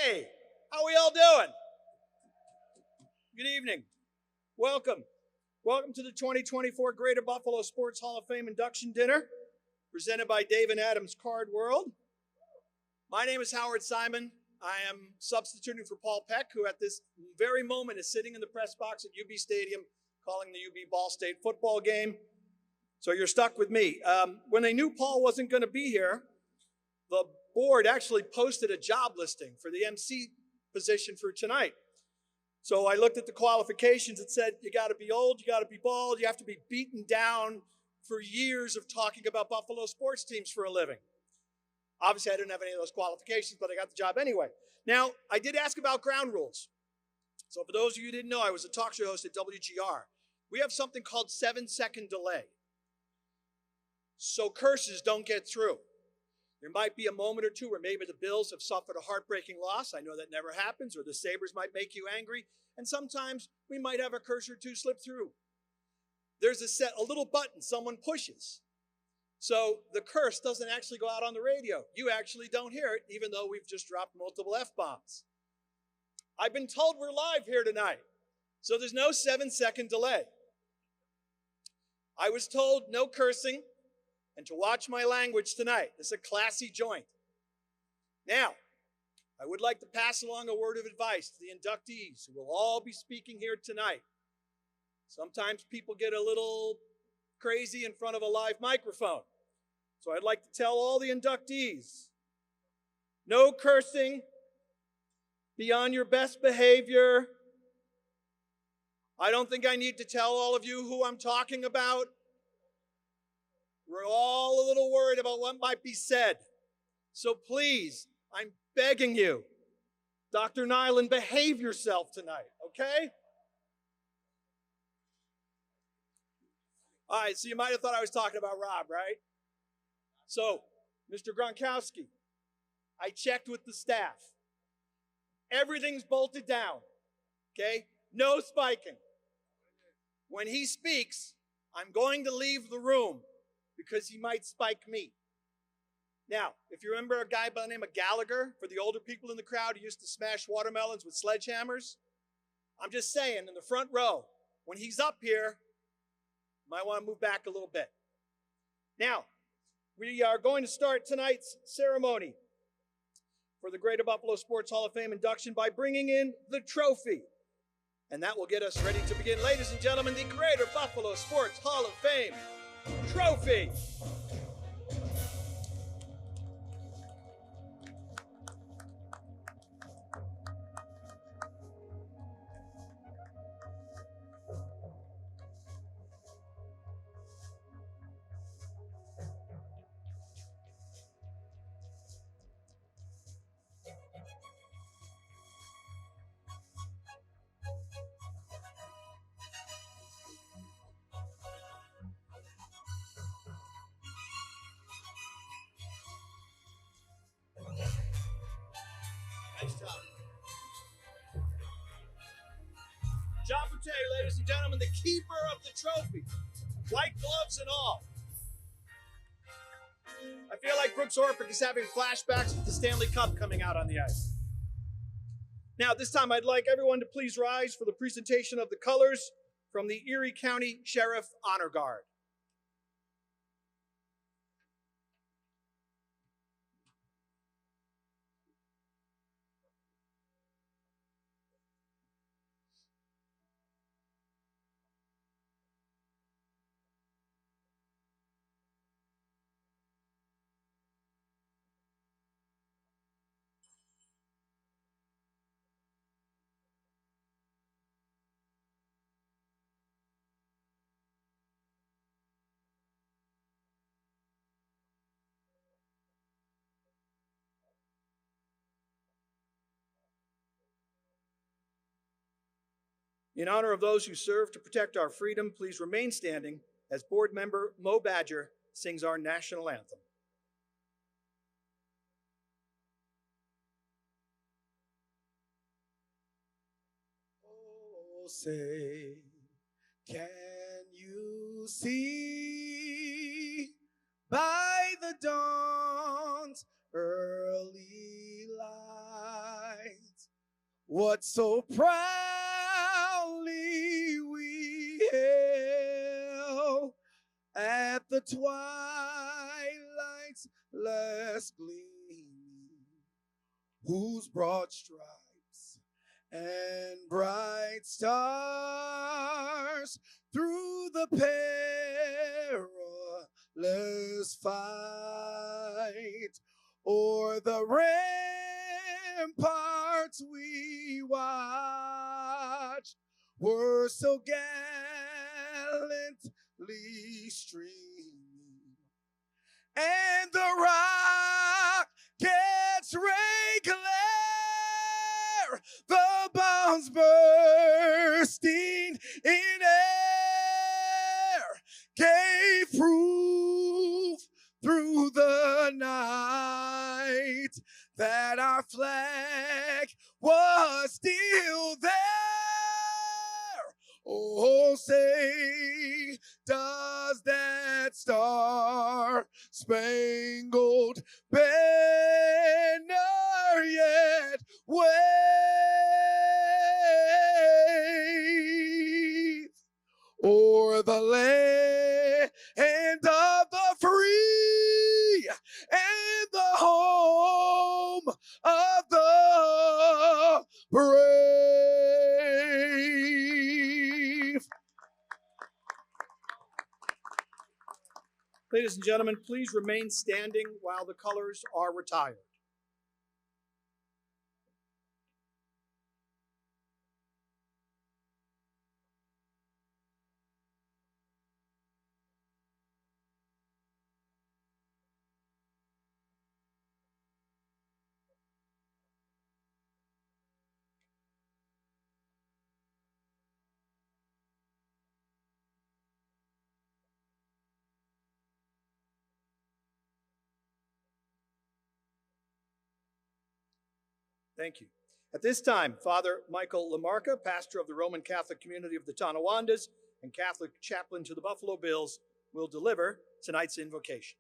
Hey, how we all doing? Good evening. Welcome. Welcome to the 2024 Greater Buffalo Sports Hall of Fame Induction Dinner, presented by Dave and Adam's Card World. My name is Howard Simon. I am substituting for Paul Peck, who at this very moment is sitting in the press box at UB Stadium calling the UB Ball State football game. So you're stuck with me. When they knew Paul wasn't going to be here, the board actually posted a job listing for the MC position for tonight. So I looked at the qualifications. It said you got to be old, you got to be bald, you have to be beaten down for years of talking about Buffalo sports teams for a living. Obviously, I didn't have any of those qualifications, but I got the job anyway. Now, I did ask about ground rules. So for those of you who didn't know, I was a talk show host at WGR. We have something called 7-second delay. So curses don't get through. There might be a moment or two where maybe the Bills have suffered a heartbreaking loss. I know that never happens. Or the Sabres might make you angry. And sometimes we might have a curse or two slip through. There's a little button someone pushes. So the curse doesn't actually go out on the radio. You actually don't hear it, even though we've just dropped multiple F-bombs. I've been told we're live here tonight, so there's no 7-second delay. I was told no cursing and to watch my language tonight. This is a classy joint. Now, I would like to pass along a word of advice to the inductees who will all be speaking here tonight. Sometimes people get a little crazy in front of a live microphone. So I'd like to tell all the inductees, no cursing, be on your best behavior. I don't think I need to tell all of you who I'm talking about. We're all a little worried about what might be said. So please, I'm begging you, Dr. Nyland, behave yourself tonight, okay? All right, so you might have thought I was talking about Rob, right? So, Mr. Gronkowski, I checked with the staff. Everything's bolted down, okay? No spiking. When he speaks, I'm going to leave the room because he might spike me. Now, if you remember a guy by the name of Gallagher, for the older people in the crowd who used to smash watermelons with sledgehammers, I'm just saying, in the front row, when he's up here, you might want to move back a little bit. Now, we are going to start tonight's ceremony for the Greater Buffalo Sports Hall of Fame induction by bringing in the trophy. And that will get us ready to begin. Ladies and gentlemen, the Greater Buffalo Sports Hall of Fame trophy. Nice job. John Boutte, ladies and gentlemen, the keeper of the trophy. White gloves and all. I feel like Brooks Orpik is having flashbacks with the Stanley Cup coming out on the ice. Now, this time I'd like everyone to please rise for the presentation of the colors from the Erie County Sheriff Honor Guard. In honor of those who serve to protect our freedom, please remain standing as board member Mo Badger sings our national anthem. Oh, say, can you see by the dawn's early light what so proudly we hailed at the twilight's last gleaming, whose broad stripes and bright stars through the perilous fight o'er the ramparts we watched were so gallantly streaming, and the rocket's ray glare, the bombs bursting in air, gave proof through the night that our flag was still there. Oh, say, does that star-spangled banner yet wave o'er the land of the free and the home of the brave? Ladies and gentlemen, please remain standing while the colors are retired. Thank you. At this time, Father Michael Lamarca, pastor of the Roman Catholic community of the Tonawondas and Catholic chaplain to the Buffalo Bills, will deliver tonight's invocation.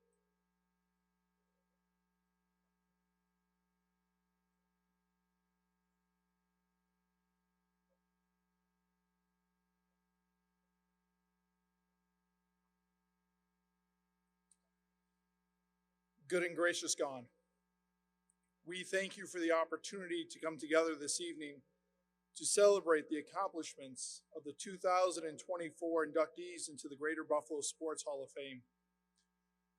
Good and gracious God, we thank you for the opportunity to come together this evening to celebrate the accomplishments of the 2024 inductees into the Greater Buffalo Sports Hall of Fame.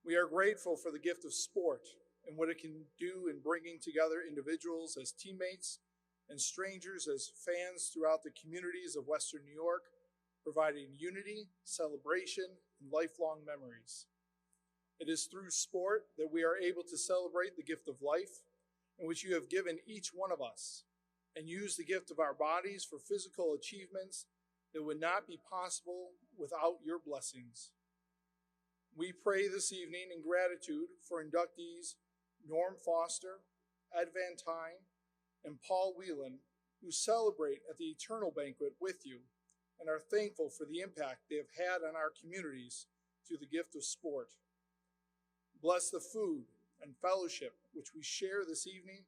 We are grateful for the gift of sport and what it can do in bringing together individuals as teammates and strangers as fans throughout the communities of Western New York, providing unity, celebration, and lifelong memories. It is through sport that we are able to celebrate the gift of life, in which you have given each one of us, and use the gift of our bodies for physical achievements that would not be possible without your blessings. We pray this evening in gratitude for inductees Norm Foster, Ed Van Tyne, and Paul Whelan, who celebrate at the Eternal Banquet with you and are thankful for the impact they have had on our communities through the gift of sport. Bless the food and fellowship which we share this evening,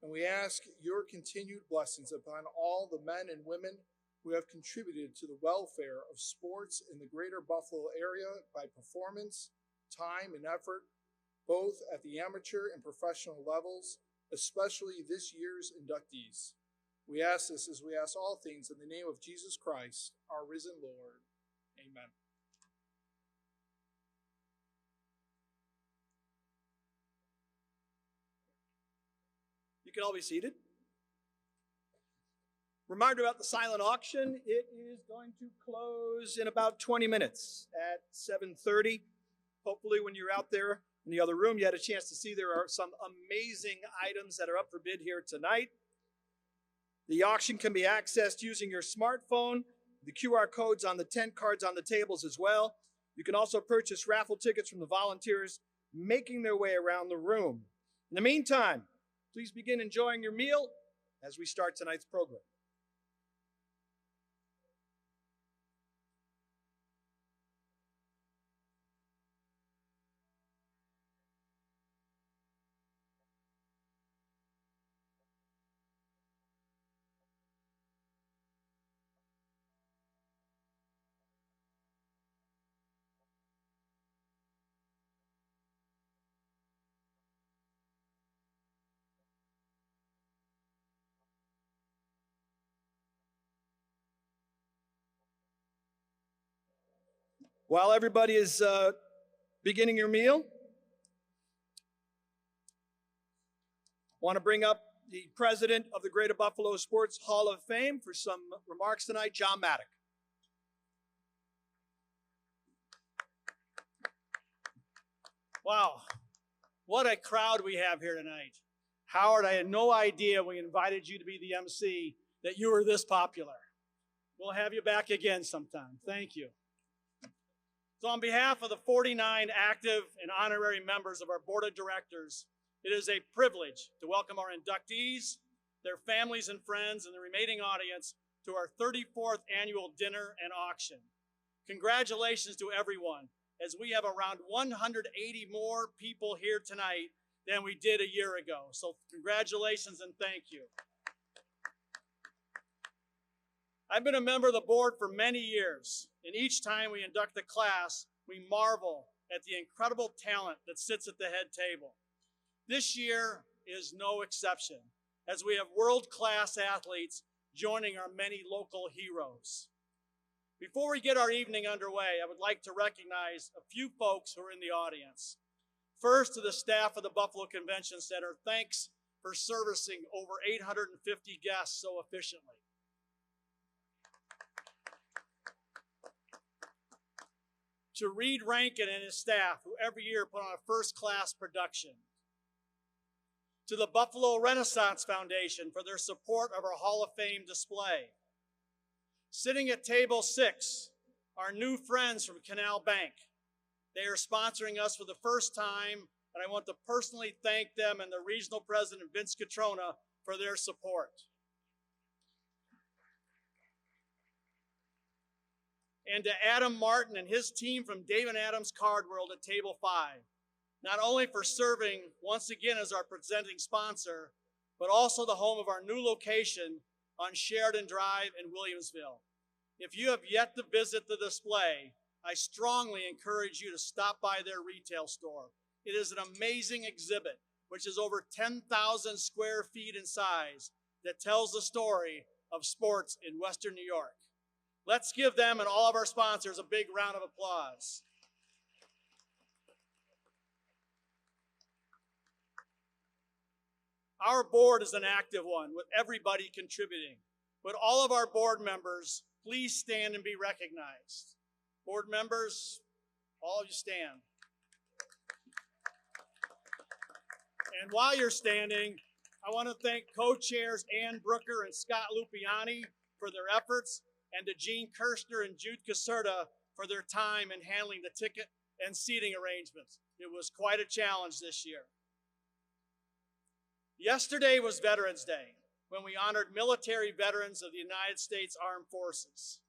and we ask your continued blessings upon all the men and women who have contributed to the welfare of sports in the greater Buffalo area by performance, time, and effort, both at the amateur and professional levels, especially this year's inductees. We ask this as we ask all things in the name of Jesus Christ, our risen Lord. Amen. You can all be seated. Reminder about the silent auction. It is going to close in about 20 minutes at 7:30. Hopefully when you're out there in the other room, you had a chance to see there are some amazing items that are up for bid here tonight. The auction can be accessed using your smartphone. The QR codes on the tent cards on the tables as well. You can also purchase raffle tickets from the volunteers making their way around the room. In the meantime, please begin enjoying your meal as we start tonight's program. While everybody is beginning your meal, I want to bring up the president of the Greater Buffalo Sports Hall of Fame for some remarks tonight, John Maddock. Wow, what a crowd we have here tonight. Howard, I had no idea when we invited you to be the MC that you were this popular. We'll have you back again sometime. Thank you. So on behalf of the 49 active and honorary members of our board of directors, it is a privilege to welcome our inductees, their families and friends, and the remaining audience to our 34th annual dinner and auction. Congratulations to everyone, as we have around 180 more people here tonight than we did a year ago. So congratulations and thank you. I've been a member of the board for many years, and each time we induct a class, we marvel at the incredible talent that sits at the head table. This year is no exception, as we have world-class athletes joining our many local heroes. Before we get our evening underway, I would like to recognize a few folks who are in the audience. First, to the staff of the Buffalo Convention Center, thanks for servicing over 850 guests so efficiently. To Reed Rankin and his staff, who every year put on a first-class production. To the Buffalo Renaissance Foundation for their support of our Hall of Fame display. Sitting at table 6, our new friends from Canal Bank. They are sponsoring us for the first time, and I want to personally thank them and the regional president, Vince Catrona, for their support. And to Adam Martin and his team from Dave and Adams Card World at table 5, not only for serving once again as our presenting sponsor, but also the home of our new location on Sheridan Drive in Williamsville. If you have yet to visit the display, I strongly encourage you to stop by their retail store. It is an amazing exhibit, which is over 10,000 square feet in size, that tells the story of sports in Western New York. Let's give them and all of our sponsors a big round of applause. Our board is an active one, with everybody contributing. Would all of our board members please stand and be recognized? Board members, all of you stand. And while you're standing, I want to thank co-chairs Ann Brooker and Scott Lupiani for their efforts, and to Gene Kirshner and Jude Caserta for their time in handling the ticket and seating arrangements. It was quite a challenge this year. Yesterday was Veterans Day, when we honored military veterans of the United States Armed Forces.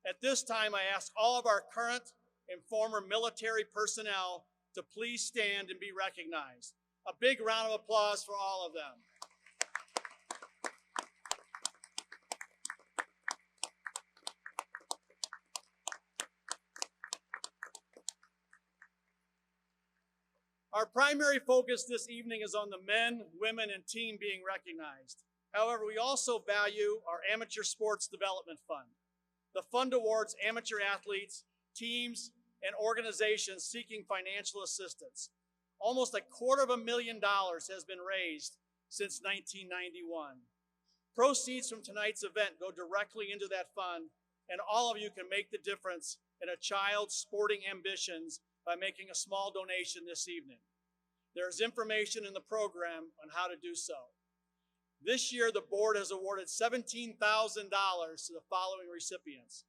At this time, I ask all of our current and former military personnel to please stand and be recognized. A big round of applause for all of them. Our primary focus this evening is on the men, women, and team being recognized. However, we also value our Amateur Sports Development Fund. The fund awards amateur athletes, teams, and organizations seeking financial assistance. Almost $250,000 has been raised since 1991. Proceeds from tonight's event go directly into that fund, and all of you can make the difference in a child's sporting ambitions by making a small donation this evening. There is information in the program on how to do so. This year, the board has awarded $17,000 to the following recipients: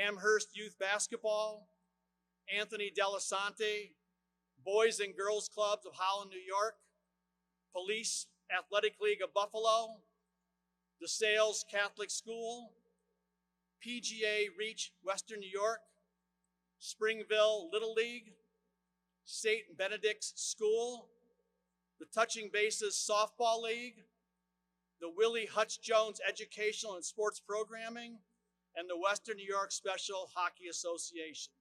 Amherst Youth Basketball, Anthony Delasante, Boys and Girls Clubs of Holland, New York, Police Athletic League of Buffalo, DeSales Catholic School, PGA Reach Western New York, Springville Little League, St. Benedict's School, the Touching Bases Softball League, the Willie Hutch Jones Educational and Sports Programming, and the Western New York Special Hockey Association.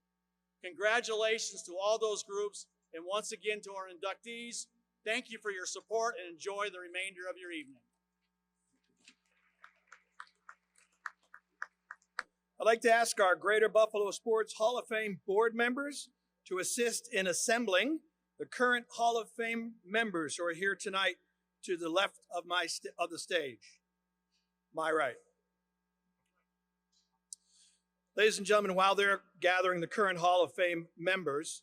Congratulations to all those groups, and once again to our inductees, thank you for your support and enjoy the remainder of your evening. I'd like to ask our Greater Buffalo Sports Hall of Fame board members to assist in assembling the current Hall of Fame members who are here tonight to the left of the stage. My right. Ladies and gentlemen, while they're gathering the current Hall of Fame members,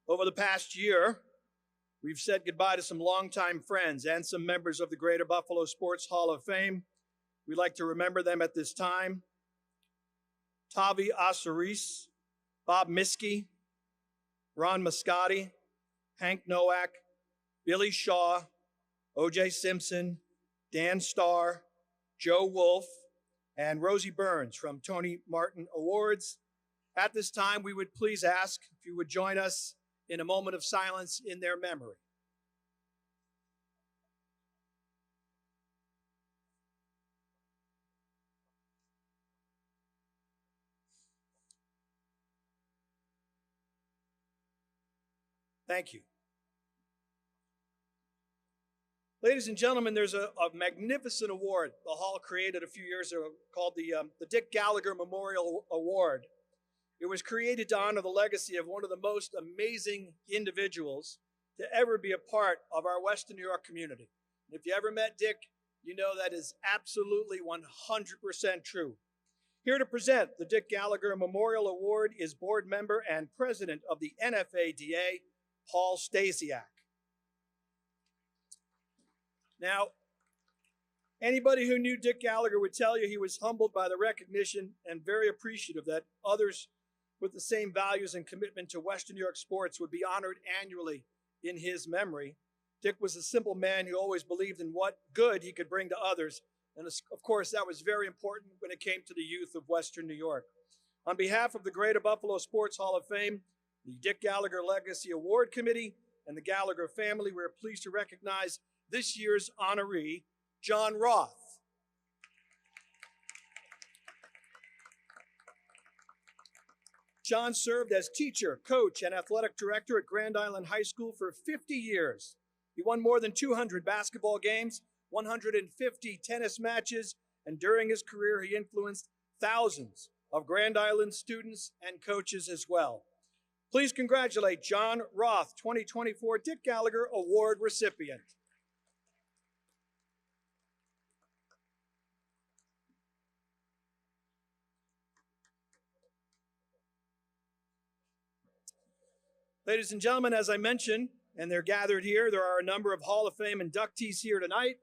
over the past year, we've said goodbye to some longtime friends and some members of the Greater Buffalo Sports Hall of Fame. We'd like to remember them at this time. Tavi Asaris, Bob Miskey, Ron Muscati, Hank Nowak, Billy Shaw, O.J. Simpson, Dan Starr, Joe Wolf, and Rosie Burns from Tony Martin Awards. At this time, we would please ask if you would join us in a moment of silence in their memory. Thank you. Ladies and gentlemen, there's a magnificent award the Hall created a few years ago called the Dick Gallagher Memorial Award. It was created to honor the legacy of one of the most amazing individuals to ever be a part of our Western New York community. And if you ever met Dick, you know that is absolutely 100% true. Here to present the Dick Gallagher Memorial Award is board member and president of the NFADA, Paul Stasiak. Now, anybody who knew Dick Gallagher would tell you he was humbled by the recognition and very appreciative that others with the same values and commitment to Western New York sports would be honored annually in his memory. Dick was a simple man who always believed in what good he could bring to others. And of course, that was very important when it came to the youth of Western New York. On behalf of the Greater Buffalo Sports Hall of Fame, the Dick Gallagher Legacy Award Committee, and the Gallagher family, we're pleased to recognize this year's honoree, John Roth. John served as teacher, coach, and athletic director at Grand Island High School for 50 years. He won more than 200 basketball games, 150 tennis matches, and during his career, he influenced thousands of Grand Island students and coaches as well. Please congratulate John Roth, 2024 Dick Gallagher Award recipient. Ladies and gentlemen, as I mentioned, and they're gathered here, there are a number of Hall of Fame inductees here tonight.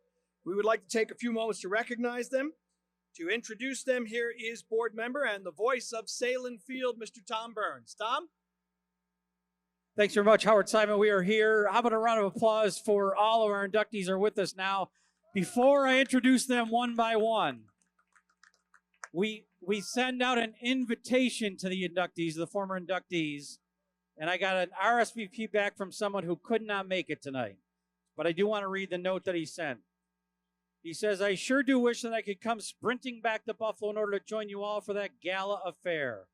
We would like to take a few moments to recognize them. To introduce them, here is board member and the voice of Salem Field, Mr. Tom Burns. Tom? Thanks very much, Howard Simon. We are here. How about a round of applause for all of our inductees are with us now. Before I introduce them one by one, we send out an invitation to the inductees, the former inductees, and I got an RSVP back from someone who could not make it tonight. But I do want to read the note that he sent. He says, I sure do wish that I could come sprinting back to Buffalo in order to join you all for that gala affair.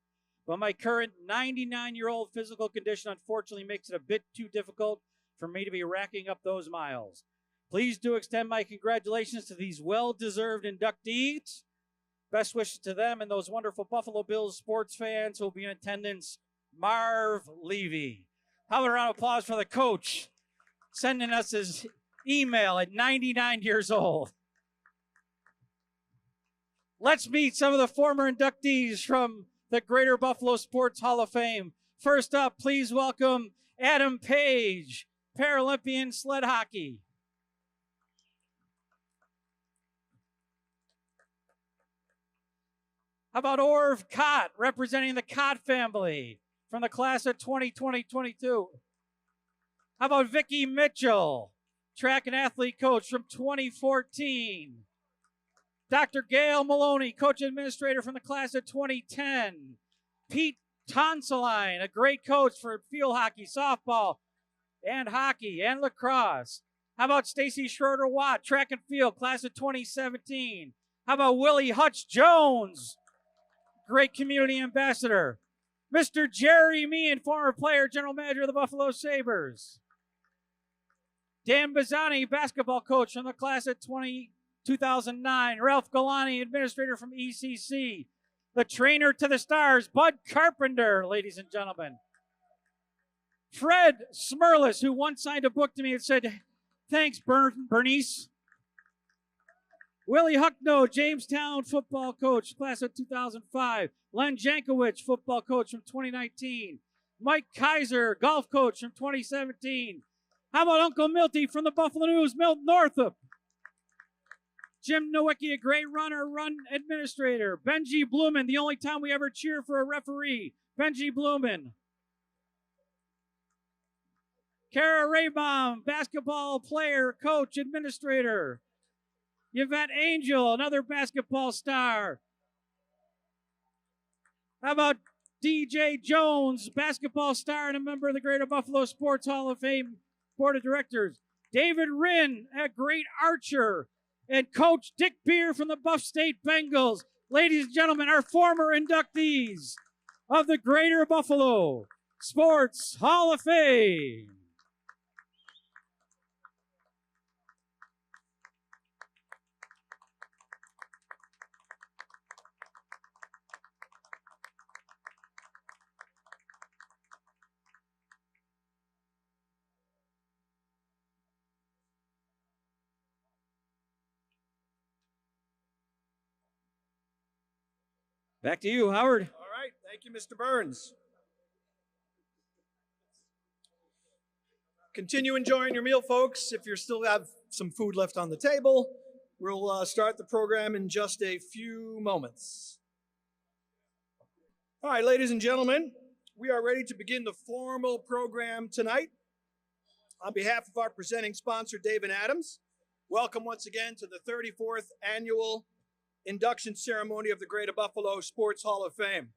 But my current 99-year-old physical condition unfortunately makes it a bit too difficult for me to be racking up those miles. Please do extend my congratulations to these well-deserved inductees. Best wishes to them and those wonderful Buffalo Bills sports fans who will be in attendance. Marv Levy. How about a round of applause for the coach sending us his email at 99 years old. Let's meet some of the former inductees from the Greater Buffalo Sports Hall of Fame. First up, please welcome Adam Page, Paralympian sled hockey. How about Orv Cott, representing the Cott family from the class of 2020-22. How about Vicki Mitchell, track and athlete coach from 2014. Dr. Gail Maloney, coach administrator from the class of 2010. Pete Tonseline, a great coach for field hockey, softball, and hockey, and lacrosse. How about Stacy Schroeder-Watt, track and field, class of 2017. How about Willie Hutch Jones, great community ambassador. Mr. Jerry Meehan, former player, general manager of the Buffalo Sabres. Dan Bazzani, basketball coach from the class of 2009. Ralph Galani, administrator from ECC. the trainer to the stars, Bud Carpenter, ladies and gentlemen. Fred Smirlis, who once signed a book to me and said, thanks, Bernice. Willie Huckno, Jamestown football coach, class of 2005. Len Jankowicz, football coach from 2019. Mike Kaiser, golf coach from 2017. How about Uncle Milty from the Buffalo News, Milt Northup? Jim Nowicki, a great runner, run administrator. Benji Blumen, the only time we ever cheer for a referee. Benji Blumen. Kara Raybaum, basketball player, coach, administrator. Yvette Angel, another basketball star. How about DJ Jones, basketball star and a member of the Greater Buffalo Sports Hall of Fame Board of Directors. David Rinn, a great archer. And Coach Dick Beer from the Buff State Bengals. Ladies and gentlemen, our former inductees of the Greater Buffalo Sports Hall of Fame. Back to you, Howard. All right. Thank you, Mr. Burns. Continue enjoying your meal, folks. If you still have some food left on the table, we'll start the program in just a few moments. All right, ladies and gentlemen, we are ready to begin the formal program tonight. On behalf of our presenting sponsor, Dave and Adams, welcome once again to the 34th Annual Induction Ceremony of the Greater Buffalo Sports Hall of Fame.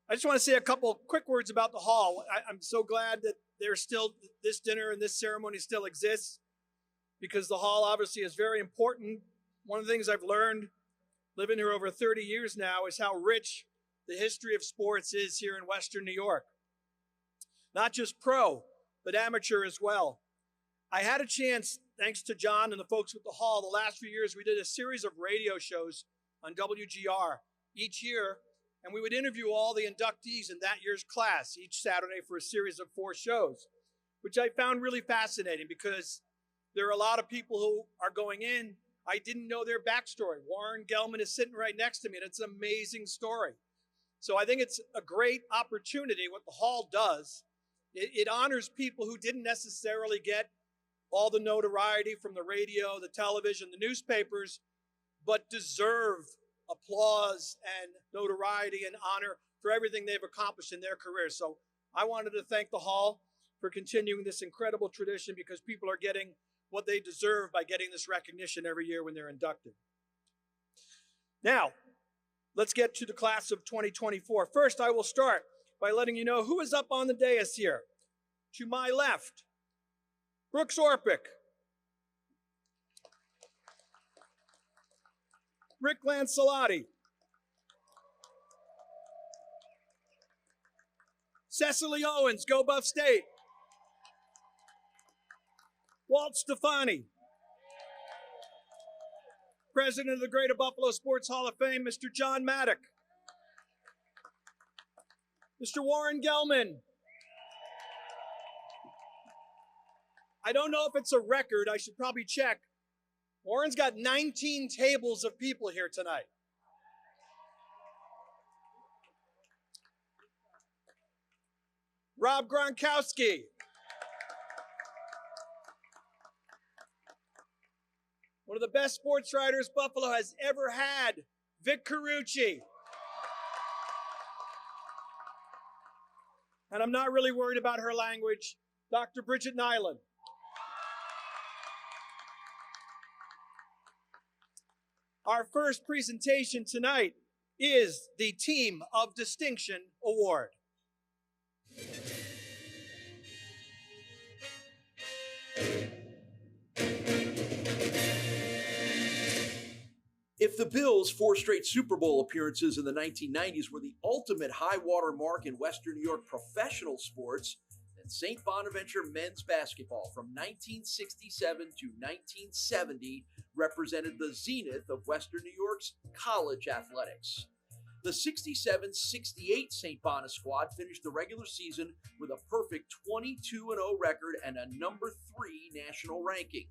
I just want to say a couple quick words about the hall. I'm so glad that this dinner and this ceremony still exists, because the hall obviously is very important. One of the things I've learned living here over 30 years now is how rich the history of sports is here in Western New York. Not just pro, but amateur as well. I had a chance, thanks to John and the folks with the hall, the last few years we did a series of radio shows on WGR each year, and we would interview all the inductees in that year's class each Saturday for a series of 4 shows, which I found really fascinating because there are a lot of people who are going in. I didn't know their backstory. Warren Gelman is sitting right next to me, and it's an amazing story. So I think it's a great opportunity. What the hall does, it honors people who didn't necessarily get all the notoriety from the radio, the television, the newspapers, but deserve applause and notoriety and honor for everything they've accomplished in their career. So I wanted to thank the hall for continuing this incredible tradition, because people are getting what they deserve by getting this recognition every year when they're inducted. Now, let's get to the class of 2024. First, I will start by letting you know who is up on the dais here. To my left, Brooks Orpik, Rick Lancelotti, Cecily Owens, go Buff State, Walt Stefani, President of the Greater Buffalo Sports Hall of Fame, Mr. John Maddock, Mr. Warren Gelman. I don't know if it's a record. I should probably check. Warren's got 19 tables of people here tonight. Rob Gronkowski. One of the best sports writers Buffalo has ever had, Vic Carucci. And I'm not really worried about her language, Dr. Bridget Nyland. Our first presentation tonight is the Team of Distinction Award. If the Bills' 4 straight Super Bowl appearances in the 1990s were the ultimate high water mark in Western New York professional sports, and St. Bonaventure men's basketball from 1967 to 1970 represented the zenith of Western New York's college athletics. The 67-68 St. Bona squad finished the regular season with a perfect 22-0 record and a number 3 national ranking.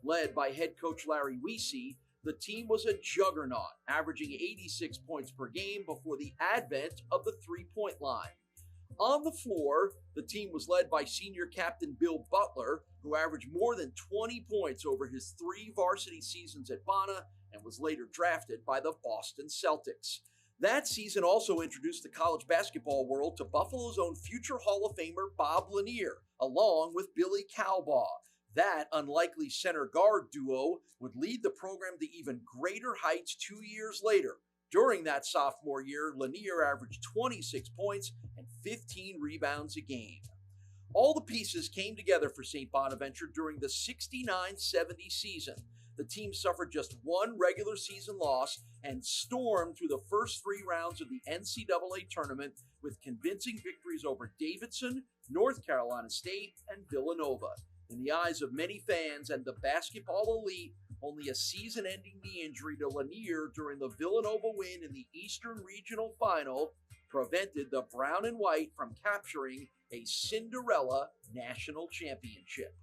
Led by head coach Larry Weese, the team was a juggernaut, averaging 86 points per game before the advent of the three-point line. On the floor, the team was led by senior captain Bill Butler, who averaged more than 20 points over his 3 varsity seasons at Bona and was later drafted by the Boston Celtics. That season also introduced the college basketball world to Buffalo's own future Hall of Famer Bob Lanier, along with Billy Cowbaugh. That unlikely center guard duo would lead the program to even greater heights 2 years later. During that sophomore year, Lanier averaged 26 points and 15 rebounds a game. All the pieces came together for St. Bonaventure during the 69-70 season. The team suffered just one regular season loss and stormed through the first 3 rounds of the NCAA tournament with convincing victories over Davidson, North Carolina State, and Villanova. In the eyes of many fans and the basketball elite, only a season-ending knee injury to Lanier during the Villanova win in the Eastern Regional Final prevented the Brown and White from capturing a Cinderella national championship.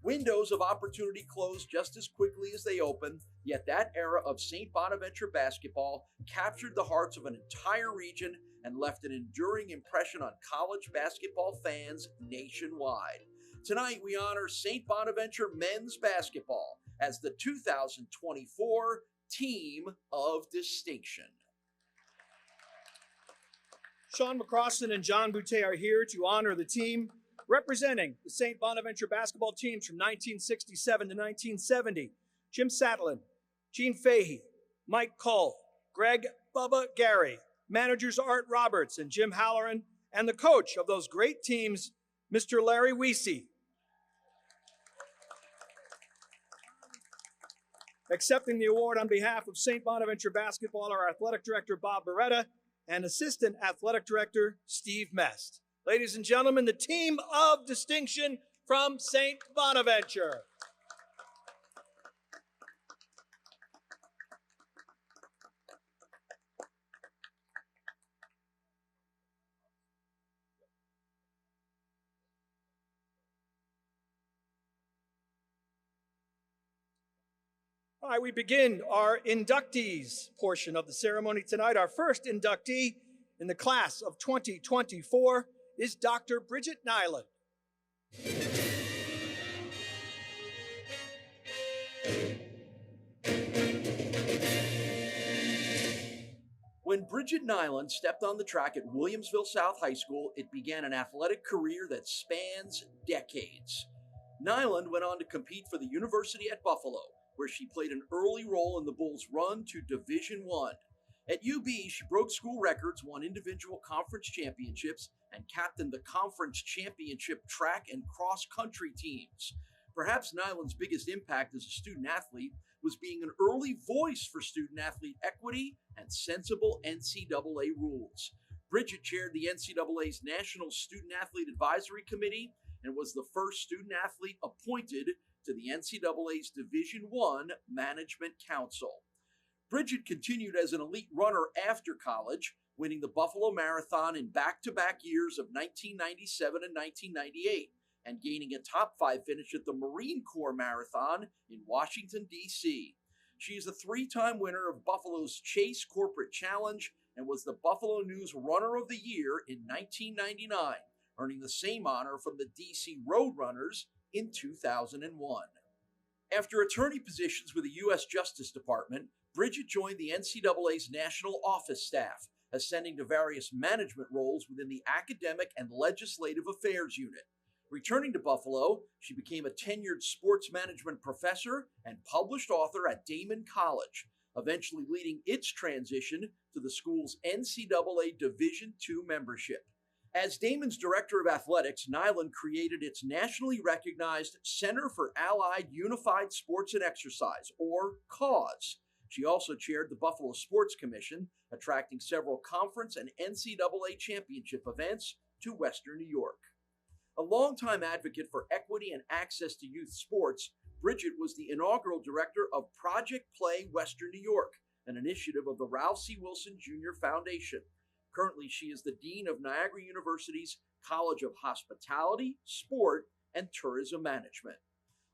Windows of opportunity closed just as quickly as they opened, yet that era of St. Bonaventure basketball captured the hearts of an entire region and left an enduring impression on college basketball fans nationwide. Tonight, we honor St. Bonaventure men's basketball as the 2024 Team of Distinction. Sean McCrossan and John Boutte are here to honor the team representing the St. Bonaventure basketball teams from 1967 to 1970. Jim Satlin, Gene Fahey, Mike Cull, Greg Bubba Gary, managers Art Roberts and Jim Halloran, and the coach of those great teams, Mr. Larry Weese. Accepting the award on behalf of St. Bonaventure basketball are athletic director Bob Beretta and assistant athletic director Steve Mest. Ladies and gentlemen, the team of distinction from St. Bonaventure. All right, we begin our inductees portion of the ceremony tonight. Our first inductee in the class of 2024 is Dr. Bridget Nyland. When Bridget Nyland stepped on the track at Williamsville South High School, it began an athletic career that spans decades. Nyland went on to compete for the University at Buffalo, where she played an early role in the Bulls' run to Division I. At UB, she broke school records, won individual conference championships, and captained the conference championship track and cross-country teams. Perhaps Nyland's biggest impact as a student athlete was being an early voice for student-athlete equity and sensible NCAA rules. Bridget chaired the NCAA's National Student-Athlete Advisory Committee and was the first student-athlete appointed to the NCAA's Division I Management Council. Bridget continued as an elite runner after college, winning the Buffalo Marathon in back-to-back years of 1997 and 1998, and gaining a top 5 finish at the Marine Corps Marathon in Washington, D.C. She is a 3-time winner of Buffalo's Chase Corporate Challenge and was the Buffalo News Runner of the Year in 1999, earning the same honor from the D.C. Roadrunners in 2001. After attorney positions with the U.S. Justice Department, Bridget joined the NCAA's national office staff, ascending to various management roles within the academic and legislative affairs unit. Returning to Buffalo, she became a tenured sports management professor and published author at Damon College, eventually leading its transition to the school's NCAA Division II membership. As Damon's director of athletics, Nyland created its nationally recognized Center for Allied Unified Sports and Exercise, or CAUSE. She also chaired the Buffalo Sports Commission, attracting several conference and NCAA championship events to Western New York. A longtime advocate for equity and access to youth sports, Bridget was the inaugural director of Project Play Western New York, an initiative of the Ralph C. Wilson Jr. Foundation. Currently, she is the Dean of Niagara University's College of Hospitality, Sport, and Tourism Management.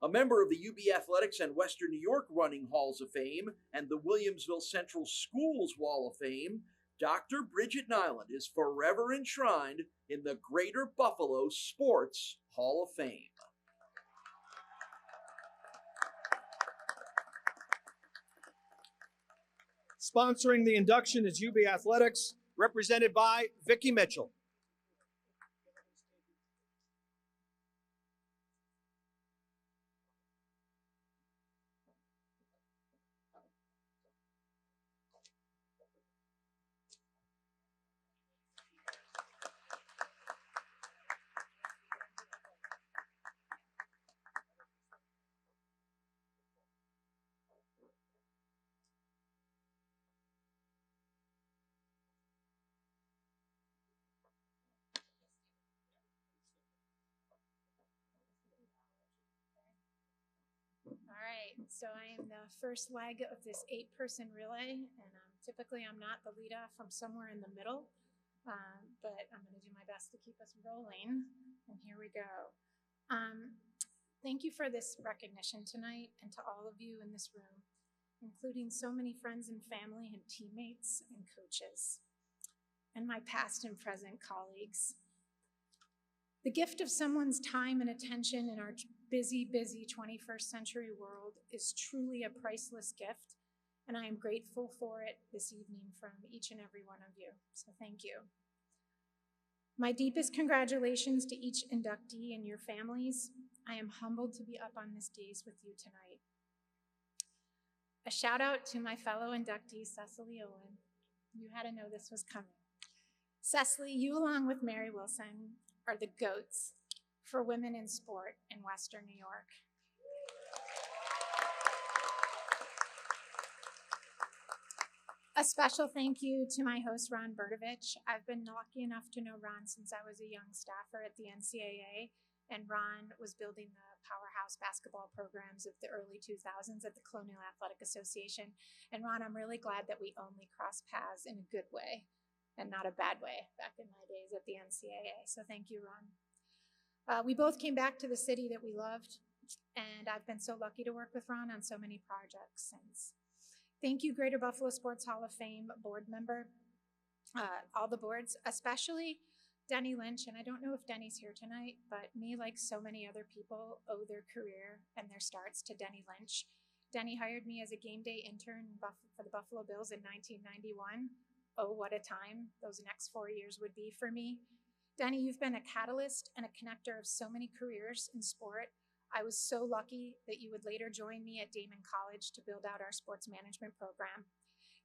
A member of the UB Athletics and Western New York Running Halls of Fame and the Williamsville Central Schools Wall of Fame, Dr. Bridget Nyland is forever enshrined in the Greater Buffalo Sports Hall of Fame. Sponsoring the induction is UB Athletics, represented by Vicki Mitchell. All right, so I am the first leg of this 8-person relay, and typically I'm not the lead off, I'm somewhere in the middle, but I'm going to do my best to keep us rolling, and here we go. Thank you for this recognition tonight, and to all of you in this room, including so many friends and family and teammates and coaches, and my past and present colleagues. The gift of someone's time and attention in our busy 21st century world is truly a priceless gift, and I am grateful for it this evening from each and every one of you, so thank you. My deepest congratulations to each inductee and your families. I am humbled to be up on this dais with you tonight. A shout out to my fellow inductee, Cecily Owen. You had to know this was coming. Cecily, you along with Mary Wilson are the GOATs for women in sport in Western New York. A special thank you to my host, Ron Berdovich. I've been lucky enough to know Ron since I was a young staffer at the NCAA, and Ron was building the powerhouse basketball programs of the early 2000s at the Colonial Athletic Association. And Ron, I'm really glad that we only crossed paths in a good way and not a bad way back in my days at the NCAA. So thank you, Ron. We both came back to the city that we loved, and I've been so lucky to work with Ron on so many projects since. Thank you, Greater Buffalo Sports Hall of Fame board member, all the boards, especially Denny Lynch. And I don't know if Denny's here tonight, but me, like so many other people, owe their career and their starts to Denny Lynch. Denny hired me as a game day intern for the Buffalo Bills in 1991. Oh, what a time those next 4 years would be for me. Denny, you've been a catalyst and a connector of so many careers in sport. I was so lucky that you would later join me at Damon College to build out our sports management program.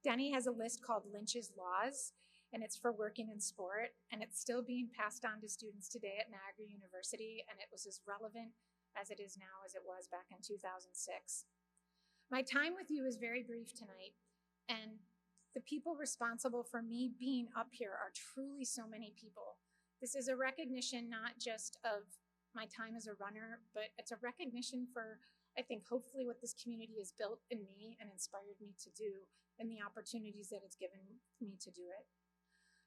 Denny has a list called Lynch's Laws, and it's for working in sport, and it's still being passed on to students today at Niagara University, and it was as relevant as it is now as it was back in 2006. My time with you is very brief tonight, and the people responsible for me being up here are truly so many people. This is a recognition not just of my time as a runner, but it's a recognition for, I think, hopefully what this community has built in me and inspired me to do, and the opportunities that it's given me to do it.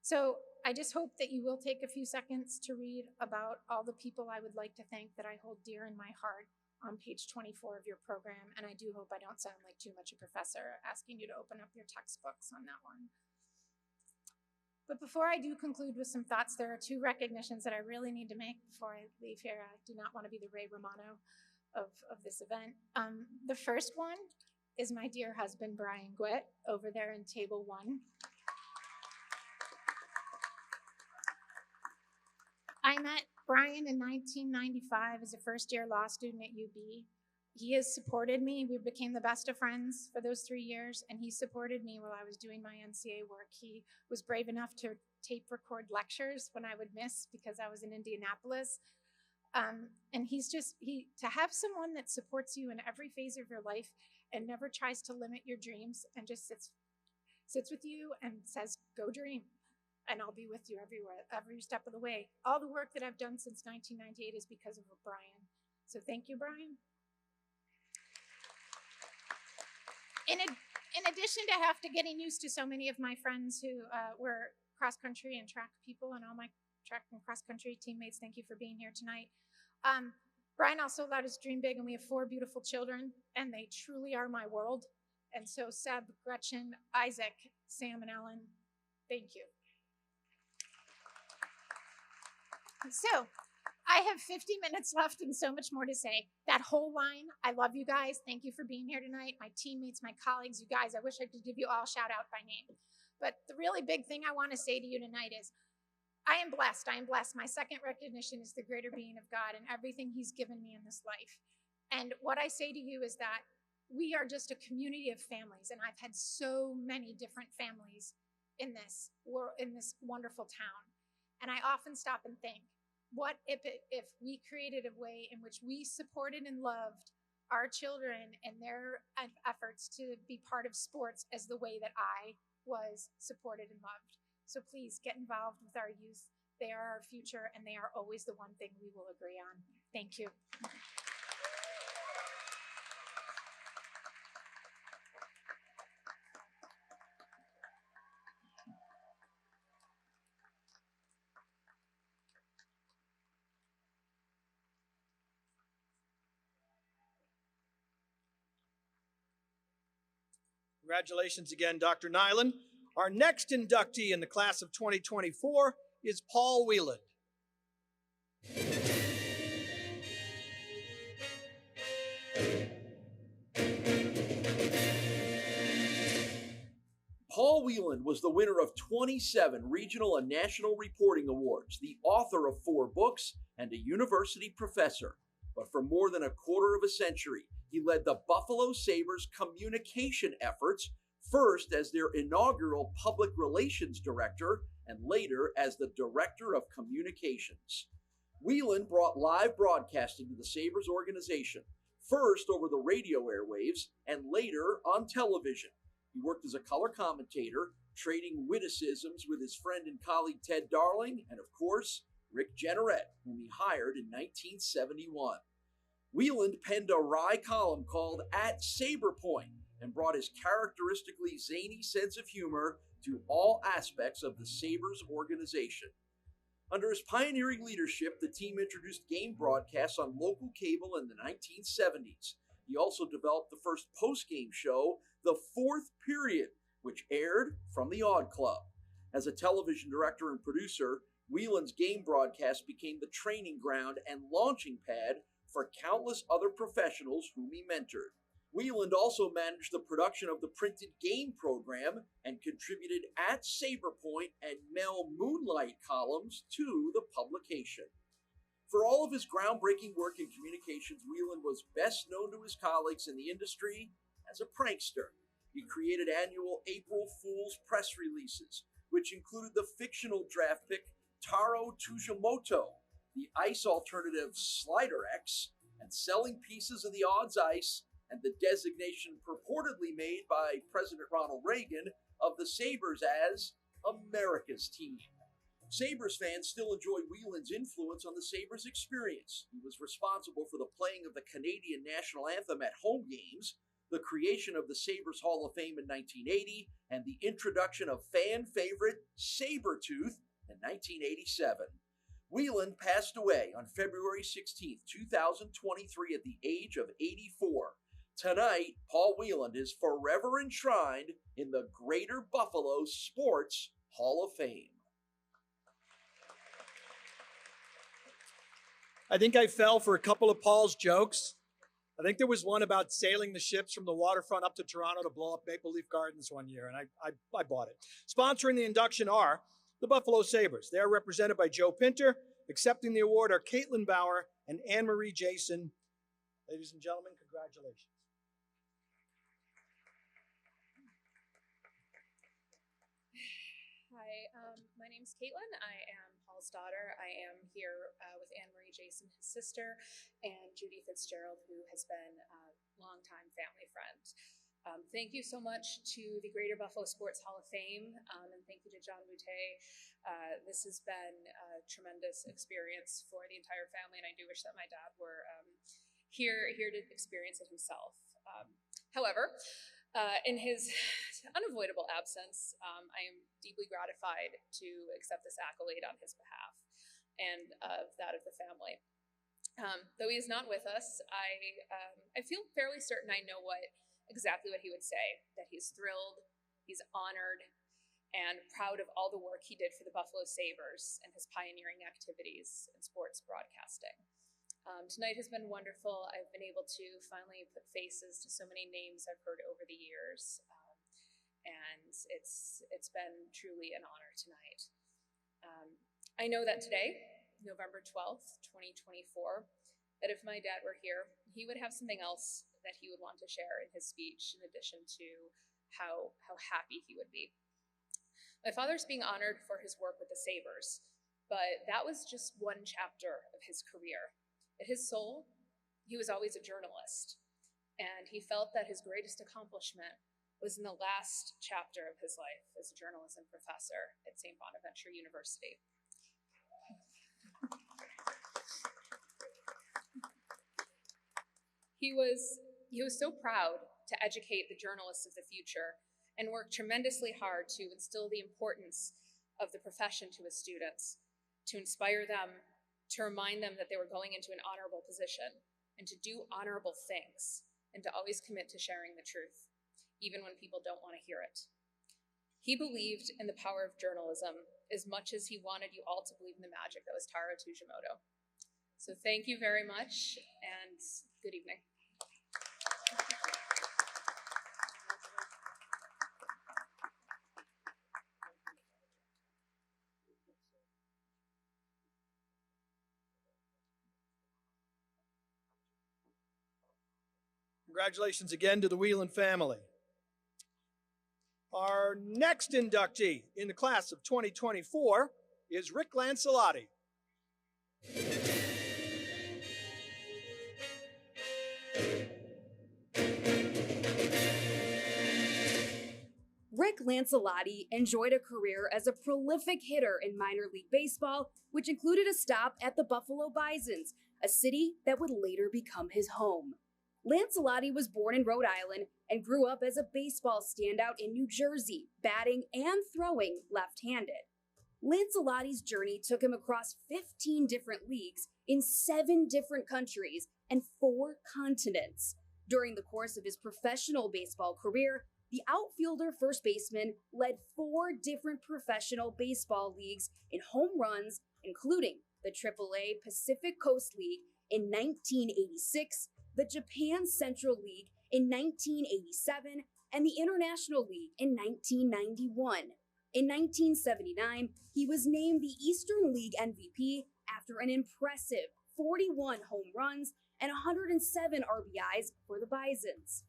So I just hope that you will take a few seconds to read about all the people I would like to thank that I hold dear in my heart on page 24 of your program, and I do hope I don't sound like too much a professor asking you to open up your textbooks on that one. But before I do conclude with some thoughts, there are 2 recognitions that I really need to make before I leave here. I do not want to be the Ray Romano of this event. The first one is my dear husband, Brian Gwitt, over there in table 1. I met Brian in 1995 as a first-year law student at UB. He has supported me. We became the best of friends for those 3 years, and he supported me while I was doing my NCA work. He was brave enough to tape record lectures when I would miss because I was in Indianapolis. And to have someone that supports you in every phase of your life and never tries to limit your dreams and just sits with you and says, go dream. and I'll be with you everywhere, every step of the way. All the work that I've done since 1998 is because of Brian. So thank you, Brian. In addition to getting used to so many of my friends who were cross-country and track people, and all my track and cross-country teammates, thank you for being here tonight. Brian also allowed us to dream big, and we have 4 beautiful children, and they truly are my world. And so Seb, Gretchen, Isaac, Sam, and Ellen, thank you. So I have 50 minutes left and so much more to say. That whole line, I love you guys. Thank you for being here tonight. My teammates, my colleagues, you guys, I wish I could give you all a shout out by name. But the really big thing I want to say to you tonight is, I am blessed. I am blessed. My second recognition is the greater being of God and everything he's given me in this life. And what I say to you is that we are just a community of families, and I've had so many different families in this wonderful town. And I often stop and think, what if we created a way in which we supported and loved our children and their efforts to be part of sports as the way that I was supported and loved? So please get involved with our youth. They are our future, and they are always the one thing we will agree on. Thank you. Congratulations again, Dr. Nyland. Our next inductee in the class of 2024 is Paul Wieland. Paul Wieland was the winner of 27 regional and national reporting awards, the author of 4 books, and a university professor. But for more than a quarter of a century, he led the Buffalo Sabres communication efforts, first as their inaugural public relations director, and later as the director of communications. Wieland brought live broadcasting to the Sabres organization, first over the radio airwaves and later on television. He worked as a color commentator, trading witticisms with his friend and colleague Ted Darling, and of course, Rick Jenneret, whom he hired in 1971. Wieland penned a wry column called At Sabre Point and brought his characteristically zany sense of humor to all aspects of the Sabres organization. Under his pioneering leadership, the team introduced game broadcasts on local cable in the 1970s. He also developed the first post-game show, The Fourth Period, which aired from the Odd Club. As a television director and producer, Wieland's game broadcast became the training ground and launching pad for countless other professionals whom he mentored. Wieland also managed the production of the printed game program and contributed At Sabre Point and Mel Moonlight columns to the publication. For all of his groundbreaking work in communications, Wieland was best known to his colleagues in the industry as a prankster. He created annual April Fool's press releases, which included the fictional draft pick Taro Tsuchimoto, the ice alternative Slider X, and selling pieces of the odds ice, and the designation purportedly made by President Ronald Reagan of the Sabres as America's team. Sabres fans still enjoy Wieland's influence on the Sabres experience. He was responsible for the playing of the Canadian national anthem at home games, the creation of the Sabres Hall of Fame in 1980, and the introduction of fan favorite Sabretooth in 1987. Wieland passed away on February 16, 2023 at the age of 84. Tonight, Paul Wieland is forever enshrined in the Greater Buffalo Sports Hall of Fame. I think I fell for a couple of Paul's jokes. I think there was one about sailing the ships from the waterfront up to Toronto to blow up Maple Leaf Gardens one year, and I bought it. Sponsoring the induction are the Buffalo Sabres. They are represented by Joe Pinter. Accepting the award are Caitlin Bauer and Anne-Marie Jason. Ladies and gentlemen, congratulations. Hi, my name's Caitlin. I am Paul's daughter. I am here with Anne-Marie Jason, his sister, and Judy Fitzgerald, who has been a longtime family friend. Thank you so much to the Greater Buffalo Sports Hall of Fame, and thank you to John Boutte. This has been a tremendous experience for the entire family, and I do wish that my dad were here to experience it himself. However, in his unavoidable absence, I am deeply gratified to accept this accolade on his behalf and of that of the family. Though he is not with us, I feel fairly certain I know exactly what he would say, that he's thrilled, he's honored, and proud of all the work he did for the Buffalo Sabres and his pioneering activities in sports broadcasting. Tonight has been wonderful. I've been able to finally put faces to so many names I've heard over the years, and it's been truly an honor tonight. I know that today, November 12th, 2024, that if my dad were here, he would have something else that he would want to share in his speech, in addition to how happy he would be. My father's being honored for his work with the Sabres, but that was just one chapter of his career. At his soul, he was always a journalist, and he felt that his greatest accomplishment was in the last chapter of his life as a journalism professor at St. Bonaventure University. He was so proud to educate the journalists of the future and worked tremendously hard to instill the importance of the profession to his students, to inspire them, to remind them that they were going into an honorable position and to do honorable things and to always commit to sharing the truth, even when people don't want to hear it. He believed in the power of journalism as much as he wanted you all to believe in the magic that was Tara Tujimoto. So thank you very much, and good evening. Congratulations again to the Whelan family. Our next inductee in the class of 2024 is Rick Lancelotti. Rick Lancelotti enjoyed a career as a prolific hitter in minor league baseball, which included a stop at the Buffalo Bisons, a city that would later become his home. Lancelotti was born in Rhode Island and grew up as a baseball standout in New Jersey, batting and throwing left-handed. Lancelotti's journey took him across 15 different leagues in 7 different countries and 4 continents. During the course of his professional baseball career, the outfielder first baseman led 4 different professional baseball leagues in home runs, including the AAA Pacific Coast League in 1986, the Japan Central League in 1987, and the International League in 1991. In 1979, he was named the Eastern League MVP after an impressive 41 home runs and 107 RBIs for the Bisons.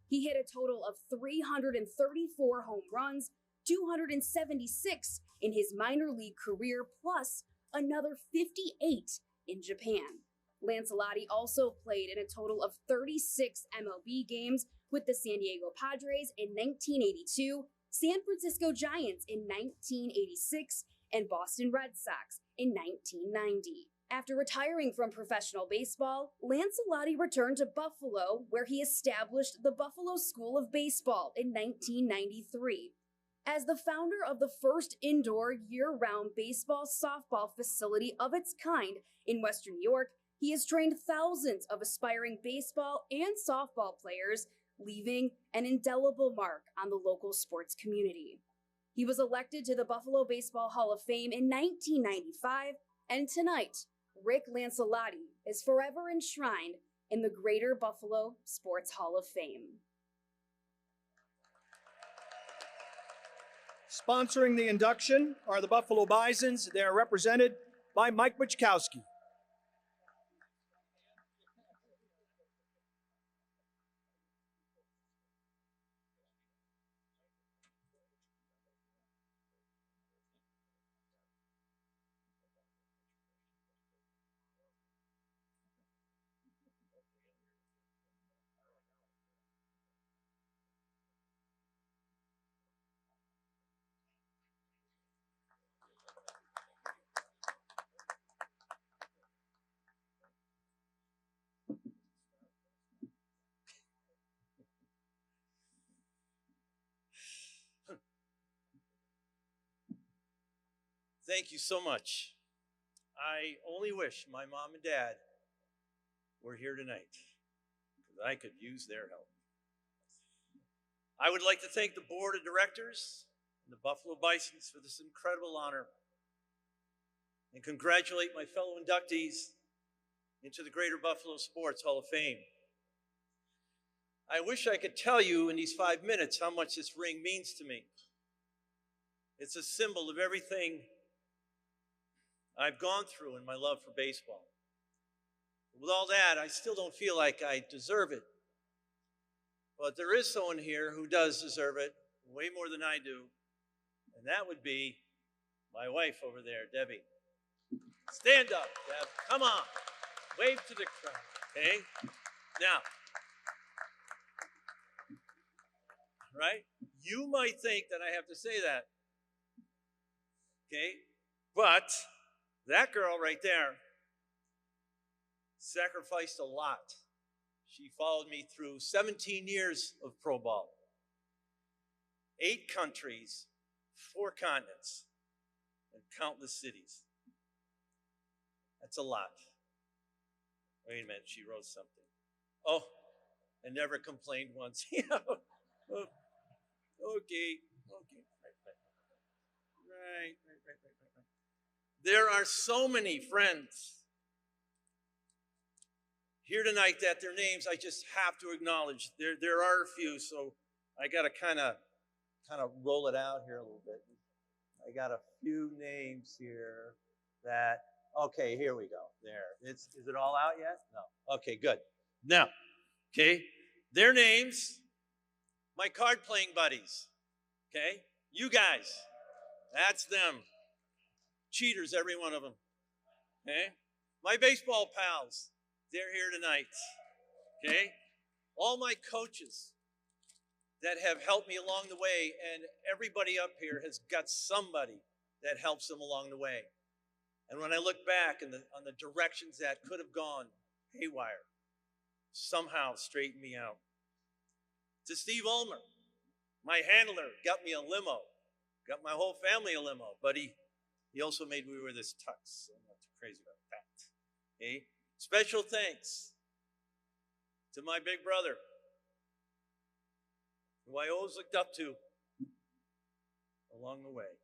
He hit a total of 334 home runs, 276 in his minor league career, plus another 58 in Japan. Lancelotti also played in a total of 36 MLB games with the San Diego Padres in 1982, San Francisco Giants in 1986, and Boston Red Sox in 1990. After retiring from professional baseball, Lancelotti returned to Buffalo, where he established the Buffalo School of Baseball in 1993. As the founder of the first indoor year-round baseball-softball facility of its kind in Western New York, he has trained thousands of aspiring baseball and softball players, leaving an indelible mark on the local sports community. He was elected to the Buffalo Baseball Hall of Fame in 1995, and tonight, Rick Lancelotti is forever enshrined in the Greater Buffalo Sports Hall of Fame. Sponsoring the induction are the Buffalo Bisons. They are represented by Mike Wichkowski. Thank you so much. I only wish my mom and dad were here tonight, because I could use their help. I would like to thank the board of directors and the Buffalo Bisons for this incredible honor, and congratulate my fellow inductees into the Greater Buffalo Sports Hall of Fame. I wish I could tell you in these 5 minutes how much this ring means to me. It's a symbol of everything I've gone through in my love for baseball. With all that, I still don't feel like I deserve it. But there is someone here who does deserve it way more than I do, and that would be my wife over there, Debbie. Stand up, Deb. Come on. Wave to the crowd, okay? Now, right? You might think that I have to say that, okay? But that girl right there sacrificed a lot. She followed me through 17 years of pro ball, 8 countries, 4 continents, and countless cities. That's a lot. Wait a minute, she wrote something. Oh, and never complained once. Okay. Right. There are so many friends here tonight that their names I just have to acknowledge. There are a few, so I got to kind of roll it out here a little bit. I got a few names here that, okay, here we go. There. Is it all out yet? No. Okay, good. Now, okay, their names, my card playing buddies. Okay? You guys. That's them. Cheaters, every one of them. Okay? My baseball pals, they're here tonight. Okay? All my coaches that have helped me along the way, and everybody up here has got somebody that helps them along the way. And when I look back on the directions that could have gone haywire, somehow straightened me out. To Steve Ulmer, my handler, got me a limo. Got my whole family a limo, but he also made me wear this tux, so I'm not too crazy about that. Okay? Special thanks to my big brother, who I always looked up to along the way.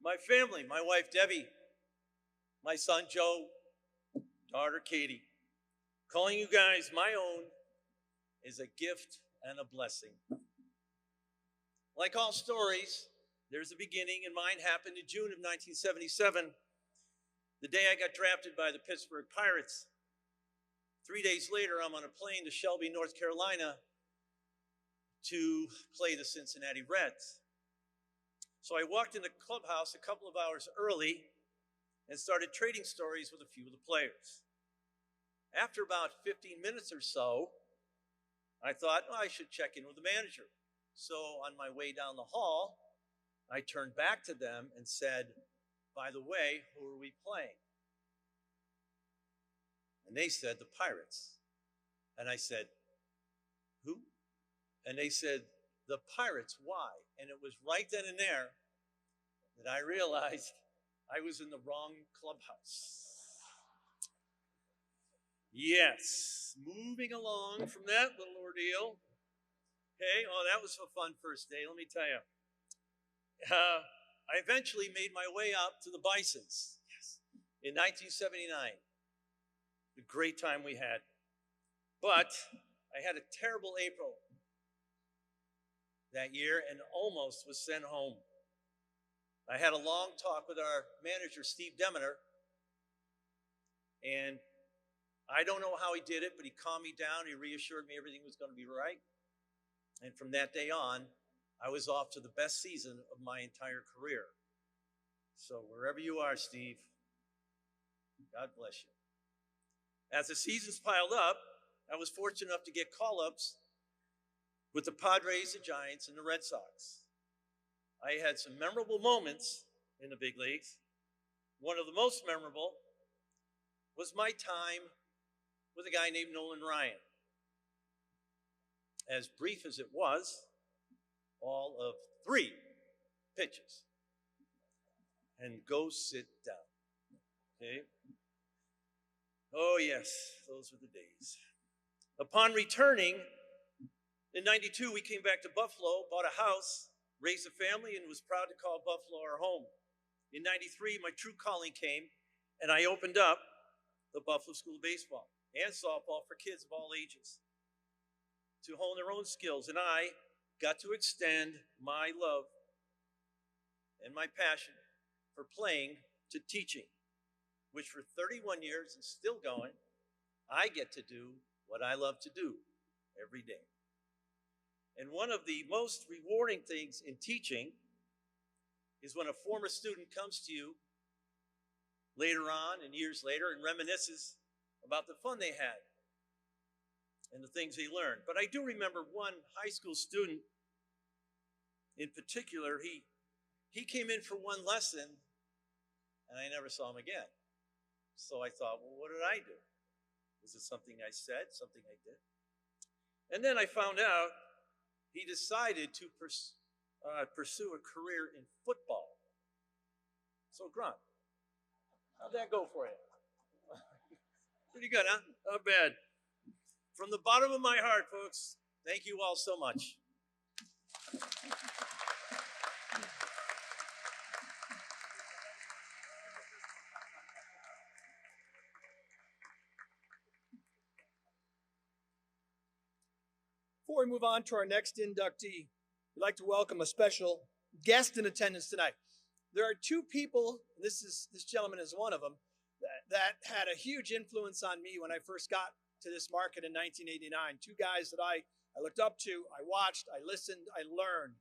My family, my wife Debbie, my son Joe, daughter Katie. Calling you guys my own is a gift and a blessing. Like all stories, there's a beginning, and mine happened in June of 1977, the day I got drafted by the Pittsburgh Pirates. 3 days later, I'm on a plane to Shelby, North Carolina to play the Cincinnati Reds. So I walked in the clubhouse a couple of hours early and started trading stories with a few of the players. After about 15 minutes or so, I thought, I should check in with the manager. So on my way down the hall, I turned back to them and said, by the way, who are we playing? And they said, the Pirates. And I said, who? And they said, the Pirates, why? And it was right then and there that I realized I was in the wrong clubhouse. Yes, moving along from that little ordeal. Okay, that was a fun first day, let me tell you. I eventually made my way up to the Bisons in 1979. A great time we had. But I had a terrible April that year and almost was sent home. I had a long talk with our manager, Steve Demeter, and I don't know how he did it, but he calmed me down. He reassured me everything was going to be right. And from that day on, I was off to the best season of my entire career. So wherever you are, Steve, God bless you. As the seasons piled up, I was fortunate enough to get call-ups with the Padres, the Giants, and the Red Sox. I had some memorable moments in the big leagues. One of the most memorable was my time with a guy named Nolan Ryan. As brief as it was, all of 3 pitches. and go sit down. Okay? Oh, yes, those were the days. Upon returning, in 92, we came back to Buffalo, bought a house, raised a family, and was proud to call Buffalo our home. In 93, my true calling came, and I opened up the Buffalo School of Baseball and softball for kids of all ages to hone their own skills. And I got to extend my love and my passion for playing to teaching, which for 31 years and still going, I get to do what I love to do every day. And one of the most rewarding things in teaching is when a former student comes to you later on and years later and reminisces about the fun they had and the things they learned. But I do remember one high school student in particular. He came in for one lesson and I never saw him again. So I thought, well, what did I do? Was it something I said, something I did? And then I found out he decided to pursue a career in football. So, Grunt, how'd that go for you? Pretty good, huh? Not bad. From the bottom of my heart, folks, thank you all so much. Before we move on to our next inductee, we'd like to welcome a special guest in attendance tonight. There are two people, this gentleman is one of them, that had a huge influence on me when I first got to this market in 1989. Two guys that I looked up to, I watched, I listened, I learned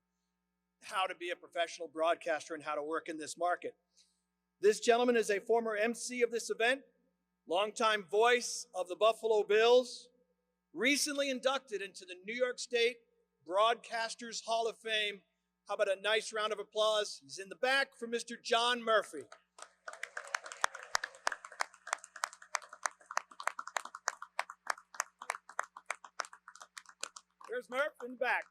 how to be a professional broadcaster and how to work in this market. This gentleman is a former MC of this event, longtime voice of the Buffalo Bills, recently inducted into the New York State Broadcasters Hall of Fame. How about a nice round of applause? He's in the back for Mr. John Murphy. There's Murph in the back.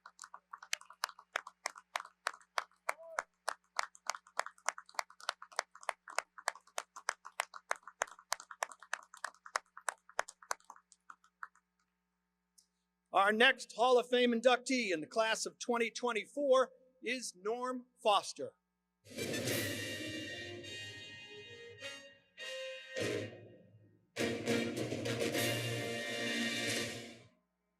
Our next Hall of Fame inductee in the class of 2024 is Norm Foster.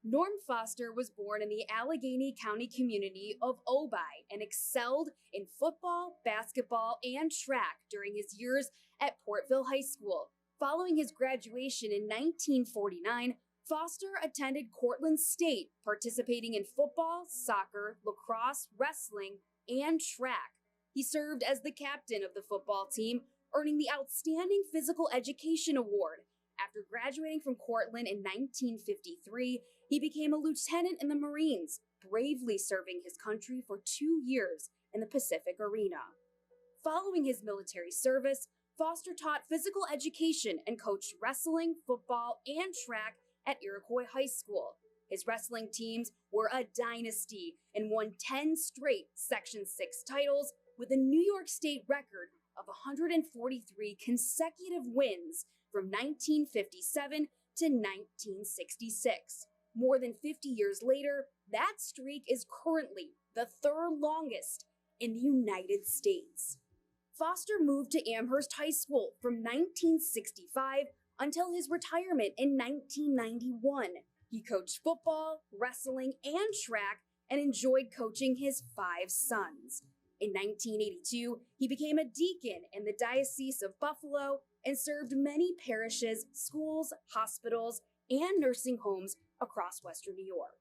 Norm Foster was born in the Allegheny County community of Ojai and excelled in football, basketball, and track during his years at Portville High School. Following his graduation in 1949, Foster attended Cortland State, participating in football, soccer, lacrosse, wrestling, and track. He served as the captain of the football team, earning the Outstanding Physical Education Award. After graduating from Cortland in 1953, he became a lieutenant in the Marines, bravely serving his country for 2 years in the Pacific Arena. Following his military service, Foster taught physical education and coached wrestling, football, and track at Iroquois High School. His wrestling teams were a dynasty and won 10 straight Section 6 titles with a New York State record of 143 consecutive wins from 1957 to 1966. More than 50 years later, that streak is currently the third longest in the United States. Foster moved to Amherst High School from 1965 until his retirement in 1991. He coached football, wrestling, and track and enjoyed coaching his 5 sons. In 1982, he became a deacon in the Diocese of Buffalo and served many parishes, schools, hospitals, and nursing homes across Western New York.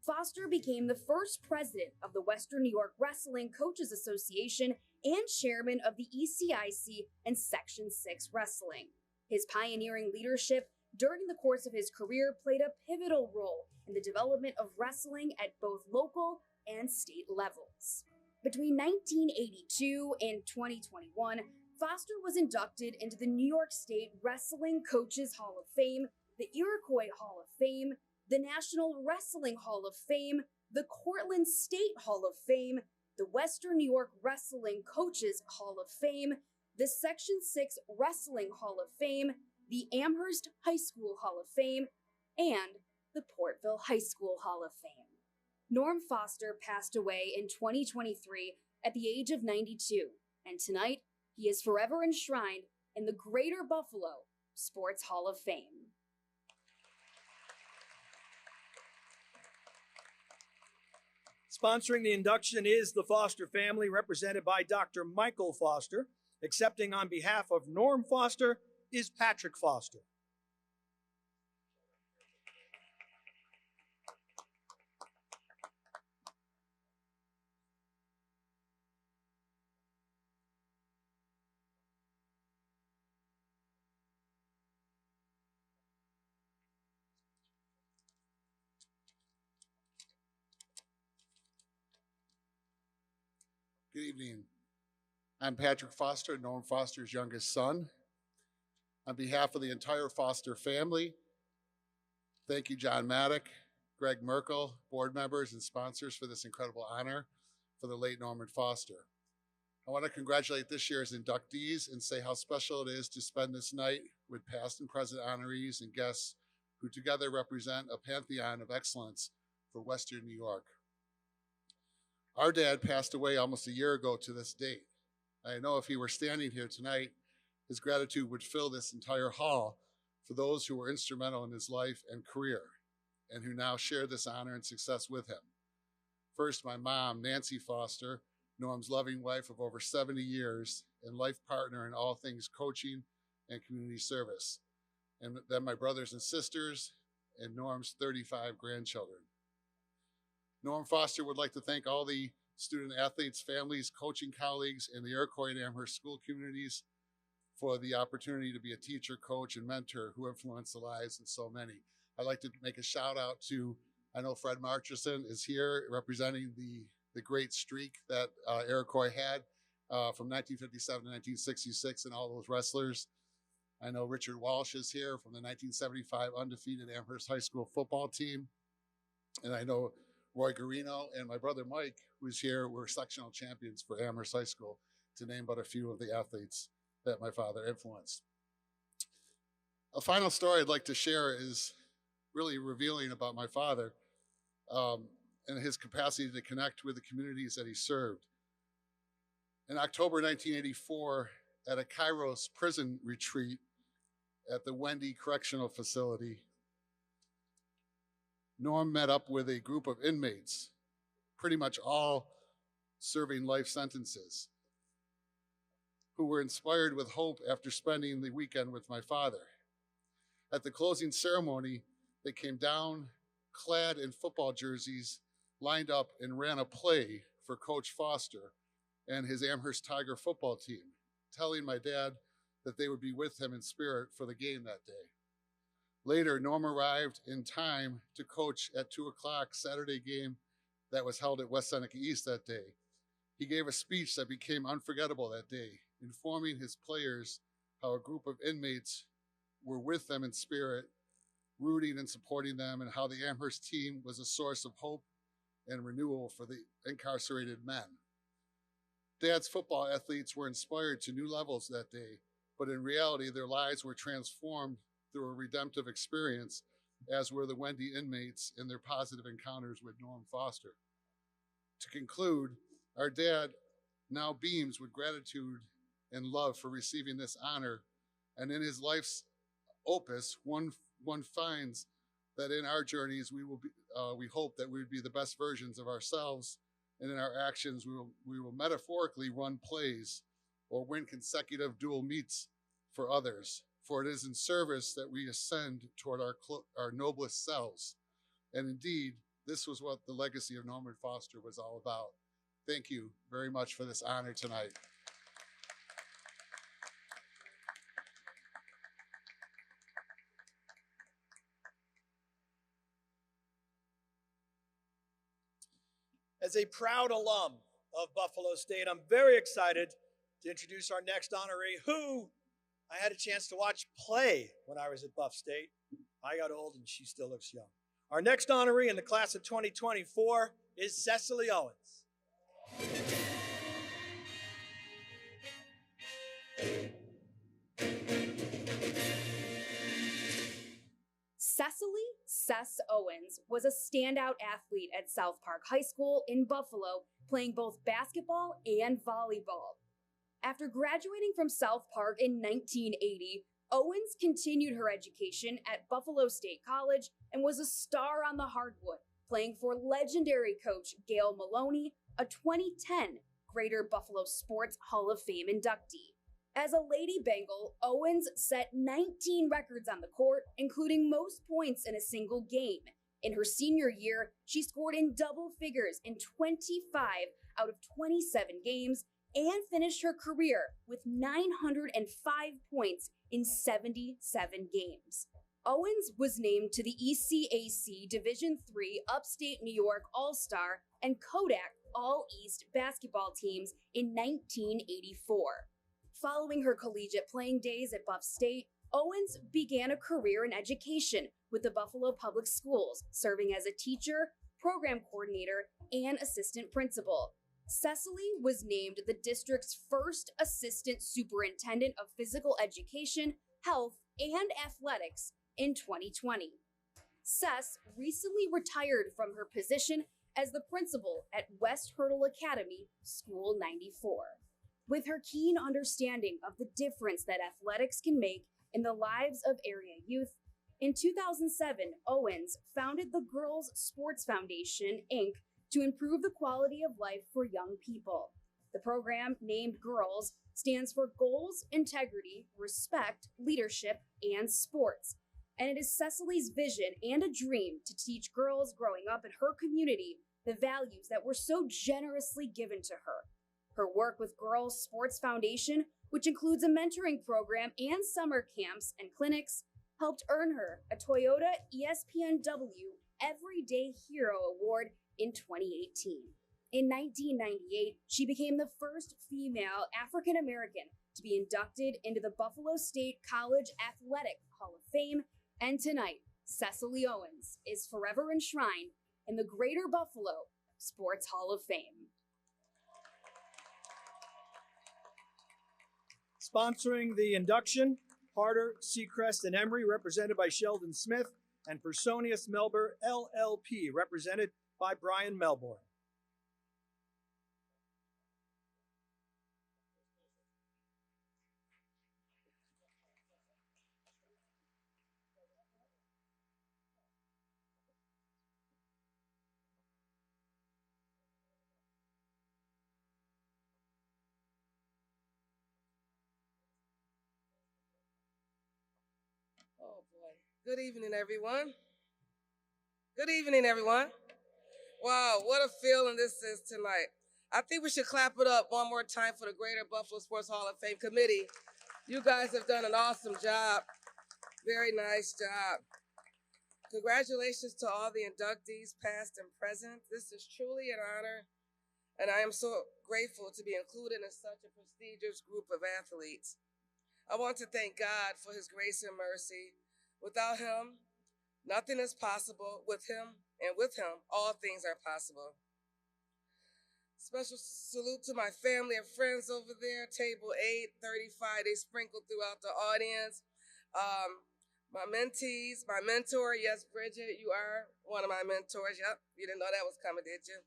Foster became the first president of the Western New York Wrestling Coaches Association and chairman of the ECIC and Section 6 Wrestling. His pioneering leadership during the course of his career played a pivotal role in the development of wrestling at both local and state levels. Between 1982 and 2021, Foster was inducted into the New York State Wrestling Coaches Hall of Fame, the Iroquois Hall of Fame, the National Wrestling Hall of Fame, the Cortland State Hall of Fame, the Western New York Wrestling Coaches Hall of Fame, the Section 6 Wrestling Hall of Fame, the Amherst High School Hall of Fame, and the Portville High School Hall of Fame. Norm Foster passed away in 2023 at the age of 92, and tonight he is forever enshrined in the Greater Buffalo Sports Hall of Fame. Sponsoring the induction is the Foster family, represented by Dr. Michael Foster. Accepting on behalf of Norm Foster is Patrick Foster. Good evening. I'm Patrick Foster, Norm Foster's youngest son. On behalf of the entire Foster family, thank you, John Maddock, Greg Merkel, board members and sponsors for this incredible honor for the late Norman Foster. I want to congratulate this year's inductees and say how special it is to spend this night with past and present honorees and guests who together represent a pantheon of excellence for Western New York. Our dad passed away almost a year ago to this date. I know if he were standing here tonight, his gratitude would fill this entire hall for those who were instrumental in his life and career and who now share this honor and success with him. First, my mom, Nancy Foster, Norm's loving wife of over 70 years and life partner in all things coaching and community service. And then my brothers and sisters and Norm's 35 grandchildren. Norm Foster would like to thank all the student athletes, families, coaching colleagues, and the Iroquois and Amherst school communities for the opportunity to be a teacher, coach, and mentor who influenced the lives of so many. I'd like to make a shout out to, I know Fred Marcherson is here representing the great streak that Iroquois had from 1957 to 1966 and all those wrestlers. I know Richard Walsh is here from the 1975 undefeated Amherst High School football team. And I know Roy Garino and my brother Mike, who's here, were sectional champions for Amherst High School, to name but a few of the athletes that my father influenced. A final story I'd like to share is really revealing about my father and his capacity to connect with the communities that he served. In October 1984, at a Kairos prison retreat at the Wendy Correctional Facility, Norm met up with a group of inmates, pretty much all serving life sentences, who were inspired with hope after spending the weekend with my father. At the closing ceremony, they came down clad in football jerseys, lined up and ran a play for Coach Foster and his Amherst Tiger football team, telling my dad that they would be with him in spirit for the game that day. Later, Norm arrived in time to coach at 2 o'clock Saturday game that was held at West Seneca East that day. He gave a speech that became unforgettable that day, informing his players how a group of inmates were with them in spirit, rooting and supporting them, and how the Amherst team was a source of hope and renewal for the incarcerated men. Dad's football athletes were inspired to new levels that day, but in reality, their lives were transformed through a redemptive experience, as were the Wendy inmates in their positive encounters with Norm Foster. To conclude, our dad now beams with gratitude and love for receiving this honor, and in his life's opus, one finds that in our journeys we hope that we would be the best versions of ourselves, and in our actions we will metaphorically run plays or win consecutive dual meets for others. For it is in service that we ascend toward our noblest selves. And indeed, this was what the legacy of Norman Foster was all about. Thank you very much for this honor tonight. As a proud alum of Buffalo State, I'm very excited to introduce our next honoree, who I had a chance to watch play when I was at Buff State. I got old and she still looks young. Our next honoree in the class of 2024 is Cecily Owens. Cecily "Cess" Owens was a standout athlete at South Park High School in Buffalo, playing both basketball and volleyball. After graduating from South Park in 1980, Owens continued her education at Buffalo State College and was a star on the hardwood, playing for legendary coach Gail Maloney, a 2010 Greater Buffalo Sports Hall of Fame inductee. As a Lady Bengal, Owens set 19 records on the court, including most points in a single game. In her senior year, she scored in double figures in 25 out of 27 games and finished her career with 905 points in 77 games. Owens was named to the ECAC Division III Upstate New York All-Star and Kodak All-East basketball teams in 1984. Following her collegiate playing days at Buff State, Owens began a career in education with the Buffalo Public Schools, serving as a teacher, program coordinator, and assistant principal. Cecily was named the district's first assistant superintendent of physical education, health, and athletics in 2020. Cess recently retired from her position as the principal at West Hurdle Academy, School 94. With her keen understanding of the difference that athletics can make in the lives of area youth, in 2007, Owens founded the Girls Sports Foundation, Inc., to improve the quality of life for young people. The program, named Girls, stands for Goals, Integrity, Respect, Leadership, and Sports. And it is Cecily's vision and a dream to teach girls growing up in her community the values that were so generously given to her. Her work with Girls Sports Foundation, which includes a mentoring program and summer camps and clinics, helped earn her a Toyota ESPNW Everyday Hero Award in 2018. In 1998, she became the first female African American to be inducted into the Buffalo State College Athletic Hall of Fame, and tonight, Cecily Owens is forever enshrined in the Greater Buffalo Sports Hall of Fame. Sponsoring the induction, Harder, Seacrest, and Emery, represented by Sheldon Smith, and Personius Melber, LLP, represented by Brian Melbourne. Oh boy. Good evening, everyone. Good evening, everyone. Wow, what a feeling this is tonight. I think we should clap it up one more time for the Greater Buffalo Sports Hall of Fame Committee. You guys have done an awesome job. Very nice job. Congratulations to all the inductees, past and present. This is truly an honor, and I am so grateful to be included in such a prestigious group of athletes. I want to thank God for his grace and mercy. Without him, nothing is possible. With him, and with him, all things are possible. Special salute to my family and friends over there, table 835. They sprinkled throughout the audience. My mentees, my mentor, yes, Bridget, you are one of my mentors. Yep, you didn't know that was coming, did you?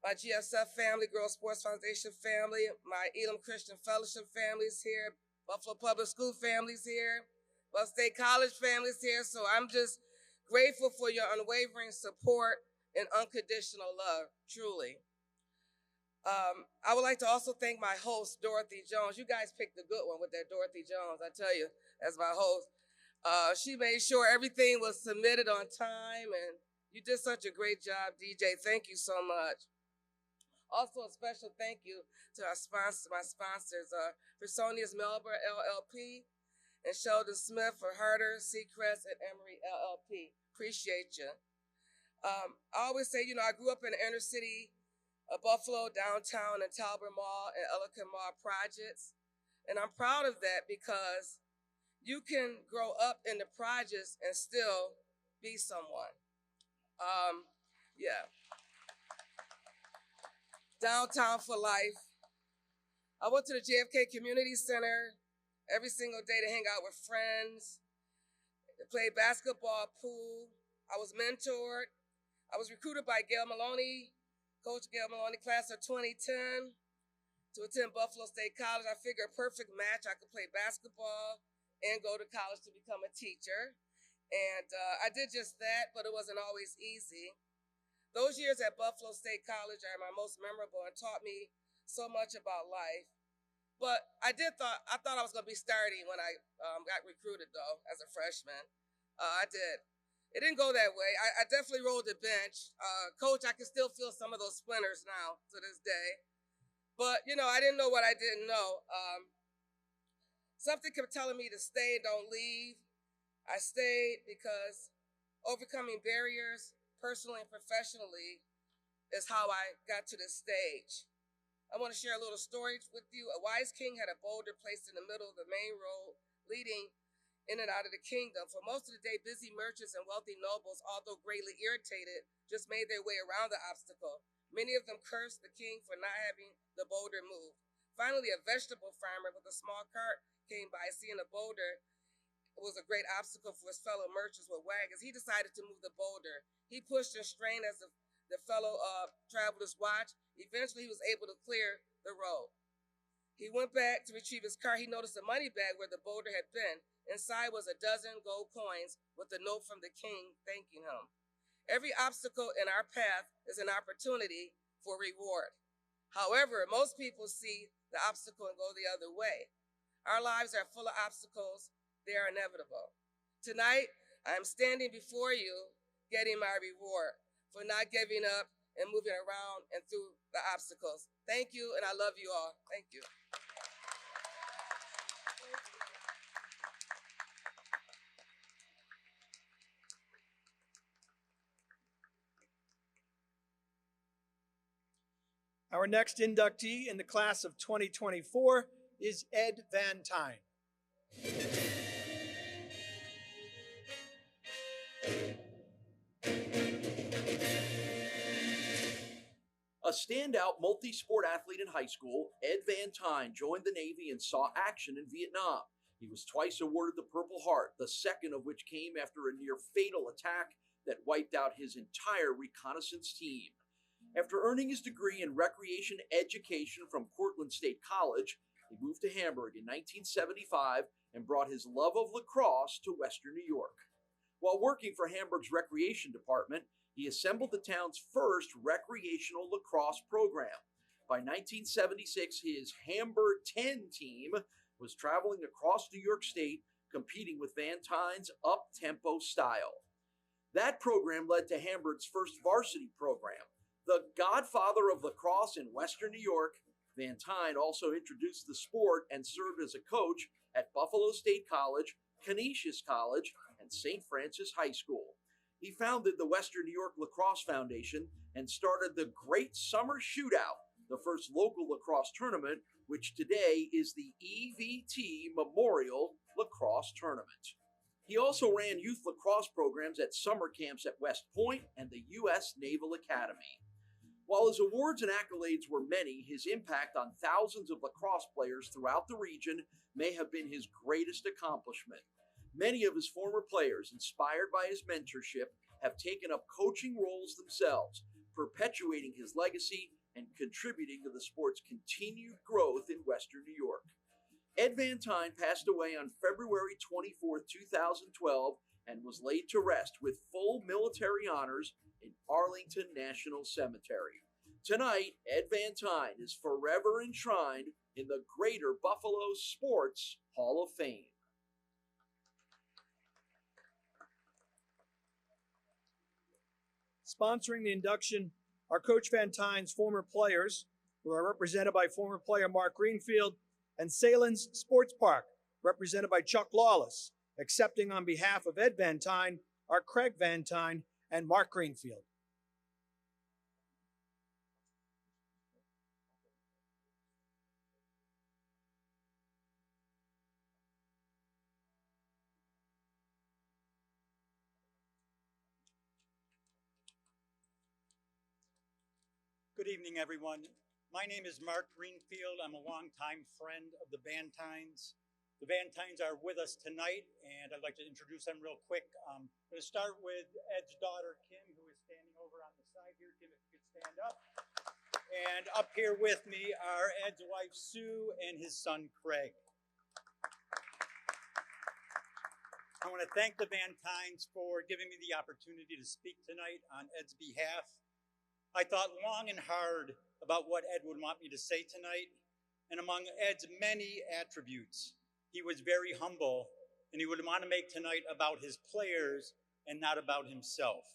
My GSF family, Girls Sports Foundation family, my Elam Christian Fellowship families here, Buffalo Public School families here, Buffalo State College families here. So I'm just grateful for your unwavering support and unconditional love, truly. I would like to also thank my host, Dorothy Jones. You guys picked a good one with that Dorothy Jones, I tell you, as my host. She made sure everything was submitted on time, and you did such a great job, DJ. Thank you so much. Also, a special thank you to my sponsors, Personius Melber, LLP, and Sheldon Smith for Herder, Seacrest, and Emery, LLP. Appreciate you. I always say, I grew up in the inner city of Buffalo, downtown, and Talbot Mall and Ellicott Mall projects. And I'm proud of that because you can grow up in the projects and still be someone. Yeah. downtown for life. I went to the JFK Community Center every single day to hang out with friends, to play basketball, pool. I was mentored. I was recruited by Gail Maloney, Coach Gail Maloney, class of 2010, to attend Buffalo State College. I figured a perfect match. I could play basketball and go to college to become a teacher. And I did just that, but it wasn't always easy. Those years at Buffalo State College are my most memorable and taught me so much about life. But I thought I was going to be starting when I got recruited, though, as a freshman. I did. It didn't go that way. I definitely rolled the bench. Coach, I can still feel some of those splinters now to this day. But, you know, I didn't know what I didn't know. Something kept telling me to stay, don't leave. I stayed because overcoming barriers, personally and professionally, is how I got to this stage. I want to share a little story with you. A wise king had a boulder placed in the middle of the main road leading in and out of the kingdom. For most of the day, busy merchants and wealthy nobles, although greatly irritated, just made their way around the obstacle. Many of them cursed the king for not having the boulder moved. Finally, a vegetable farmer with a small cart came by. Seeing the boulder was a great obstacle for his fellow merchants with wagons, he decided to move the boulder. He pushed and strained as the fellow travelers watched. Eventually, he was able to clear the road. He went back to retrieve his car. He noticed a money bag where the boulder had been. Inside was a dozen gold coins with a note from the king thanking him. Every obstacle in our path is an opportunity for reward. However, most people see the obstacle and go the other way. Our lives are full of obstacles. They are inevitable. Tonight, I am standing before you getting my reward for not giving up and moving around and through the obstacles. Thank you, and I love you all. Thank you. Our next inductee in the class of 2024 is Ed Van Tyne. A standout multi-sport athlete in high school, Ed Van Tyne joined the Navy and saw action in Vietnam. He was twice awarded the Purple Heart, the second of which came after a near-fatal attack that wiped out his entire reconnaissance team. After earning his degree in recreation education from Cortland State College, he moved to Hamburg in 1975 and brought his love of lacrosse to Western New York. While working for Hamburg's recreation department, he assembled the town's first recreational lacrosse program. By 1976, his Hamburg 10 team was traveling across New York State, competing with Van Tyne's up-tempo style. That program led to Hamburg's first varsity program. The godfather of lacrosse in Western New York, Van Tyne also introduced the sport and served as a coach at Buffalo State College, Canisius College, and St. Francis High School. He founded the Western New York Lacrosse Foundation and started the Great Summer Shootout, the first local lacrosse tournament, which today is the EVT Memorial Lacrosse Tournament. He also ran youth lacrosse programs at summer camps at West Point and the U.S. Naval Academy. While his awards and accolades were many, his impact on thousands of lacrosse players throughout the region may have been his greatest accomplishment. Many of his former players, inspired by his mentorship, have taken up coaching roles themselves, perpetuating his legacy and contributing to the sport's continued growth in Western New York. Ed Van Tyne passed away on February 24, 2012, and was laid to rest with full military honors in Arlington National Cemetery. Tonight, Ed Van Tyne is forever enshrined in the Greater Buffalo Sports Hall of Fame. Sponsoring the induction are Coach Van Tyne's former players, who are represented by former player Mark Greenfield, and Salem's Sports Park, represented by Chuck Lawless. Accepting on behalf of Ed Van Tyne are Craig Van Tyne and Mark Greenfield. Good evening, everyone. My name is Mark Greenfield. I'm a longtime friend of the Bantines. The Bantines are with us tonight, and I'd like to introduce them real quick. I'm going to start with Ed's daughter, Kim, who is standing over on the side here. Kim, if you could stand up. And up here with me are Ed's wife, Sue, and his son, Craig. I want to thank the Bantines for giving me the opportunity to speak tonight on Ed's behalf. I thought long and hard about what Ed would want me to say tonight, and among Ed's many attributes, he was very humble, and he would want to make tonight about his players and not about himself.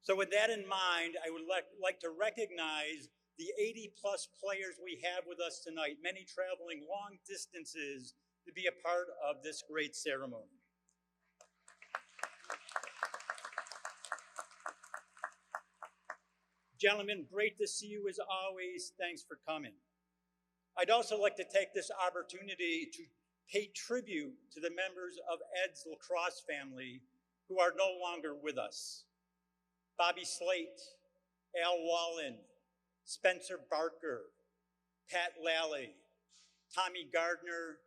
So with that in mind, I would like to recognize the 80-plus players we have with us tonight, many traveling long distances to be a part of this great ceremony. Gentlemen, great to see you as always. Thanks for coming. I'd also like to take this opportunity to pay tribute to the members of Ed's lacrosse family who are no longer with us. Bobby Slate, Al Wallen, Spencer Barker, Pat Lally, Tommy Gardner,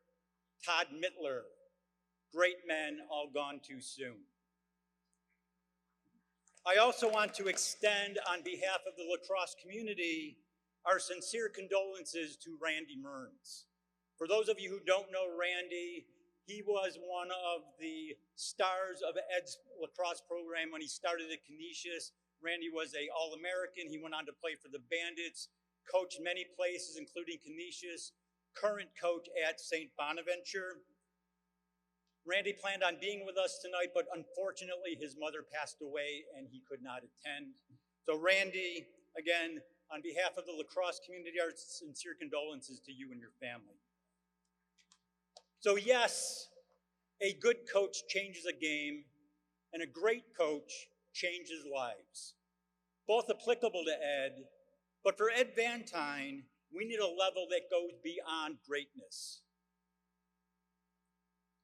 Todd Mittler, great men all gone too soon. I also want to extend, on behalf of the lacrosse community, our sincere condolences to Randy Mearns. For those of you who don't know Randy, he was one of the stars of Ed's lacrosse program when he started at Canisius. Randy was an All-American. He went on to play for the Bandits, coached many places, including Canisius, current coach at St. Bonaventure. Randy planned on being with us tonight, but unfortunately his mother passed away and he could not attend. So Randy, again, on behalf of the lacrosse community, our sincere condolences to you and your family. So yes, a good coach changes a game, and a great coach changes lives. Both applicable to Ed, but for Ed Vantine, we need a level that goes beyond greatness.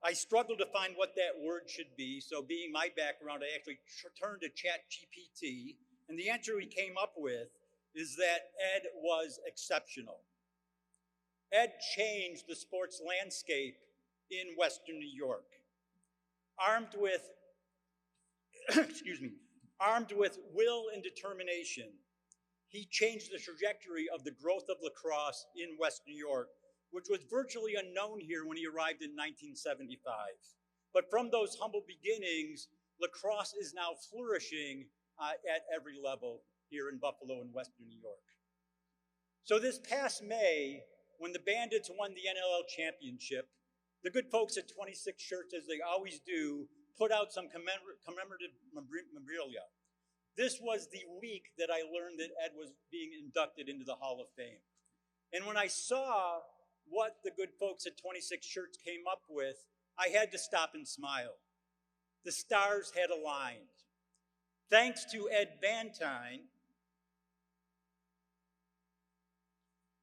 I struggled to find what that word should be, so being my background, I actually turned to ChatGPT, and the answer we came up with is that Ed was exceptional. Ed changed the sports landscape in Western New York. Armed with, armed with will and determination, he changed the trajectory of the growth of lacrosse in West New York, which was virtually unknown here when he arrived in 1975. But from those humble beginnings, lacrosse is now flourishing at every level here in Buffalo and Western New York. So this past May, when the Bandits won the NLL championship, the good folks at 26 Shirts, as they always do, put out some commemorative memorabilia. This was the week that I learned that Ed was being inducted into the Hall of Fame. And when I saw what the good folks at 26 Shirts came up with, I had to stop and smile. The stars had aligned. Thanks to Ed Vantine,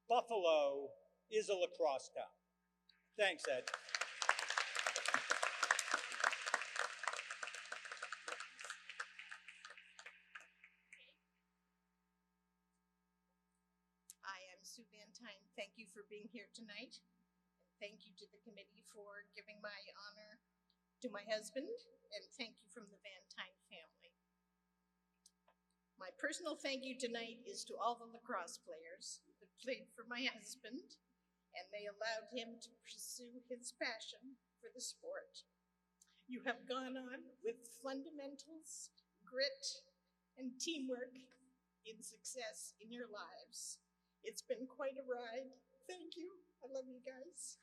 Buffalo is a lacrosse town. Thanks, Ed. Sue Vantine, thank you for being here tonight. Thank you to the committee for giving my honor to my husband, and thank you from the Vantine family. My personal thank you tonight is to all the lacrosse players that played for my husband, and they allowed him to pursue his passion for the sport. You have gone on with fundamentals, grit, and teamwork in success in your lives. It's been quite a ride. Thank you. I love you guys.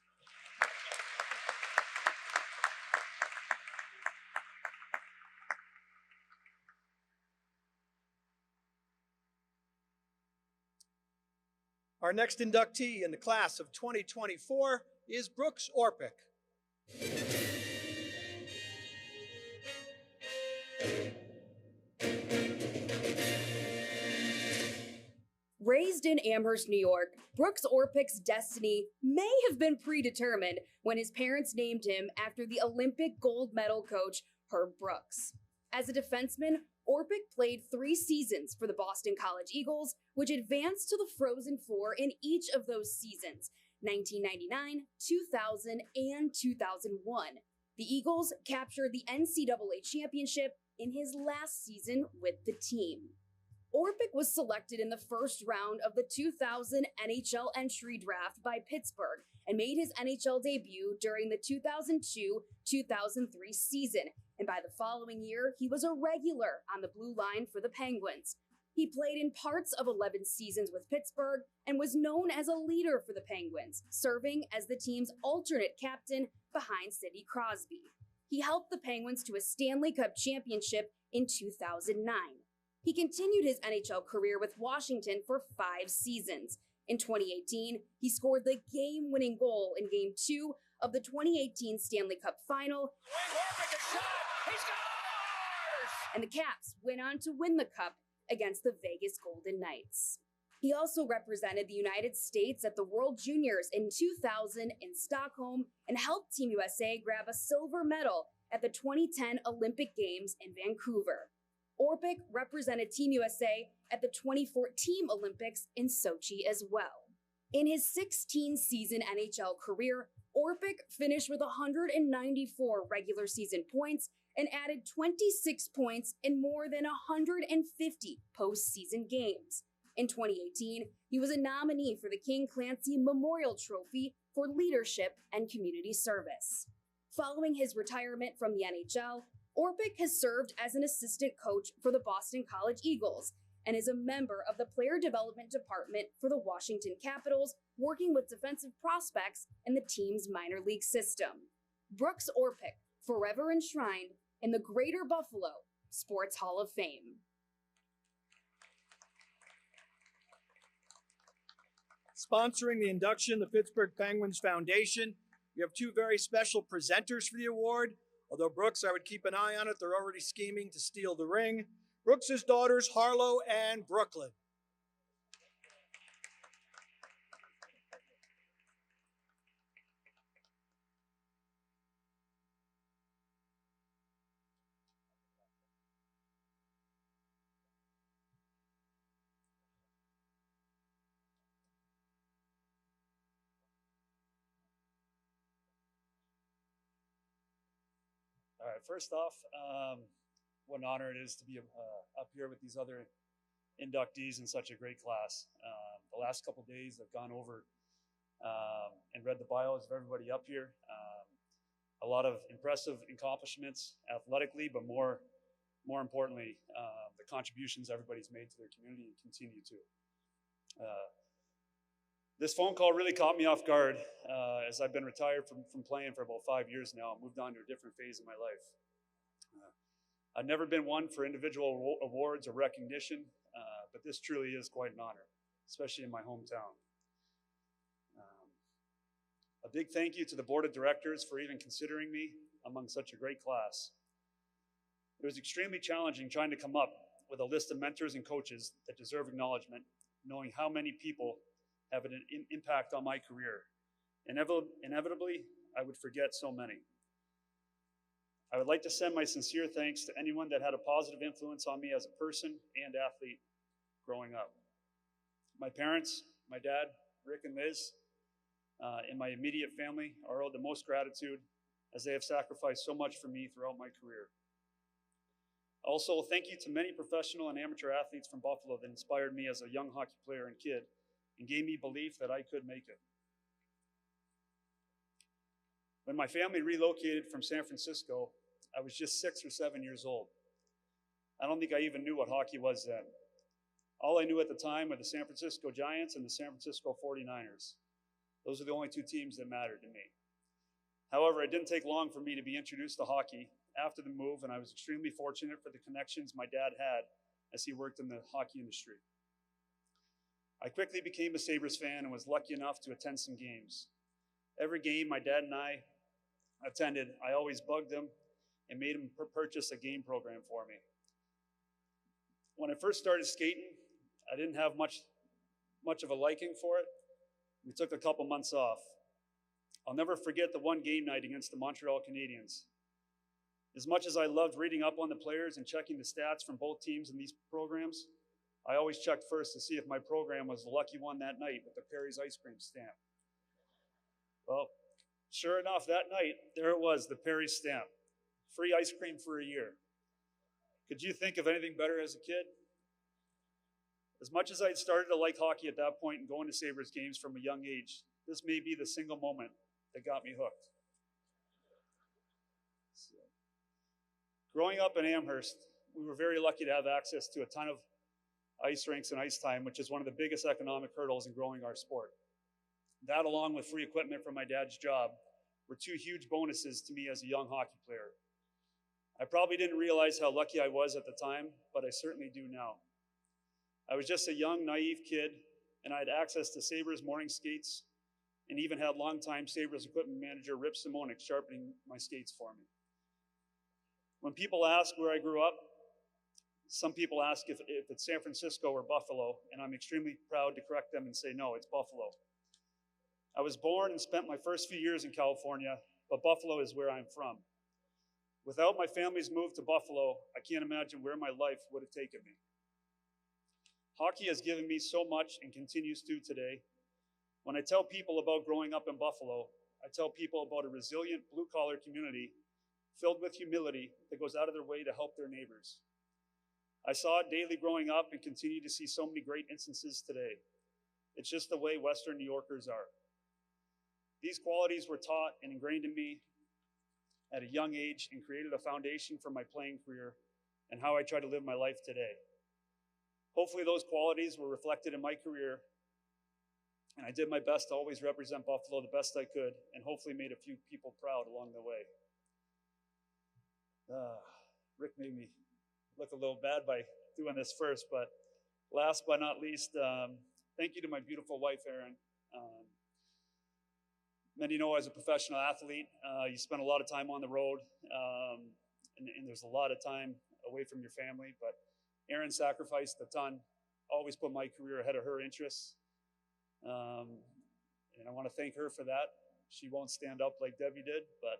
Our next inductee in the class of 2024 is Brooks Orpik. Raised in Amherst, New York, Brooks Orpik's destiny may have been predetermined when his parents named him after the Olympic gold medal coach Herb Brooks. As a defenseman, Orpik played 3 seasons for the Boston College Eagles, which advanced to the Frozen Four in each of those seasons, 1999, 2000, and 2001. The Eagles captured the NCAA championship in his last season with the team. Orpik was selected in the first round of the 2000 NHL entry draft by Pittsburgh and made his NHL debut during the 2002-2003 season, and by the following year, he was a regular on the blue line for the Penguins. He played in parts of 11 seasons with Pittsburgh and was known as a leader for the Penguins, serving as the team's alternate captain behind Sidney Crosby. He helped the Penguins to a Stanley Cup championship in 2009. He continued his NHL career with Washington for 5 seasons. In 2018, he scored the game-winning goal in Game 2 of the 2018 Stanley Cup Final. And the Caps went on to win the Cup against the Vegas Golden Knights. He also represented the United States at the World Juniors in 2000 in Stockholm and helped Team USA grab a silver medal at the 2010 Olympic Games in Vancouver. Orpik represented Team USA at the 2014 Olympics in Sochi as well. In his 16-season NHL career, Orpik finished with 194 regular season points and added 26 points in more than 150 postseason games. In 2018, he was a nominee for the King Clancy Memorial Trophy for leadership and community service. Following his retirement from the NHL, Orpik has served as an assistant coach for the Boston College Eagles and is a member of the player development department for the Washington Capitals, working with defensive prospects in the team's minor league system. Brooks Orpik, forever enshrined in the Greater Buffalo Sports Hall of Fame. Sponsoring the induction, the Pittsburgh Penguins Foundation. We have 2 very special presenters for the award. Although Brooks, I would keep an eye on it. They're already scheming to steal the ring. Brooks's daughters, Harlow and Brooklyn. All right, first off, what an honor it is to be up here with these other inductees in such a great class. The last couple of days I've gone over and read the bios of everybody up here. A lot of impressive accomplishments athletically, but more importantly, the contributions everybody's made to their community and continue to. This phone call really caught me off guard as I've been retired from playing for about 5 years now. I moved on to a different phase of my life. I've never been one for individual awards or recognition, but this truly is quite an honor, especially in my hometown. A big thank you to the board of directors for even considering me among such a great class. It was extremely challenging trying to come up with a list of mentors and coaches that deserve acknowledgement, knowing how many people have an impact on my career. Inevitably, I would forget so many. I would like to send my sincere thanks to anyone that had a positive influence on me as a person and athlete growing up. My parents, my dad, Rick and Liz, and my immediate family are owed the most gratitude as they have sacrificed so much for me throughout my career. Also, thank you to many professional and amateur athletes from Buffalo that inspired me as a young hockey player and kid and gave me belief that I could make it. When my family relocated from San Francisco, I was just 6 or 7 years old. I don't think I even knew what hockey was then. All I knew at the time were the San Francisco Giants and the San Francisco 49ers. Those are the only 2 teams that mattered to me. However, it didn't take long for me to be introduced to hockey after the move, and I was extremely fortunate for the connections my dad had as he worked in the hockey industry. I quickly became a Sabres fan and was lucky enough to attend some games. Every game my dad and I attended, I always bugged him and made him purchase a game program for me. When I first started skating, I didn't have much of a liking for it. We took a couple months off. I'll never forget the one game night against the Montreal Canadiens. As much as I loved reading up on the players and checking the stats from both teams in these programs, I always checked first to see if my program was the lucky one that night with the Perry's ice cream stamp. Well, sure enough, that night, there it was, the Perry's stamp. Free ice cream for a year. Could you think of anything better as a kid? As much as I'd started to like hockey at that point and going to Sabres games from a young age, this may be the single moment that got me hooked. So, growing up in Amherst, we were very lucky to have access to a ton of ice rinks and ice time, which is one of the biggest economic hurdles in growing our sport. That, along with free equipment from my dad's job, were two huge bonuses to me as a young hockey player. I probably didn't realize how lucky I was at the time, but I certainly do now. I was just a young, naive kid, and I had access to Sabres morning skates and even had longtime Sabres equipment manager Rip Simonik sharpening my skates for me. When people ask where I grew up, some people ask if it's San Francisco or Buffalo, and I'm extremely proud to correct them and say, no, it's Buffalo. I was born and spent my first few years in California, but Buffalo is where I'm from. Without my family's move to Buffalo, I can't imagine where my life would have taken me. Hockey has given me so much and continues to today. When I tell people about growing up in Buffalo, I tell people about a resilient blue-collar community filled with humility that goes out of their way to help their neighbors. I saw it daily growing up and continue to see so many great instances today. It's just the way Western New Yorkers are. These qualities were taught and ingrained in me at a young age and created a foundation for my playing career and how I try to live my life today. Hopefully those qualities were reflected in my career, and I did my best to always represent Buffalo the best I could, and hopefully made a few people proud along the way. Rick made me look a little bad by doing this first, but last but not least, thank you to my beautiful wife, Erin. Many know as a professional athlete, you spend a lot of time on the road, and there's a lot of time away from your family, but Erin sacrificed a ton, always put my career ahead of her interests, and I want to thank her for that. She won't stand up like Debbie did, but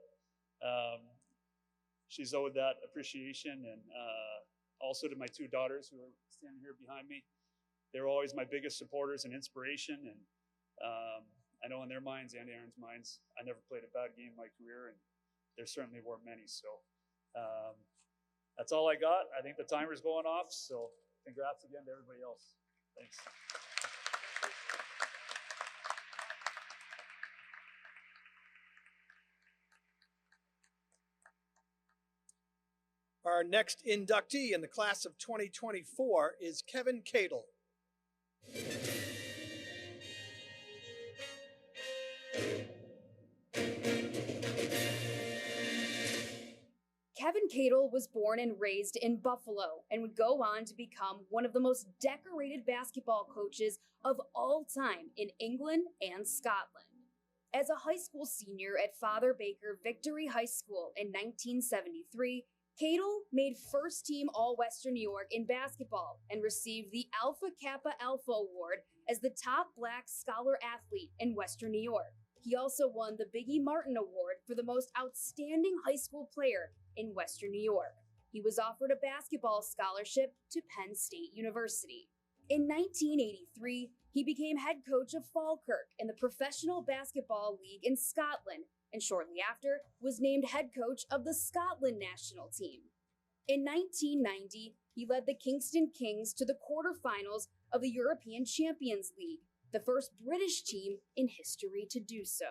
she's owed that appreciation, and also to my two daughters who are standing here behind me. They're always my biggest supporters and inspiration, and I know in their minds and Erin's minds, I never played a bad game in my career, and there certainly weren't many. So that's all I got. I think the timer's going off, so congrats again to everybody else. Thanks. Our next inductee in the class of 2024 is Kevin Cadle. Kevin Cadle was born and raised in Buffalo and would go on to become one of the most decorated basketball coaches of all time in England and Scotland. As a high school senior at Father Baker Victory High School in 1973, Cadle made first team All-Western New York in basketball and received the Alpha Kappa Alpha Award as the top black scholar athlete in Western New York. He also won the Biggie Martin Award for the most outstanding high school player in Western New York. He was offered a basketball scholarship to Penn State University. In 1983, he became head coach of Falkirk in the Professional Basketball League in Scotland, and shortly after was named head coach of the Scotland national team. In 1990, he led the Kingston Kings to the quarterfinals of the European Champions League, the first British team in history to do so.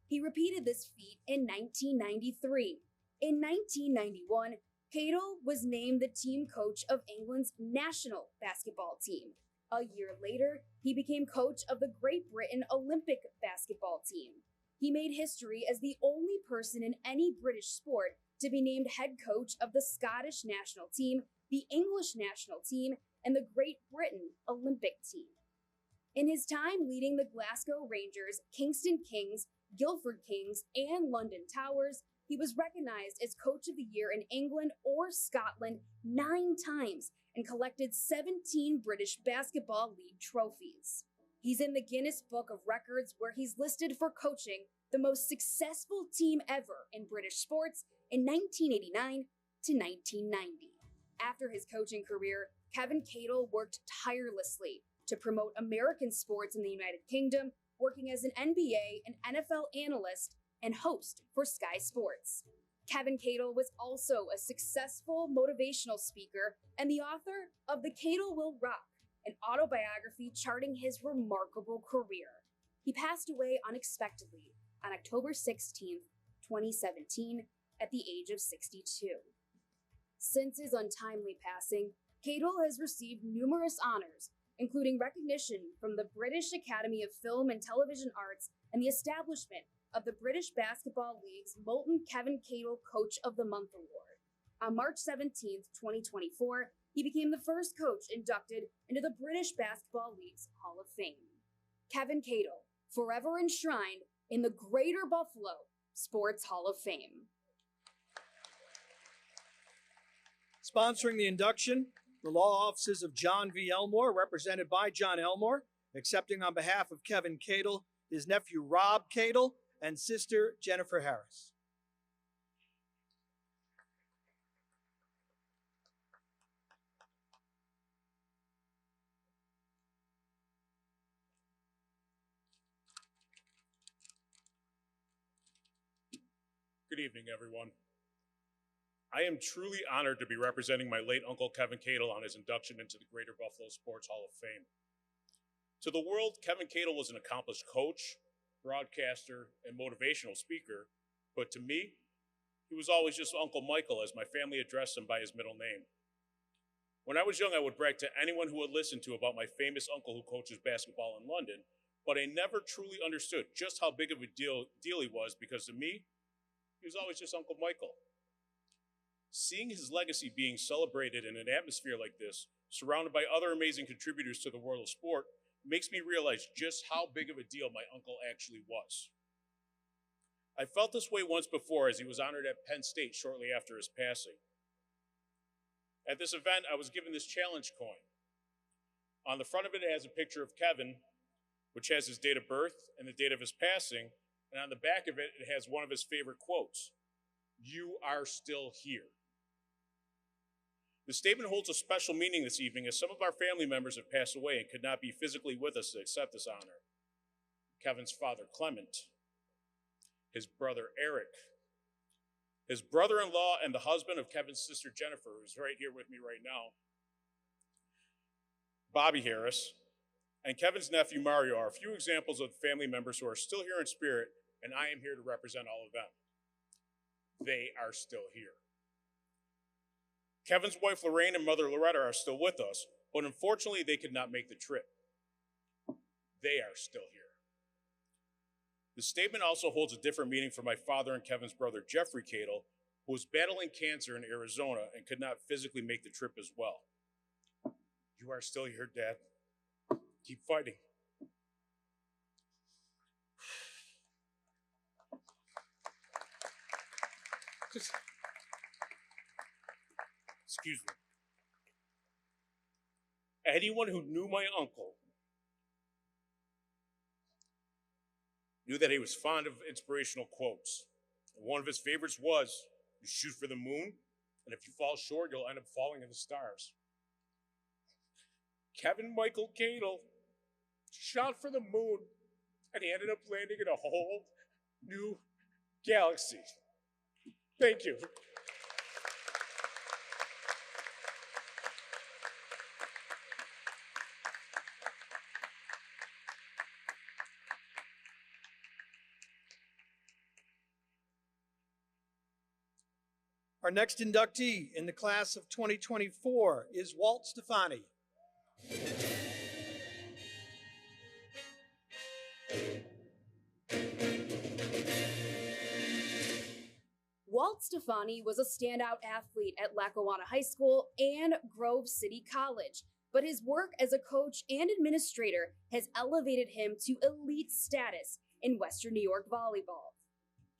He repeated this feat in 1993. In 1991, Cadle was named the team coach of England's national basketball team. A year later, he became coach of the Great Britain Olympic basketball team. He made history as the only person in any British sport to be named head coach of the Scottish national team, the English national team, and the Great Britain Olympic team. In his time leading the Glasgow Rangers, Kingston Kings, Guildford Kings, and London Towers, he was recognized as Coach of the Year in England or Scotland 9 times and collected 17 British Basketball League trophies. He's in the Guinness Book of Records, where he's listed for coaching the most successful team ever in British sports in 1989 to 1990. After his coaching career, Kevin Cadle worked tirelessly to promote American sports in the United Kingdom, working as an NBA and NFL analyst and host for Sky Sports. Kevin Cadle was also a successful motivational speaker and the author of The Cadle Will Rock, an autobiography charting his remarkable career. He passed away unexpectedly on October 16th, 2017, at the age of 62. Since his untimely passing, Cadle has received numerous honors, including recognition from the British Academy of Film and Television Arts and the establishment of the British Basketball League's Molten Kevin Cadle Coach of the Month Award. On March 17th, 2024, he became the first coach inducted into the British Basketball League's Hall of Fame. Kevin Cadle, forever enshrined in the Greater Buffalo Sports Hall of Fame. Sponsoring the induction, the law offices of John V. Elmore, represented by John Elmore, accepting on behalf of Kevin Cadle, his nephew Rob Cadle, and sister Jennifer Harris. Good evening, everyone. I am truly honored to be representing my late uncle Kevin Cadle on his induction into the Greater Buffalo Sports Hall of Fame. To the world, Kevin Cadle was an accomplished coach, broadcaster, and motivational speaker, but to me, he was always just Uncle Michael, as my family addressed him by his middle name. When I was young, I would brag to anyone who would listen to about my famous uncle who coaches basketball in London, but I never truly understood just how big of a deal he was, because to me, he was always just Uncle Michael. Seeing his legacy being celebrated in an atmosphere like this, surrounded by other amazing contributors to the world of sport, makes me realize just how big of a deal my uncle actually was. I felt this way once before as he was honored at Penn State shortly after his passing. At this event, I was given this challenge coin. On the front of it has a picture of Kevin, which has his date of birth and the date of his passing, and on the back of it, it has one of his favorite quotes: "You are still here." The statement holds a special meaning this evening, as some of our family members have passed away and could not be physically with us to accept this honor. Kevin's father, Clement, his brother, Eric, his brother-in-law and the husband of Kevin's sister, Jennifer, who's right here with me right now, Bobby Harris, and Kevin's nephew, Mario, are a few examples of family members who are still here in spirit, and I am here to represent all of them. They are still here. Kevin's wife, Lorraine, and mother, Loretta, are still with us, but unfortunately, they could not make the trip. They are still here. The statement also holds a different meaning for my father and Kevin's brother, Jeffrey Cadle, who was battling cancer in Arizona and could not physically make the trip as well. You are still here, Dad. Keep fighting. Excuse me. Anyone who knew my uncle knew that he was fond of inspirational quotes. And one of his favorites was, "You shoot for the moon, and if you fall short, you'll end up falling in the stars." Kevin Michael Cadle shot for the moon, and he ended up landing in a whole new galaxy. Thank you. Our next inductee in the class of 2024 is Walt Stefani. Walt Stefani was a standout athlete at Lackawanna High School and Grove City College, but his work as a coach and administrator has elevated him to elite status in Western New York volleyball.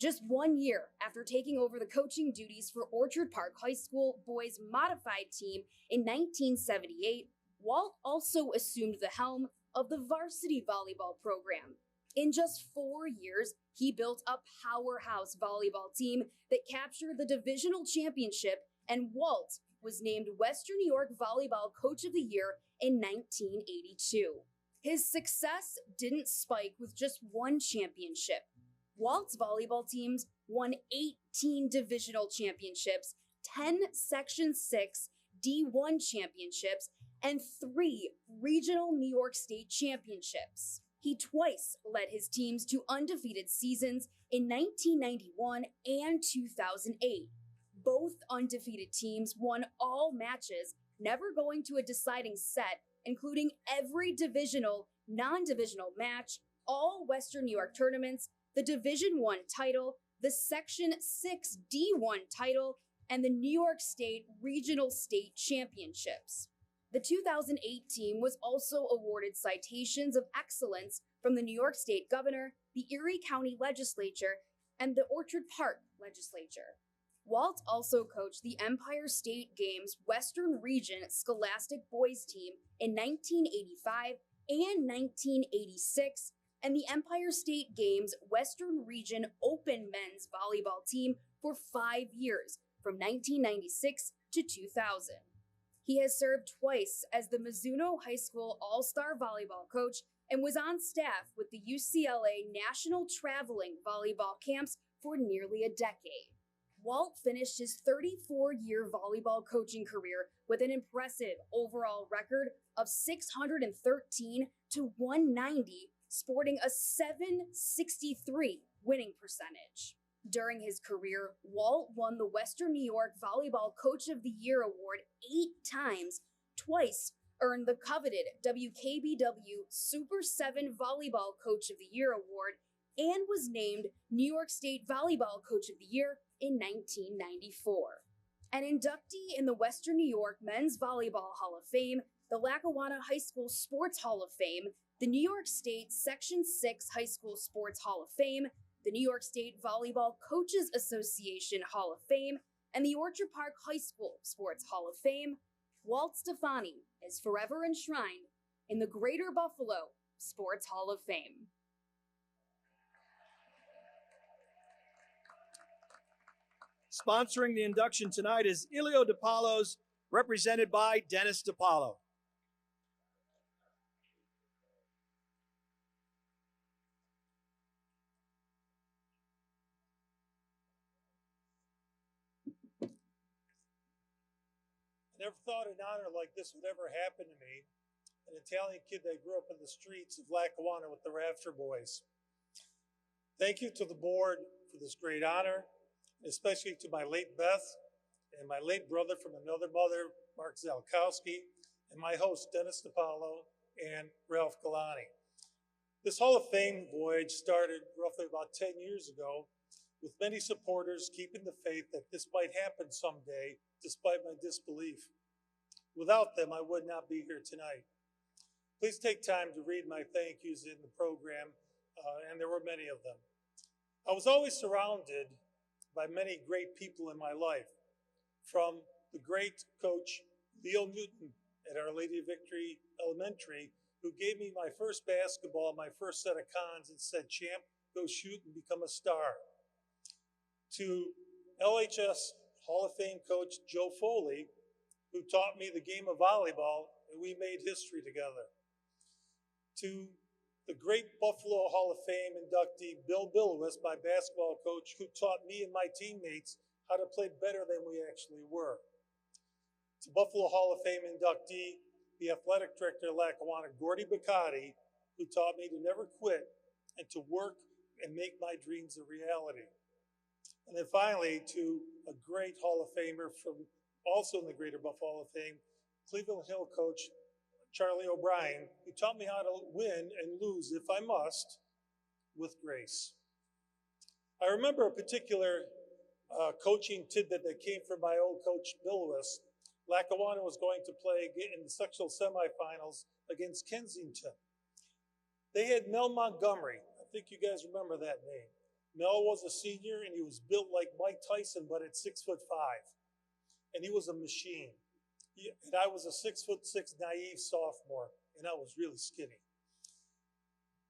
Just 1 year after taking over the coaching duties for Orchard Park High School boys modified team in 1978, Walt also assumed the helm of the varsity volleyball program. In just 4 years, he built a powerhouse volleyball team that captured the divisional championship, and Walt was named Western New York Volleyball Coach of the Year in 1982. His success didn't spike with just one championship. Walt's volleyball teams won 18 divisional championships, 10 Section 6 D1 championships, and 3 regional New York State championships. He twice led his teams to undefeated seasons in 1991 and 2008. Both undefeated teams won all matches, never going to a deciding set, including every divisional, non-divisional match, all Western New York tournaments, the Division I title, the Section 6 D1 title, and the New York State Regional State Championships. The 2008 team was also awarded citations of excellence from the New York State Governor, the Erie County Legislature, and the Orchard Park Legislature. Walt also coached the Empire State Games Western Region Scholastic Boys team in 1985 and 1986, and the Empire State Games Western Region Open Men's Volleyball team for 5 years, from 1996 to 2000. He has served twice as the Mizuno High School All-Star Volleyball coach and was on staff with the UCLA National Traveling Volleyball Camps for nearly a decade. Walt finished his 34-year volleyball coaching career with an impressive overall record of 613 to 190, sporting a 763 winning percentage. During his career, Walt won the Western New York Volleyball Coach of the Year award 8 times, twice earned the coveted WKBW Super 7 Volleyball Coach of the Year award, and was named New York State Volleyball Coach of the Year in 1994. An inductee in the Western New York Men's Volleyball Hall of Fame, the Lackawanna High School Sports Hall of Fame, the New York State Section 6 High School Sports Hall of Fame, the New York State Volleyball Coaches Association Hall of Fame, and the Orchard Park High School Sports Hall of Fame, Walt Stefani is forever enshrined in the Greater Buffalo Sports Hall of Fame. Sponsoring the induction tonight is Ilio DePaulo's, represented by Dennis DePaulo. I never thought an honor like this would ever happen to me, an Italian kid that grew up in the streets of Lackawanna with the Rafter Boys. Thank you to the board for this great honor, especially to my late Beth and my late brother from another mother, Mark Zalkowski, and my host, Dennis DePaulo and Ralph Galani. This Hall of Fame voyage started roughly about 10 years ago, with many supporters keeping the faith that this might happen someday, despite my disbelief. Without them, I would not be here tonight. Please take time to read my thank yous in the program, and there were many of them. I was always surrounded by many great people in my life, from the great coach Leo Newton at Our Lady of Victory Elementary, who gave me my first basketball, my first set of cons, and said, "Champ, go shoot and become a star," to LHS Hall of Fame coach Joe Foley, who taught me the game of volleyball, and we made history together, to the great Buffalo Hall of Fame inductee Bill Billowis, my basketball coach, who taught me and my teammates how to play better than we actually were, to Buffalo Hall of Fame inductee, the athletic director of Lackawanna, Gordy Bacati, who taught me to never quit and to work and make my dreams a reality. And then finally, to a great Hall of Famer from also in the Greater Buffalo Hall of Fame, Cleveland Hill coach Charlie O'Brien, who taught me how to win and lose, if I must, with grace. I remember a particular coaching tidbit that came from my old coach, Billowis. Lackawanna was going to play in the sectional semifinals against Kensington. They had Mel Montgomery. I think you guys remember that name. Mel was a senior, and he was built like Mike Tyson, but at 6'5". And he was a machine. And I was a 6'6" naive sophomore, and I was really skinny.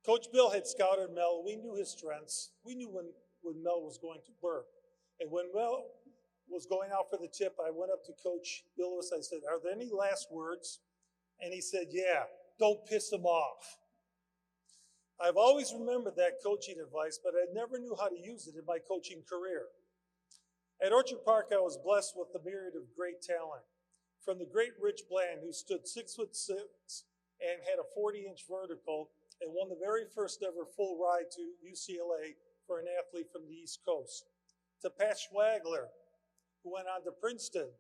Coach Bill had scouted Mel. We knew his strengths. We knew when Mel was going to burp. And when Mel was going out for the tip, I went up to Coach Billis. I said, "Are there any last words?" And he said, "Yeah, don't piss him off." I've always remembered that coaching advice, but I never knew how to use it in my coaching career. At Orchard Park, I was blessed with a myriad of great talent. From the great Rich Bland, who stood 6'6" and had a 40-inch vertical and won the very first ever full ride to UCLA for an athlete from the East Coast, to Pat Schwagler, who went on to Princeton,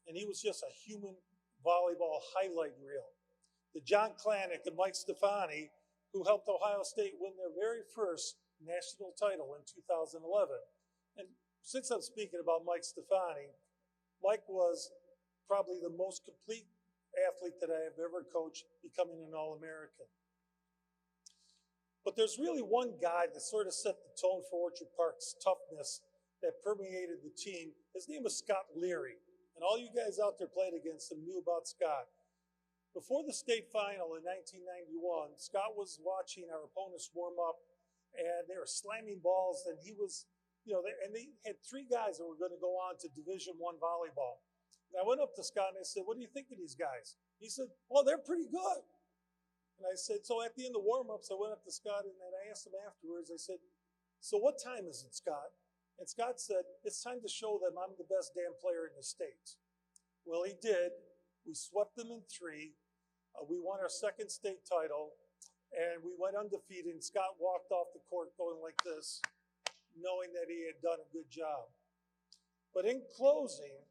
and he was just a human volleyball highlight reel, to John Klanick and Mike Stefani, who helped Ohio State win their very first national title in 2011. And since I'm speaking about Mike Stefani, Mike was probably the most complete athlete that I have ever coached, becoming an All-American. But there's really one guy that sort of set the tone for Orchard Park's toughness that permeated the team. His name was Scott Leary. And all you guys out there played against him knew about Scott. Before the state final in 1991, Scott was watching our opponents warm up, and they were slamming balls, and he was, and they had three guys that were going to go on to Division I volleyball. And I went up to Scott and I said, "What do you think of these guys?" He said, "Well, they're pretty good." And I said, so at the end of the warm-ups, I went up to Scott and then I asked him afterwards, I said, "So what time is it, Scott?" And Scott said, "It's time to show them I'm the best damn player in the state." Well, he did. We swept them in 3. We won our second state title, and we went undefeated. And Scott walked off the court going like this, knowing that he had done a good job. But in closing,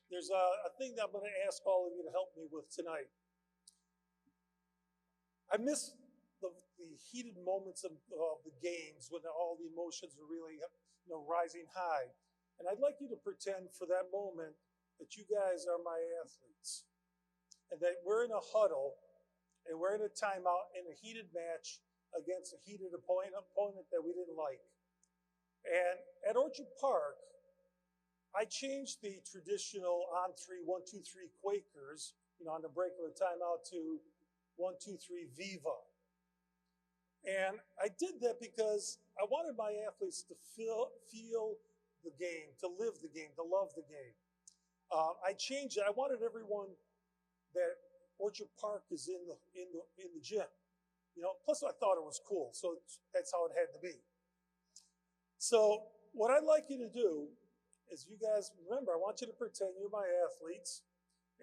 there's a thing that I'm going to ask all of you to help me with tonight. I miss the heated moments of the games when all the emotions are really rising high. And I'd like you to pretend for that moment that you guys are my athletes and that we're in a huddle and we're in a timeout in a heated match against a heated opponent that we didn't like. And at Orchard Park, I changed the traditional on-3, 1-2-3 Quakers, on the break of a timeout to 1-2-3 Viva. And I did that because I wanted my athletes to feel the game, to live the game, to love the game. I changed it. I wanted everyone that Orchard Park is in the gym. Plus I thought it was cool, so that's how it had to be. So what I'd like you to do is, you guys, remember, I want you to pretend you're my athletes,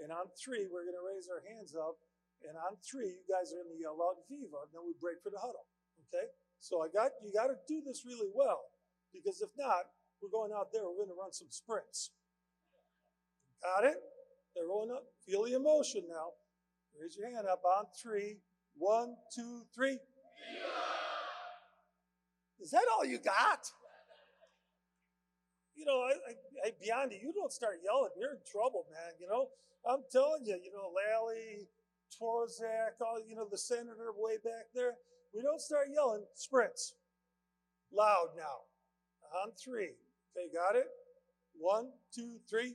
and on 3, we're going to raise our hands up, and on 3, you guys are going to yell out Viva, and then we break for the huddle, okay? So you got to do this really well, because if not, we're going out there, we're going to run some sprints. Got it? They're rolling up. Feel the emotion now. Raise your hand up on 3. 1, 2, 3. Is that all you got? Beyond it, you don't start yelling, you're in trouble, man. I'm telling you, Lally, Torzak, the senator way back there. We don't start yelling. Sprints. Loud now. On 3. Okay, got it? 1, 2, 3.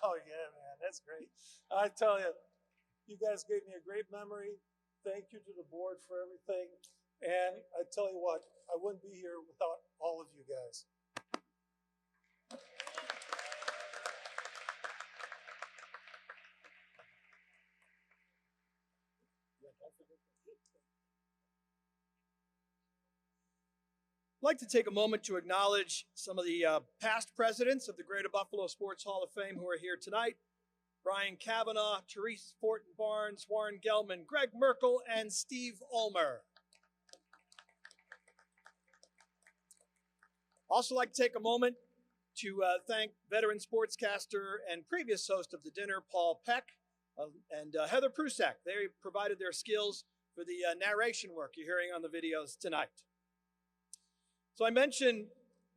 Oh, yeah, man, that's great. I tell you, you guys gave me a great memory. Thank you to the board for everything. And I tell you what, I wouldn't be here without all of you guys. I'd like to take a moment to acknowledge some of the past presidents of the Greater Buffalo Sports Hall of Fame who are here tonight. Brian Kavanaugh, Therese Fortin Barnes, Warren Gelman, Greg Merkel, and Steve Ulmer. Also like to take a moment to thank veteran sportscaster and previous host of the dinner, Paul Peck, and Heather Prusak. They provided their skills for the narration work you're hearing on the videos tonight. So I mentioned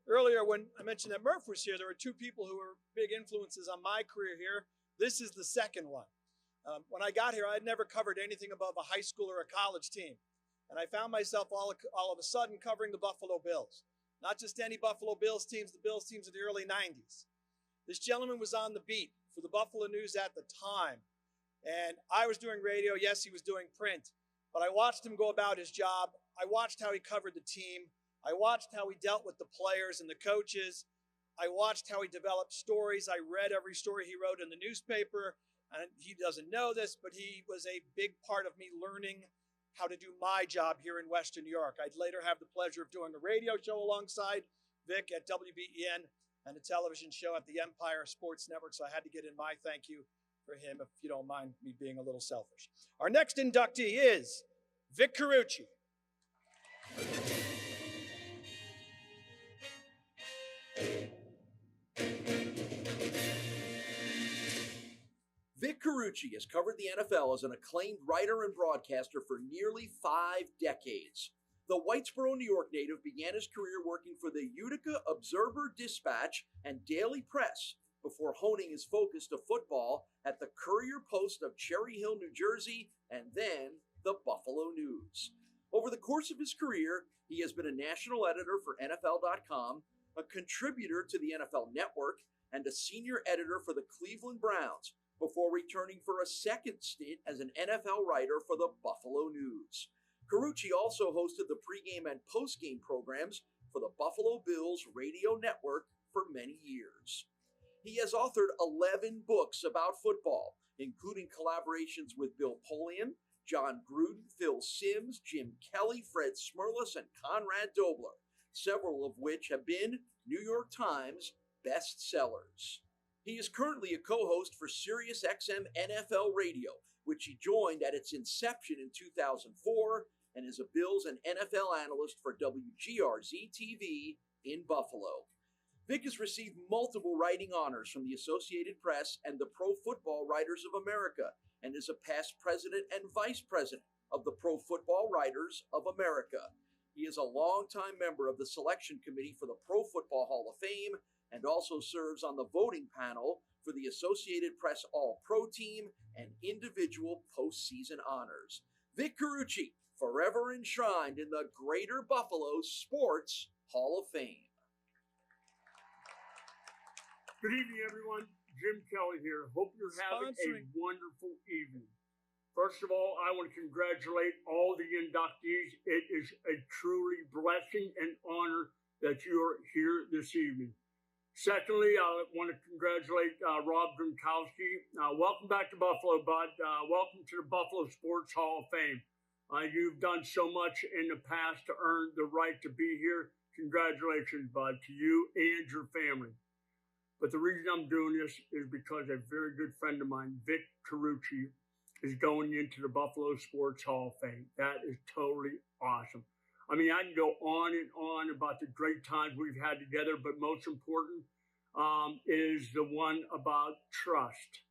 earlier, when I mentioned that Murph was here, there were 2 people who were big influences on my career here. This is the second one. When I got here, I had never covered anything above a high school or a college team. And I found myself all of a sudden covering the Buffalo Bills. Not just any Buffalo Bills teams, the Bills teams of the early 90s. This gentleman was on the beat for the Buffalo News at the time. And I was doing radio. Yes, he was doing print. but I watched him go about his job. I watched how he covered the team. I watched how he dealt with the players and the coaches. I watched how he developed stories. I read every story he wrote in the newspaper. And he doesn't know this, but he was a big part of me learning how to do my job here in Western New York. I'd later have the pleasure of doing a radio show alongside Vic at WBEN and a television show at the Empire Sports Network. So I had to get in my thank you for him, if you don't mind me being a little selfish. Our next inductee is Vic Carucci. Vic Carucci has covered the NFL as an acclaimed writer and broadcaster for nearly 5 decades. The Whitesboro, New York native began his career working for the Utica Observer Dispatch and Daily Press before honing his focus to football at the Courier Post of Cherry Hill, New Jersey, and then the Buffalo News. Over the course of his career, he has been a national editor for NFL.com, a contributor to the NFL Network, and a senior editor for the Cleveland Browns, before returning for a second stint as an NFL writer for the Buffalo News. Carucci also hosted the pregame and postgame programs for the Buffalo Bills radio network for many years. He has authored 11 books about football, including collaborations with Bill Polian, John Gruden, Phil Simms, Jim Kelly, Fred Smirlis, and Conrad Dobler, several of which have been New York Times bestsellers. He is currently a co-host for SiriusXM NFL Radio, which he joined at its inception in 2004, and is a Bills and NFL analyst for WGRZ-TV in Buffalo. Vic has received multiple writing honors from the Associated Press and the Pro Football Writers of America, and is a past president and vice president of the Pro Football Writers of America. He is a longtime member of the selection committee for the Pro Football Hall of Fame, and also serves on the voting panel for the Associated Press All-Pro Team and individual postseason honors. Vic Carucci, forever enshrined in the Greater Buffalo Sports Hall of Fame. Good evening, everyone. Jim Kelly here. Hope you're having a wonderful evening. First of all, I want to congratulate all the inductees. It is a truly blessing and honor that you are here this evening. Secondly, I want to congratulate Rob Gronkowski. Welcome back to Buffalo, bud. Welcome to the Buffalo Sports Hall of Fame. You've done so much in the past to earn the right to be here. Congratulations, bud, to you and your family. But the reason I'm doing this is because a very good friend of mine, Vic Carucci, is going into the Buffalo Sports Hall of Fame. That is totally awesome. I mean, I can go on and on about the great times we've had together, but most important is the one about trust.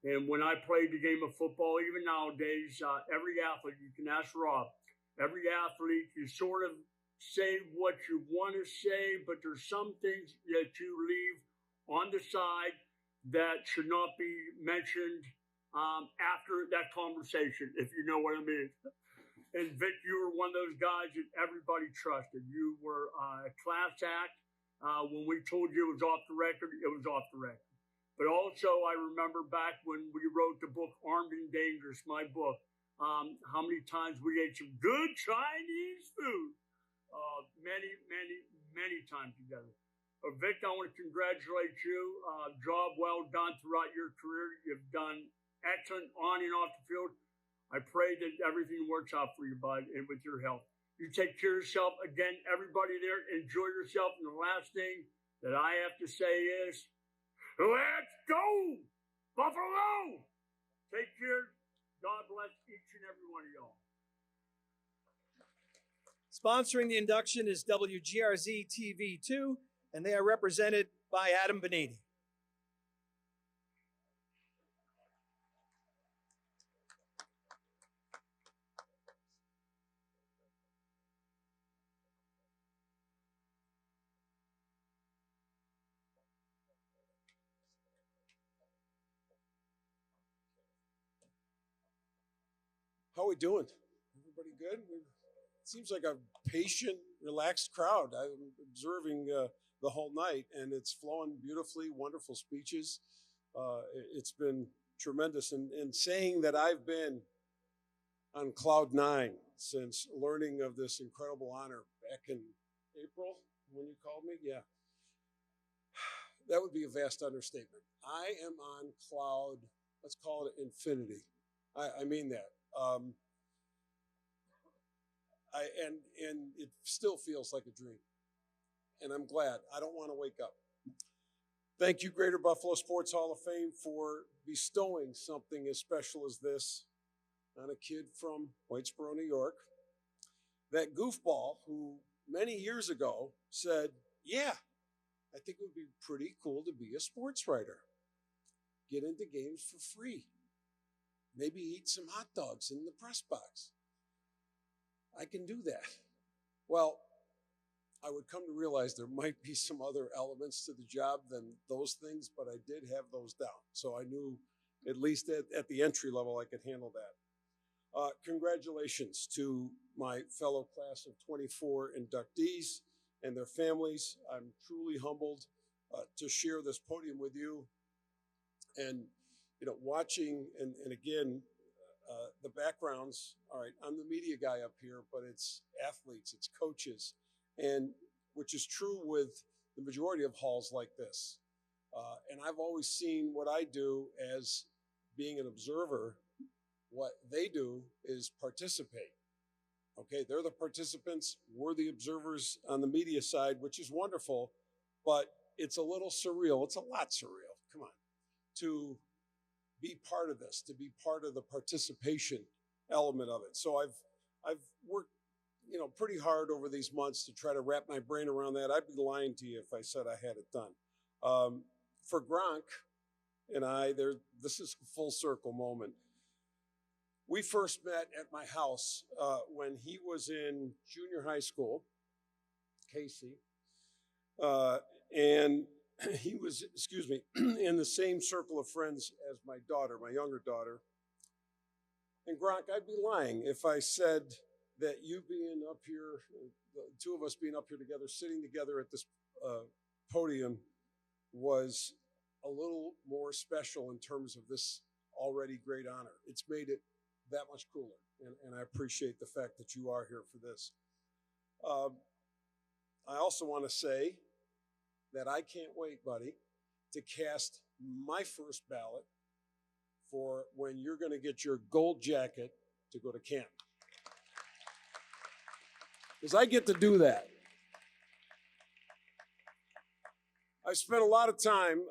And when I played the game of football, even nowadays, every athlete, you can ask Rob, every athlete, you sort of say what you want to say, but there's some things that you leave on the side that should not be mentioned after that conversation, if you know what I mean. And Vic, you were one of those guys that everybody trusted. You were a class act. When we told you it was off the record, it was off the record. But also, I remember back when we wrote the book Armed and Dangerous, my book, how many times we ate some good Chinese food. Many times together. Vic, I want to congratulate you. Job well done throughout your career. You've done excellent on and off the field. I pray that everything works out for you, bud, and with your health. You take care of yourself. Again, everybody there, enjoy yourself. And the last thing that I have to say is, let's go, Buffalo! Take care. God bless each and every one of y'all. Sponsoring the induction is WGRZ TV2, and they are represented by Adam Beniti. How are we doing? Everybody good? It seems like a patient, relaxed crowd. I'm observing the whole night, and it's flowing beautifully, wonderful speeches. It's been tremendous. And saying that I've been on cloud nine since learning of this incredible honor back in April when you called me. Yeah. That would be a vast understatement. I am on cloud, let's call it infinity. I mean that. And it still feels like a dream. And I'm glad. I don't want to wake up. Thank you, Greater Buffalo Sports Hall of Fame, for bestowing something as special as this on a kid from Whitesboro, New York. That goofball who many years ago said, yeah, I think it would be pretty cool to be a sports writer. Get into games for free. Maybe eat some hot dogs in the press box. I can do that. Well, I would come to realize there might be some other elements to the job than those things, but I did have those down. So I knew, at least at the entry level, I could handle that. Congratulations to my fellow class of 24 inductees and their families. I'm truly humbled to share this podium with you. And, you know, watching, and again, the backgrounds, all right, I'm the media guy up here, but it's athletes, it's coaches, and which is true with the majority of halls like this. And I've always seen what I do as being an observer. What they do is participate. Okay, they're the participants, we're the observers on the media side, which is wonderful, but it's a little surreal. It's a lot surreal, come on, to be part of this, to be part of the participation element of it. So I've worked, you know, pretty hard over these months to try to wrap my brain around that. I'd be lying to you if I said I had it done. For Gronk and I, this is a full circle moment. We first met at my house when he was in junior high school, Casey, and he was, in the same circle of friends as my daughter, my younger daughter. And Gronk, I'd be lying if I said that you being up here, the two of us being up here together, sitting together at this podium was a little more special in terms of this already great honor. It's made it that much cooler, and I appreciate the fact that you are here for this. I also want to say that I can't wait, buddy, to cast my first ballot for when you're going to get your gold jacket to go to camp. Because I get to do that. I spent a lot of time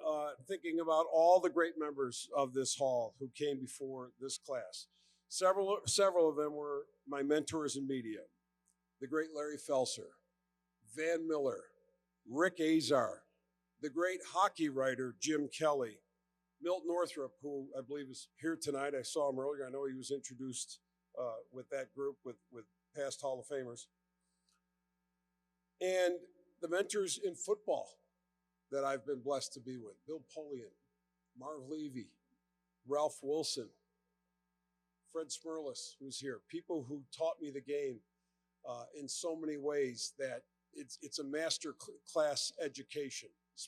thinking about all the great members of this hall who came before this class. Several of them were my mentors in media. The great Larry Felser, Van Miller, Rick Azar, the great hockey writer Jim Kelly, Milt Northrup, who I believe is here tonight. I saw him earlier. I know he was introduced with that group with past Hall of Famers. And the mentors in football that I've been blessed to be with, Bill Polian, Marv Levy, Ralph Wilson, Fred Smirlis, who's here, people who taught me the game in so many ways that it's a master class education. It's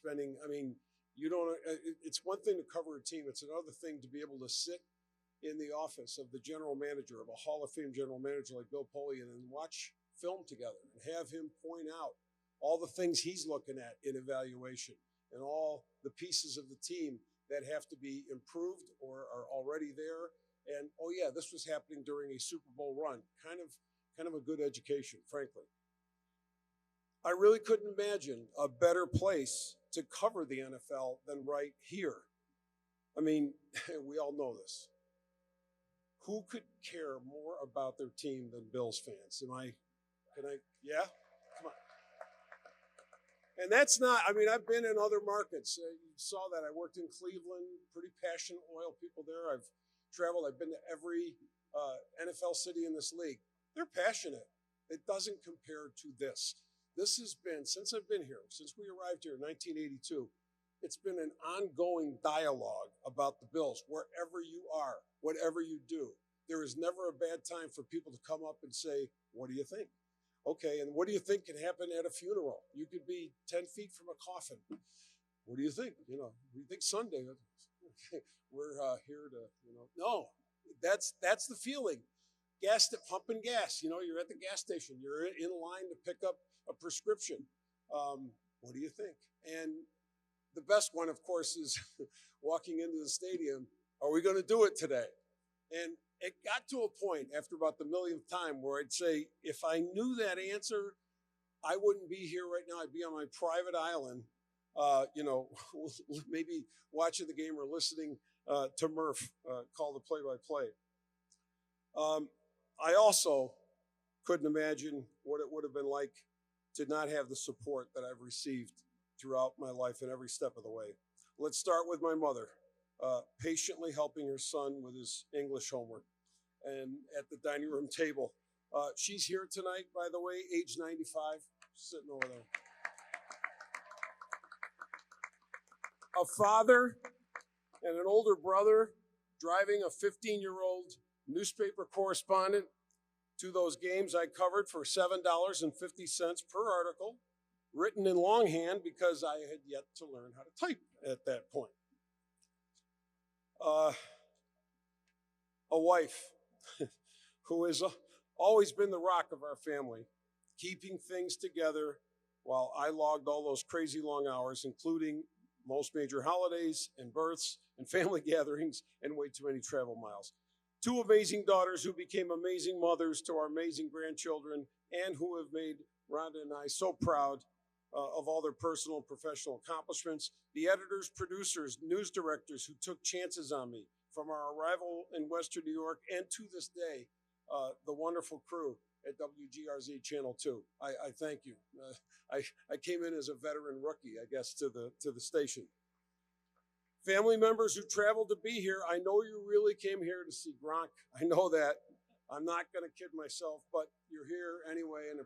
one thing to cover a team. It's another thing to be able to sit in the office of the general manager, of a Hall of Fame general manager like Bill Polian, and watch film together and have him point out all the things he's looking at in evaluation and all the pieces of the team that have to be improved or are already there. And, oh yeah, this was happening during a Super Bowl run. Kind of a good education, frankly. I really couldn't imagine a better place to cover the NFL than right here. I mean, we all know this. Who could care more about their team than Bills fans? Yeah? Come on. And that's not, I've been in other markets. You saw that. I worked in Cleveland, pretty passionate, loyal people there. I've traveled. I've been to every NFL city in this league. They're passionate. It doesn't compare to this. This has been, since I've been here, since we arrived here in 1982, it's been an ongoing dialogue about the Bills. Wherever you are, whatever you do, there is never a bad time for people to come up and say, what do you think? Okay, and what do you think can happen at a funeral? You could be 10 feet from a coffin. What do you think? What do you think Sunday? We're here to, no, that's the feeling. pumping gas. You're at the gas station. You're in line to pick up a prescription. What do you think? And the best one, of course, is walking into the stadium. Are we going to do it today? And it got to a point after about the millionth time where I'd say, if I knew that answer, I wouldn't be here right now. I'd be on my private island, maybe watching the game or listening to Murph call the play-by-play. I also couldn't imagine what it would have been like to not have the support that I've received throughout my life and every step of the way. Let's start with my mother, patiently helping her son with his English homework and at the dining room table. She's here tonight, by the way, age 95, sitting over there. A father and an older brother driving a 15-year-old newspaper correspondent to those games I covered for $7.50 per article, written in longhand because I had yet to learn how to type at that point. A wife who has always been the rock of our family, keeping things together while I logged all those crazy long hours, including most major holidays and births and family gatherings and way too many travel miles. Two amazing daughters who became amazing mothers to our amazing grandchildren and who have made Rhonda and I so proud of all their personal and professional accomplishments. The editors, producers, news directors who took chances on me from our arrival in Western New York and to this day, the wonderful crew at WGRZ Channel 2. I thank you. I came in as a veteran rookie, I guess, to the station. Family members who traveled to be here, I know you really came here to see Gronk. I know that. I'm not going to kid myself, but you're here anyway, and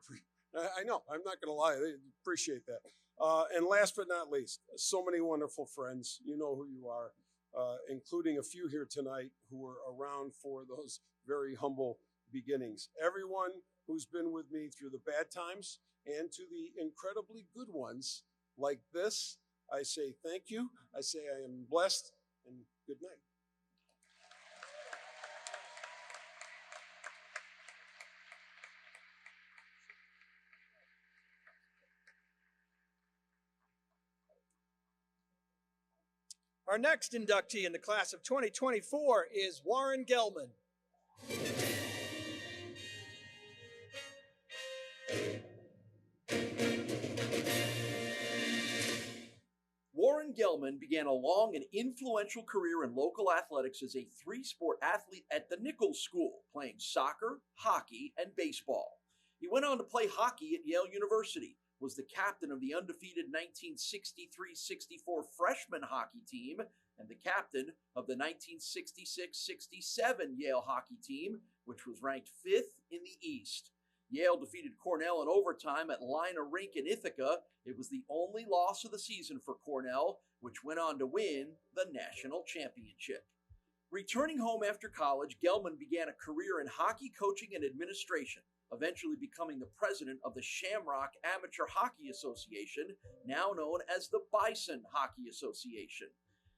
I know, I'm not going to lie, I appreciate that. And last but not least, so many wonderful friends, you know who you are, including a few here tonight who were around for those very humble beginnings. Everyone who's been with me through the bad times and to the incredibly good ones like this, I say thank you. I say I am blessed, and good night. Our next inductee in the class of 2024 is Warren Gelman. Warren Gelman began a long and influential career in local athletics as a three-sport athlete at the Nichols School, playing soccer, hockey, and baseball. He went on to play hockey at Yale University, was the captain of the undefeated 1963-64 freshman hockey team, and the captain of the 1966-67 Yale hockey team, which was ranked 5th in the East. Yale defeated Cornell in overtime at Lina Rink in Ithaca. It was the only loss of the season for Cornell, which went on to win the national championship. Returning home after college, Gelman began a career in hockey coaching and administration, eventually becoming the president of the Shamrock Amateur Hockey Association, now known as the Bison Hockey Association.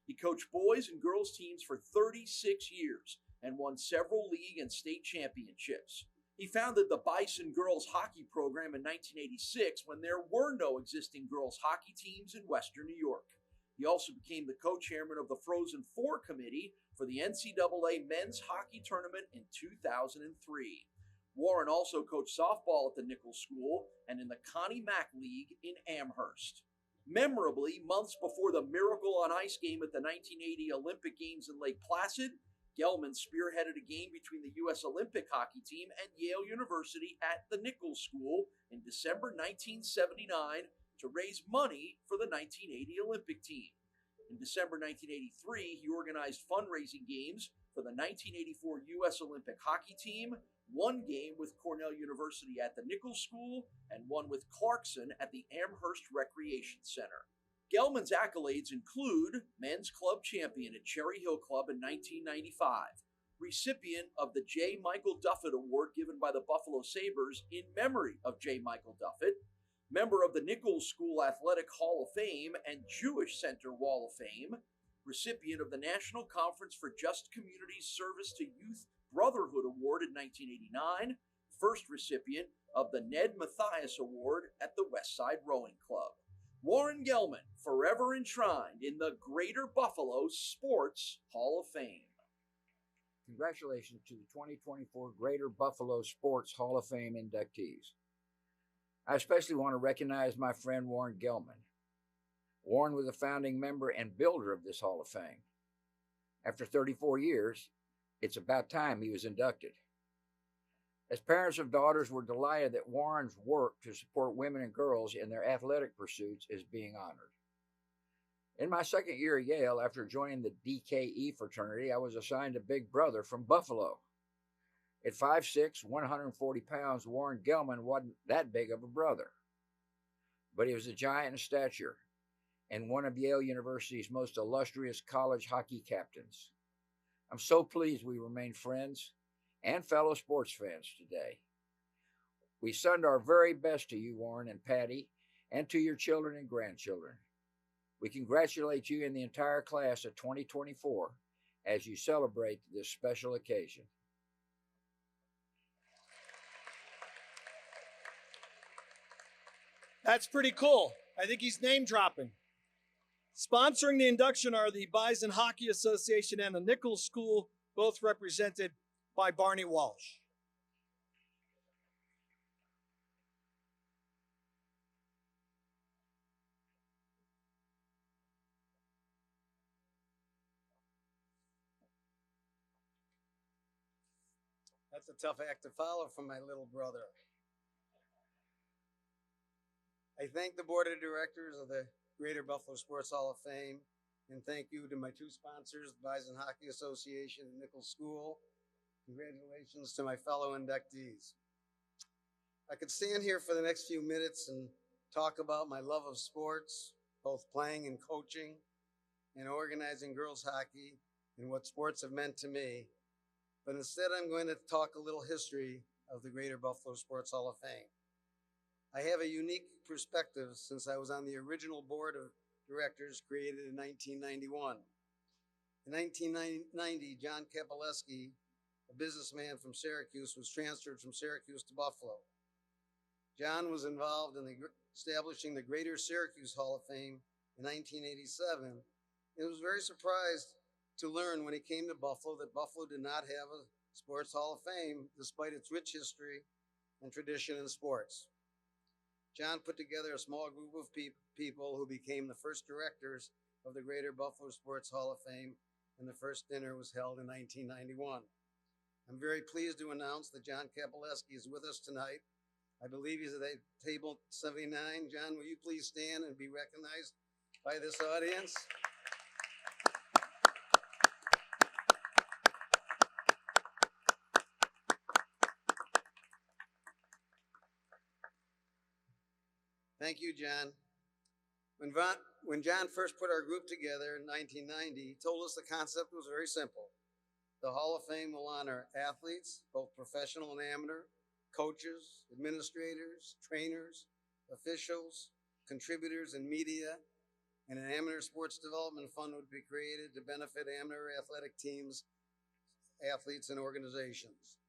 He coached boys and girls teams for 36 years and won several league and state championships. He founded the Bison Girls Hockey Program in 1986 when there were no existing girls hockey teams in Western New York. He also became the co-chairman of the Frozen Four Committee for the NCAA Men's Hockey Tournament in 2003. Warren also coached softball at the Nichols School and in the Connie Mack League in Amherst. Memorably, months before the Miracle on Ice game at the 1980 Olympic Games in Lake Placid, Gelman spearheaded a game between the U.S. Olympic hockey team and Yale University at the Nichols School in December 1979 to raise money for the 1980 Olympic team. In December 1983, he organized fundraising games for the 1984 U.S. Olympic hockey team, one game with Cornell University at the Nichols School, and one with Clarkson at the Amherst Recreation Center. Gelman's accolades include men's club champion at Cherry Hill Club in 1995, recipient of the J. Michael Duffett Award given by the Buffalo Sabres in memory of J. Michael Duffett, member of the Nichols School Athletic Hall of Fame and Jewish Center Wall of Fame, recipient of the National Conference for Just Community Service to Youth Brotherhood Award in 1989, first recipient of the Ned Mathias Award at the Westside Rowing Club. Warren Gelman, forever enshrined in the Greater Buffalo Sports Hall of Fame. Congratulations to the 2024 Greater Buffalo Sports Hall of Fame inductees. I especially want to recognize my friend Warren Gelman. Warren was a founding member and builder of this Hall of Fame. After 34 years, it's about time he was inducted. As parents of daughters, we're delighted that Warren's work to support women and girls in their athletic pursuits is being honored. In my second year at Yale, after joining the DKE fraternity, I was assigned a big brother from Buffalo. At 5'6", 140 pounds, Warren Gelman wasn't that big of a brother. But he was a giant in stature and one of Yale University's most illustrious college hockey captains. I'm so pleased we remain friends and fellow sports fans today. We send our very best to you, Warren and Patty, and to your children and grandchildren. We congratulate you and the entire class of 2024 as you celebrate this special occasion. That's pretty cool. I think he's name dropping. Sponsoring the induction are the Bison Hockey Association and the Nichols School, both represented by Barney Walsh. That's a tough act to follow from my little brother. I thank the board of directors of the Greater Buffalo Sports Hall of Fame, and thank you to my two sponsors, the Bison Hockey Association and Nichols School. Congratulations to my fellow inductees. I could stand here for the next few minutes and talk about my love of sports, both playing and coaching, and organizing girls hockey, and what sports have meant to me. But instead, I'm going to talk a little history of the Greater Buffalo Sports Hall of Fame. I have a unique perspective since I was on the original board of directors created in 1991. In 1990, John Kapaleski, a businessman from Syracuse, was transferred from Syracuse to Buffalo. John was involved in establishing the Greater Syracuse Hall of Fame in 1987, and was very surprised to learn when he came to Buffalo that Buffalo did not have a Sports Hall of Fame despite its rich history and tradition in sports. John put together a small group of people who became the first directors of the Greater Buffalo Sports Hall of Fame, and the first dinner was held in 1991. I'm very pleased to announce that John Kapaleski is with us tonight. I believe he's at table 79. John, will you please stand and be recognized by this audience? Thank you, John. When John first put our group together in 1990, he told us the concept was very simple. The Hall of Fame will honor athletes, both professional and amateur, coaches, administrators, trainers, officials, contributors, and media, and an amateur sports development fund would be created to benefit amateur athletic teams, athletes, and organizations.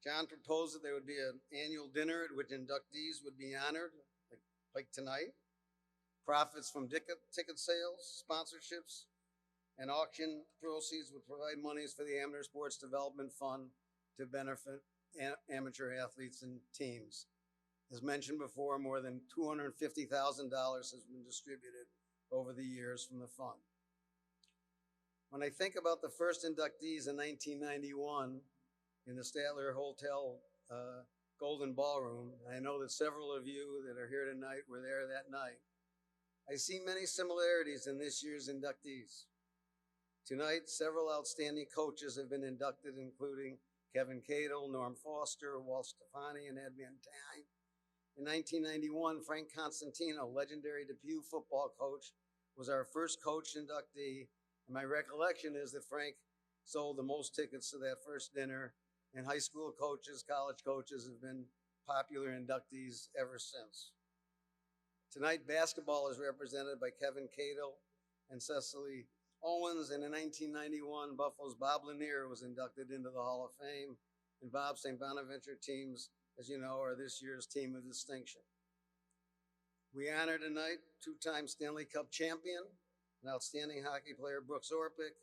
John proposed that there would be an annual dinner at which inductees would be honored, like tonight. Profits from ticket sales, sponsorships, and auction proceeds would provide monies for the Amateur Sports Development Fund to benefit amateur athletes and teams. As mentioned before, more than $250,000 has been distributed over the years from the fund. When I think about the first inductees in 1991 in the Statler Hotel Golden Ballroom, and I know that several of you that are here tonight were there that night, I see many similarities in this year's inductees. Tonight, several outstanding coaches have been inducted, including Kevin Cadle, Norm Foster, Walt Stefani, and Ed Van Tine. In 1991, Frank Constantino, legendary Depew football coach, was our first coach inductee, and my recollection is that Frank sold the most tickets to that first dinner, and high school coaches, college coaches have been popular inductees ever since. Tonight, basketball is represented by Kevin Cadle and Cecily Owens, and in 1991, Buffalo's Bob Lanier was inducted into the Hall of Fame, and Bob's St. Bonaventure teams, as you know, are this year's team of distinction. We honor tonight two-time Stanley Cup champion and outstanding hockey player Brooks Orpik.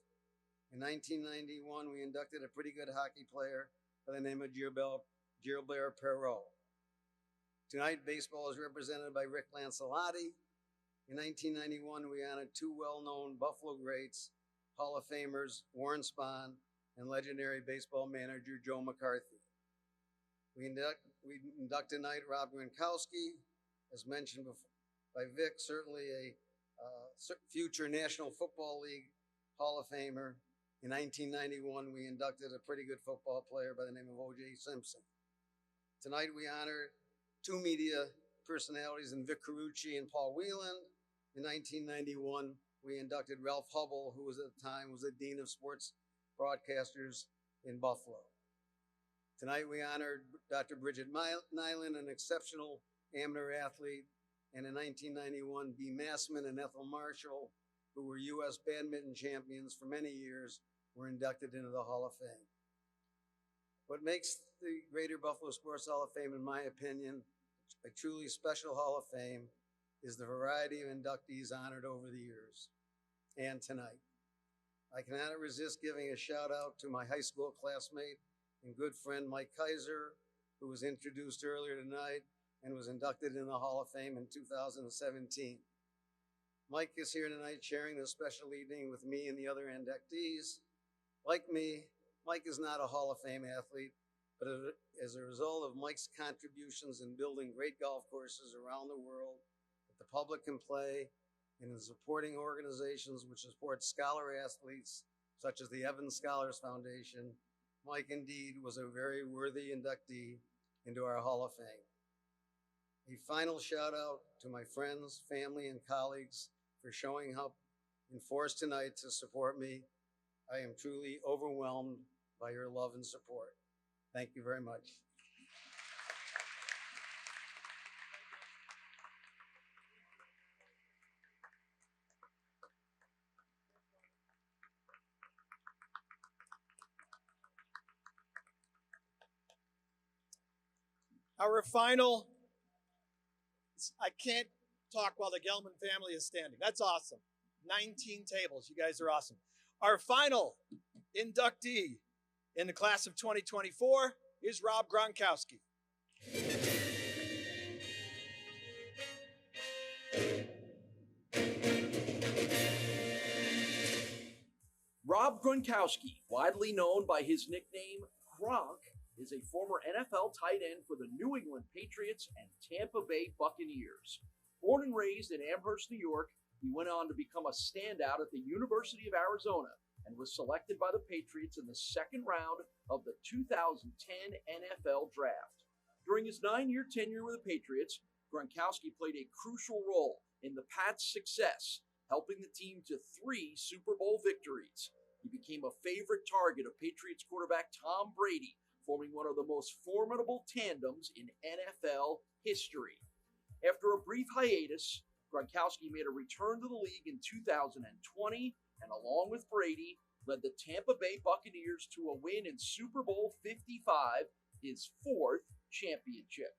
In 1991, we inducted a pretty good hockey player by the name of Gilbert Perreault. Tonight, baseball is represented by Rick Lancelotti. In 1991, we honored two well-known Buffalo greats, Hall of Famers Warren Spahn and legendary baseball manager Joe McCarthy. We induct tonight Rob Gronkowski, as mentioned by Vic, certainly a future National Football League Hall of Famer. In 1991, we inducted a pretty good football player by the name of O.J. Simpson. Tonight, we honor two media personalities in Vic Carucci and Paul Whelan. In 1991, we inducted Ralph Hubble, who was at the time was the Dean of Sports Broadcasters in Buffalo. Tonight, we honored Dr. Bridget Nyland, an exceptional amateur athlete, and in 1991, Bea Massman and Ethel Marshall, who were U.S. badminton champions for many years, were inducted into the Hall of Fame. What makes the Greater Buffalo Sports Hall of Fame, in my opinion, a truly special Hall of Fame is the variety of inductees honored over the years and tonight. I cannot resist giving a shout out to my high school classmate and good friend Mike Kaiser, who was introduced earlier tonight and was inducted in the Hall of Fame in 2017. Mike is here tonight sharing this special evening with me and the other inductees. Like me, Mike is not a Hall of Fame athlete, but as a result of Mike's contributions in building great golf courses around the world that the public can play, and in supporting organizations which support scholar athletes, such as the Evans Scholars Foundation, Mike indeed was a very worthy inductee into our Hall of Fame. A final shout out to my friends, family, and colleagues for showing up in force tonight to support me. I am truly overwhelmed by your love and support. Thank you very much. Our final, I can't talk while the Gelman family is standing. That's awesome. 19 tables. You guys are awesome. Our final inductee in the class of 2024 is Rob Gronkowski. Rob Gronkowski, widely known by his nickname Gronk, is a former NFL tight end for the New England Patriots and Tampa Bay Buccaneers. Born and raised in Amherst, New York, he went on to become a standout at the University of Arizona and was selected by the Patriots in the second round of the 2010 NFL Draft. During his 9-year tenure with the Patriots, Gronkowski played a crucial role in the Pats' success, helping the team to 3 Super Bowl victories. He became a favorite target of Patriots quarterback Tom Brady, forming one of the most formidable tandems in NFL history. After a brief hiatus, Gronkowski made a return to the league in 2020 and, along with Brady, led the Tampa Bay Buccaneers to a win in Super Bowl 55, his 4th championship.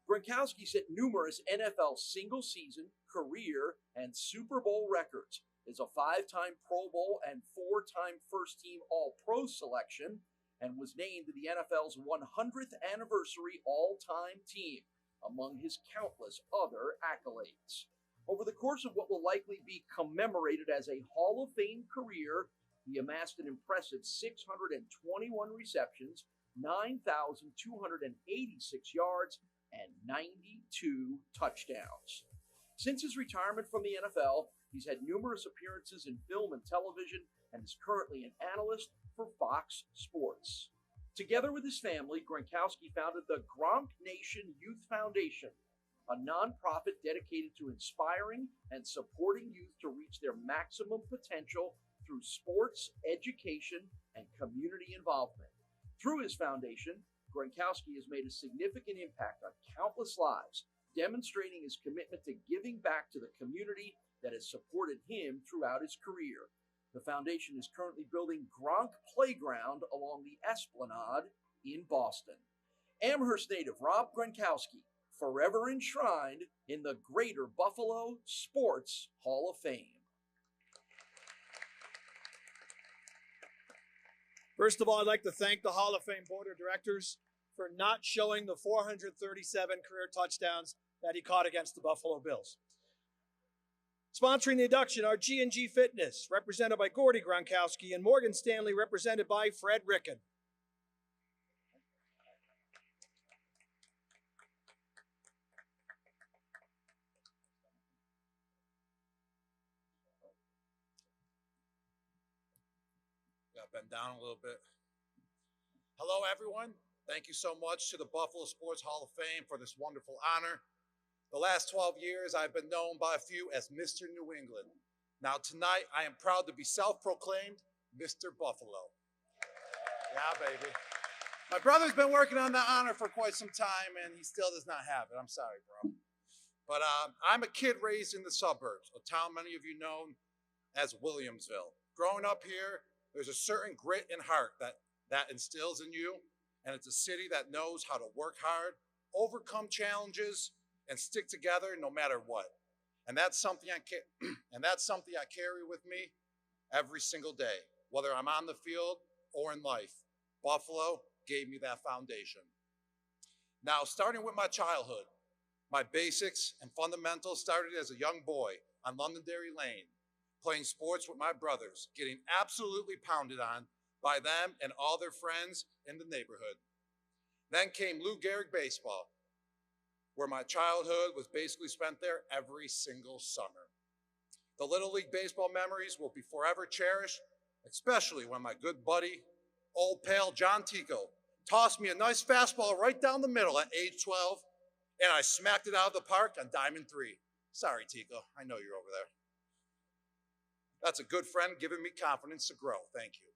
Gronkowski set numerous NFL single-season, career, and Super Bowl records, is a 5-time Pro Bowl and 4-time first-team All-Pro selection, and was named to the NFL's 100th anniversary all-time team, among his countless other accolades. Over the course of what will likely be commemorated as a Hall of Fame career, he amassed an impressive 621 receptions, 9,286 yards, and 92 touchdowns. Since his retirement from the NFL, he's had numerous appearances in film and television and is currently an analyst for Fox Sports. Together with his family, Gronkowski founded the Gronk Nation Youth Foundation, a nonprofit dedicated to inspiring and supporting youth to reach their maximum potential through sports, education, and community involvement. Through his foundation, Gronkowski has made a significant impact on countless lives, demonstrating his commitment to giving back to the community that has supported him throughout his career. The foundation is currently building Gronk Playground along the Esplanade in Boston. Amherst native Rob Gronkowski, forever enshrined in the Greater Buffalo Sports Hall of Fame. First of all, I'd like to thank the Hall of Fame Board of Directors for not showing the 437 career touchdowns that he caught against the Buffalo Bills. Sponsoring the induction are G&G Fitness, represented by Gordy Gronkowski, and Morgan Stanley, represented by Fred Ricken. Got bent down a little bit. Hello, everyone. Thank you so much to the Buffalo Sports Hall of Fame for this wonderful honor. The last 12 years, I've been known by a few as Mr. New England. Now, tonight, I am proud to be self-proclaimed Mr. Buffalo. Yeah, baby. My brother's been working on that honor for quite some time, and he still does not have it. I'm sorry, bro. But I'm a kid raised in the suburbs, a town many of you know as Williamsville. Growing up here, there's a certain grit and heart that instills in you, and it's a city that knows how to work hard, overcome challenges, and stick together no matter what. And that's something I carry with me every single day, whether I'm on the field or in life. Buffalo gave me that foundation. Now, starting with my childhood, my basics and fundamentals started as a young boy on Londonderry Lane, playing sports with my brothers, getting absolutely pounded on by them and all their friends in the neighborhood. Then came Lou Gehrig baseball, where my childhood was basically spent there every single summer. The Little League baseball memories will be forever cherished, especially when my good buddy, old pal John Tico, tossed me a nice fastball right down the middle at age 12, and I smacked it out of the park on diamond 3. Sorry, Tico, I know you're over there. That's a good friend giving me confidence to grow. Thank you.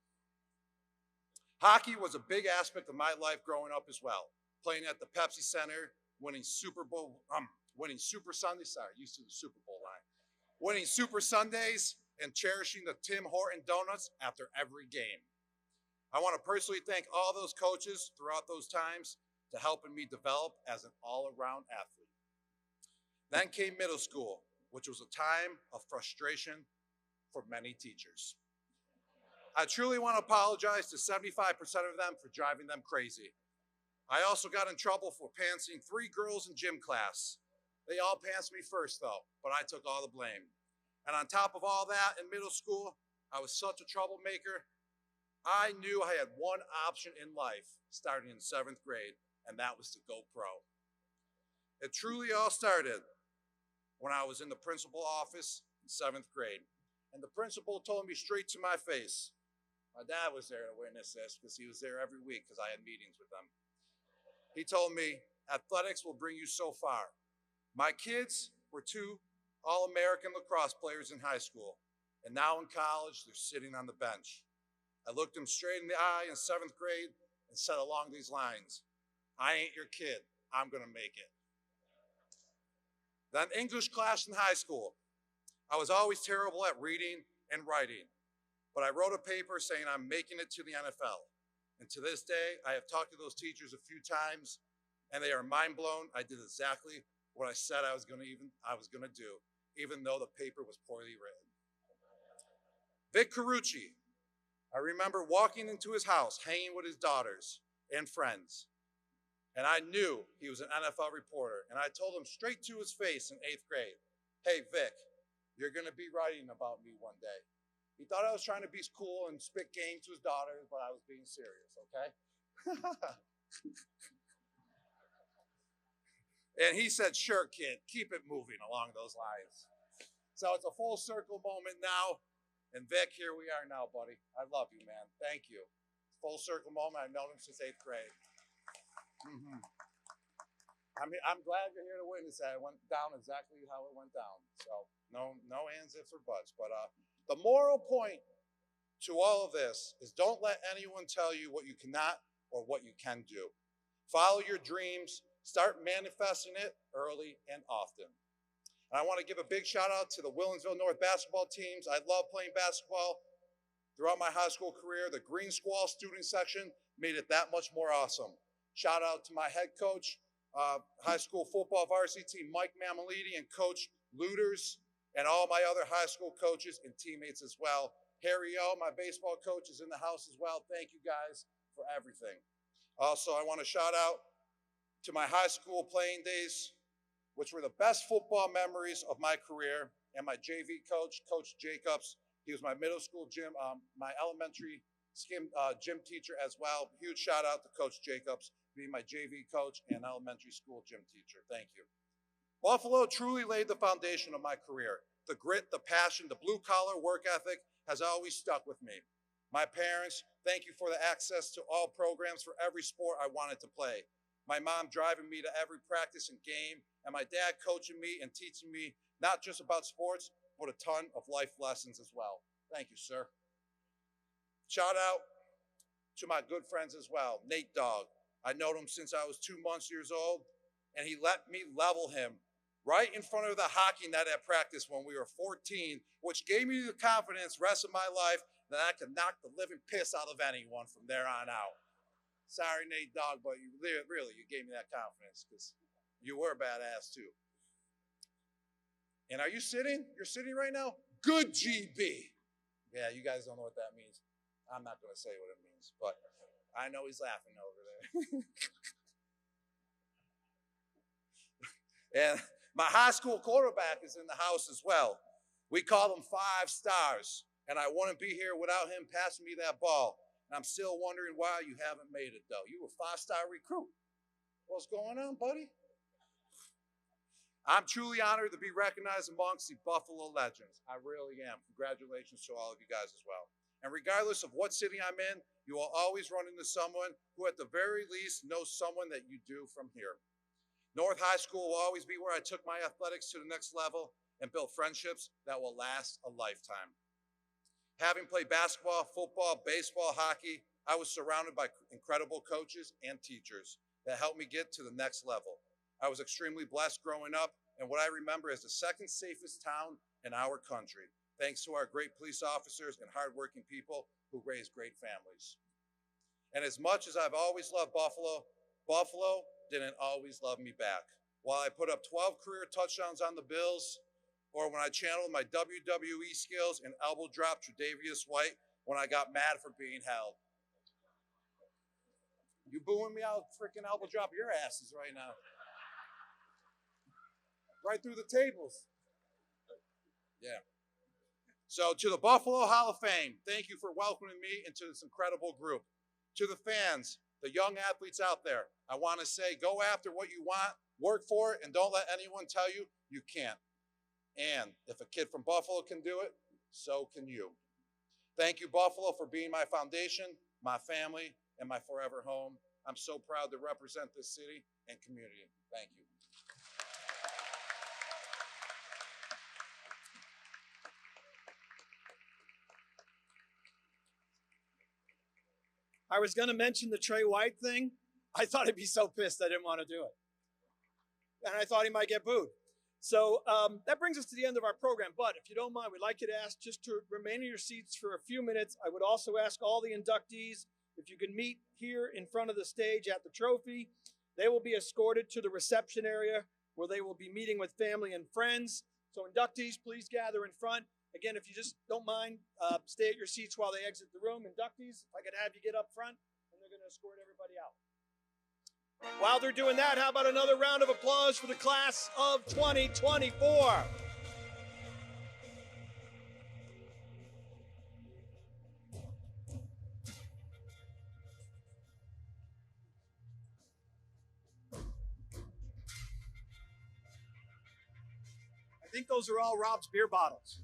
Hockey was a big aspect of my life growing up as well, playing at the Pepsi Center, winning Super Sundays, used to the Super Bowl line, winning Super Sundays and cherishing the Tim Horton donuts after every game. I want to personally thank all those coaches throughout those times to helping me develop as an all-around athlete. Then came middle school, which was a time of frustration for many teachers. I truly want to apologize to 75% of them for driving them crazy. I also got in trouble for pantsing 3 girls in gym class. They all pantsed me first though, but I took all the blame. And on top of all that, in middle school, I was such a troublemaker. I knew I had one option in life starting in 7th grade, and that was to go pro. It truly all started when I was in the principal office in 7th grade, and the principal told me straight to my face. My dad was there to witness this because he was there every week because I had meetings with them. He told me, athletics will bring you so far. My kids were 2 All-American lacrosse players in high school, and now in college, they're sitting on the bench. I looked them straight in the eye in 7th grade and said along these lines, I ain't your kid, I'm gonna make it. Then English class in high school. I was always terrible at reading and writing, but I wrote a paper saying I'm making it to the NFL. And to this day, I have talked to those teachers a few times, and they are mind blown. I did exactly what I said I was gonna do, even though the paper was poorly written. Vic Carucci. I remember walking into his house, hanging with his daughters and friends, and I knew he was an NFL reporter. And I told him straight to his face in 8th grade, hey, Vic, you're gonna be writing about me one day. He thought I was trying to be cool and spit game to his daughters, but I was being serious, okay? And he said, sure, kid, keep it moving along those lines. So it's a full circle moment now. And Vic, here we are now, buddy. I love you, man. Thank you. Full circle moment. I've known him since 8th grade. I'm glad you're here to witness that. It went down exactly how it went down. So no ands, ifs, or buts. But the moral point to all of this is don't let anyone tell you what you cannot or what you can do. Follow your dreams. Start manifesting it early and often. And I want to give a big shout out to the Williamsville North basketball teams. I love playing basketball. Throughout my high school career, the Green Squall student section made it that much more awesome. Shout out to my head coach, high school football varsity team, Mike Mamalidi, and Coach Looters, and all my other high school coaches and teammates as well. Harry O, my baseball coach, is in the house as well. Thank you guys for everything. Also, I want to shout out to my high school playing days, which were the best football memories of my career, and my JV coach, Coach Jacobs. He was my middle school gym, my elementary gym teacher as well. Huge shout out to Coach Jacobs, being my JV coach and elementary school gym teacher. Thank you. Buffalo truly laid the foundation of my career. The grit, the passion, the blue collar work ethic has always stuck with me. My parents, thank you for the access to all programs for every sport I wanted to play. My mom driving me to every practice and game, and my dad coaching me and teaching me not just about sports, but a ton of life lessons as well. Thank you, sir. Shout out to my good friends as well. Nate Dogg. I known him since I was 2 years old, and he let me level him right in front of the hockey net at practice when we were 14, which gave me the confidence rest of my life that I could knock the living piss out of anyone from there on out. Sorry, Nate Dogg, but you really, you gave me that confidence because you were badass too. And are you sitting? You're sitting right now? Good GB. Yeah, you guys don't know what that means. I'm not going to say what it means, but I know he's laughing over there. And my high school quarterback is in the house as well. We call him 5 stars, and I wouldn't be here without him passing me that ball. And I'm still wondering why you haven't made it, though. You were a 5-star recruit. What's going on, buddy? I'm truly honored to be recognized amongst the Buffalo legends. I really am. Congratulations to all of you guys as well. And regardless of what city I'm in, you will always run into someone who at the very least knows someone that you do from here. North High School will always be where I took my athletics to the next level and built friendships that will last a lifetime. Having played basketball, football, baseball, hockey, I was surrounded by incredible coaches and teachers that helped me get to the next level. I was extremely blessed growing up in what I remember as the second safest town in our country, thanks to our great police officers and hardworking people who raised great families. And as much as I've always loved Buffalo, Buffalo didn't always love me back. While I put up 12 career touchdowns on the Bills, or when I channeled my WWE skills and elbow dropped Tre'Davious White when I got mad for being held. You booing me out, freaking elbow drop your asses right now. Right through the tables. Yeah. So to the Buffalo Hall of Fame, thank you for welcoming me into this incredible group. To the fans, the young athletes out there, I want to say go after what you want, work for it, and don't let anyone tell you you can't. And if a kid from Buffalo can do it, so can you. Thank you, Buffalo, for being my foundation, my family, and my forever home. I'm so proud to represent this city and community. Thank you. I was going to mention the Trey White thing. I thought he'd be so pissed I didn't want to do it. And I thought he might get booed. So that brings us to the end of our program. But if you don't mind, we'd like you to ask just to remain in your seats for a few minutes. I would also ask all the inductees if you can meet here in front of the stage at the trophy. They will be escorted to the reception area where they will be meeting with family and friends. So inductees, please gather in front. Again, if you just don't mind, stay at your seats while they exit the room. Inductees, if I could have you get up front, and they're going to escort everybody out. While they're doing that, how about another round of applause for the class of 2024? I think those are all Rob's beer bottles.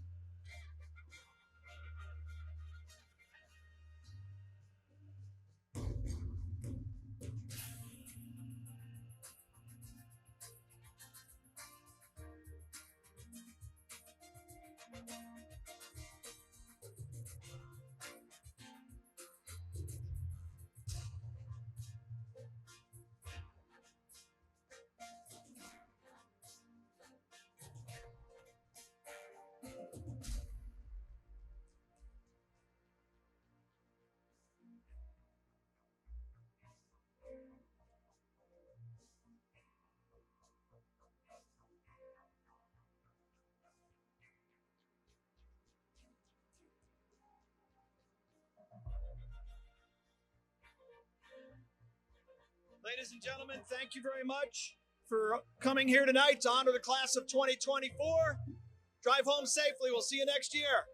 Ladies and gentlemen, thank you very much for coming here tonight to honor the class of 2024. Drive home safely. We'll see you next year.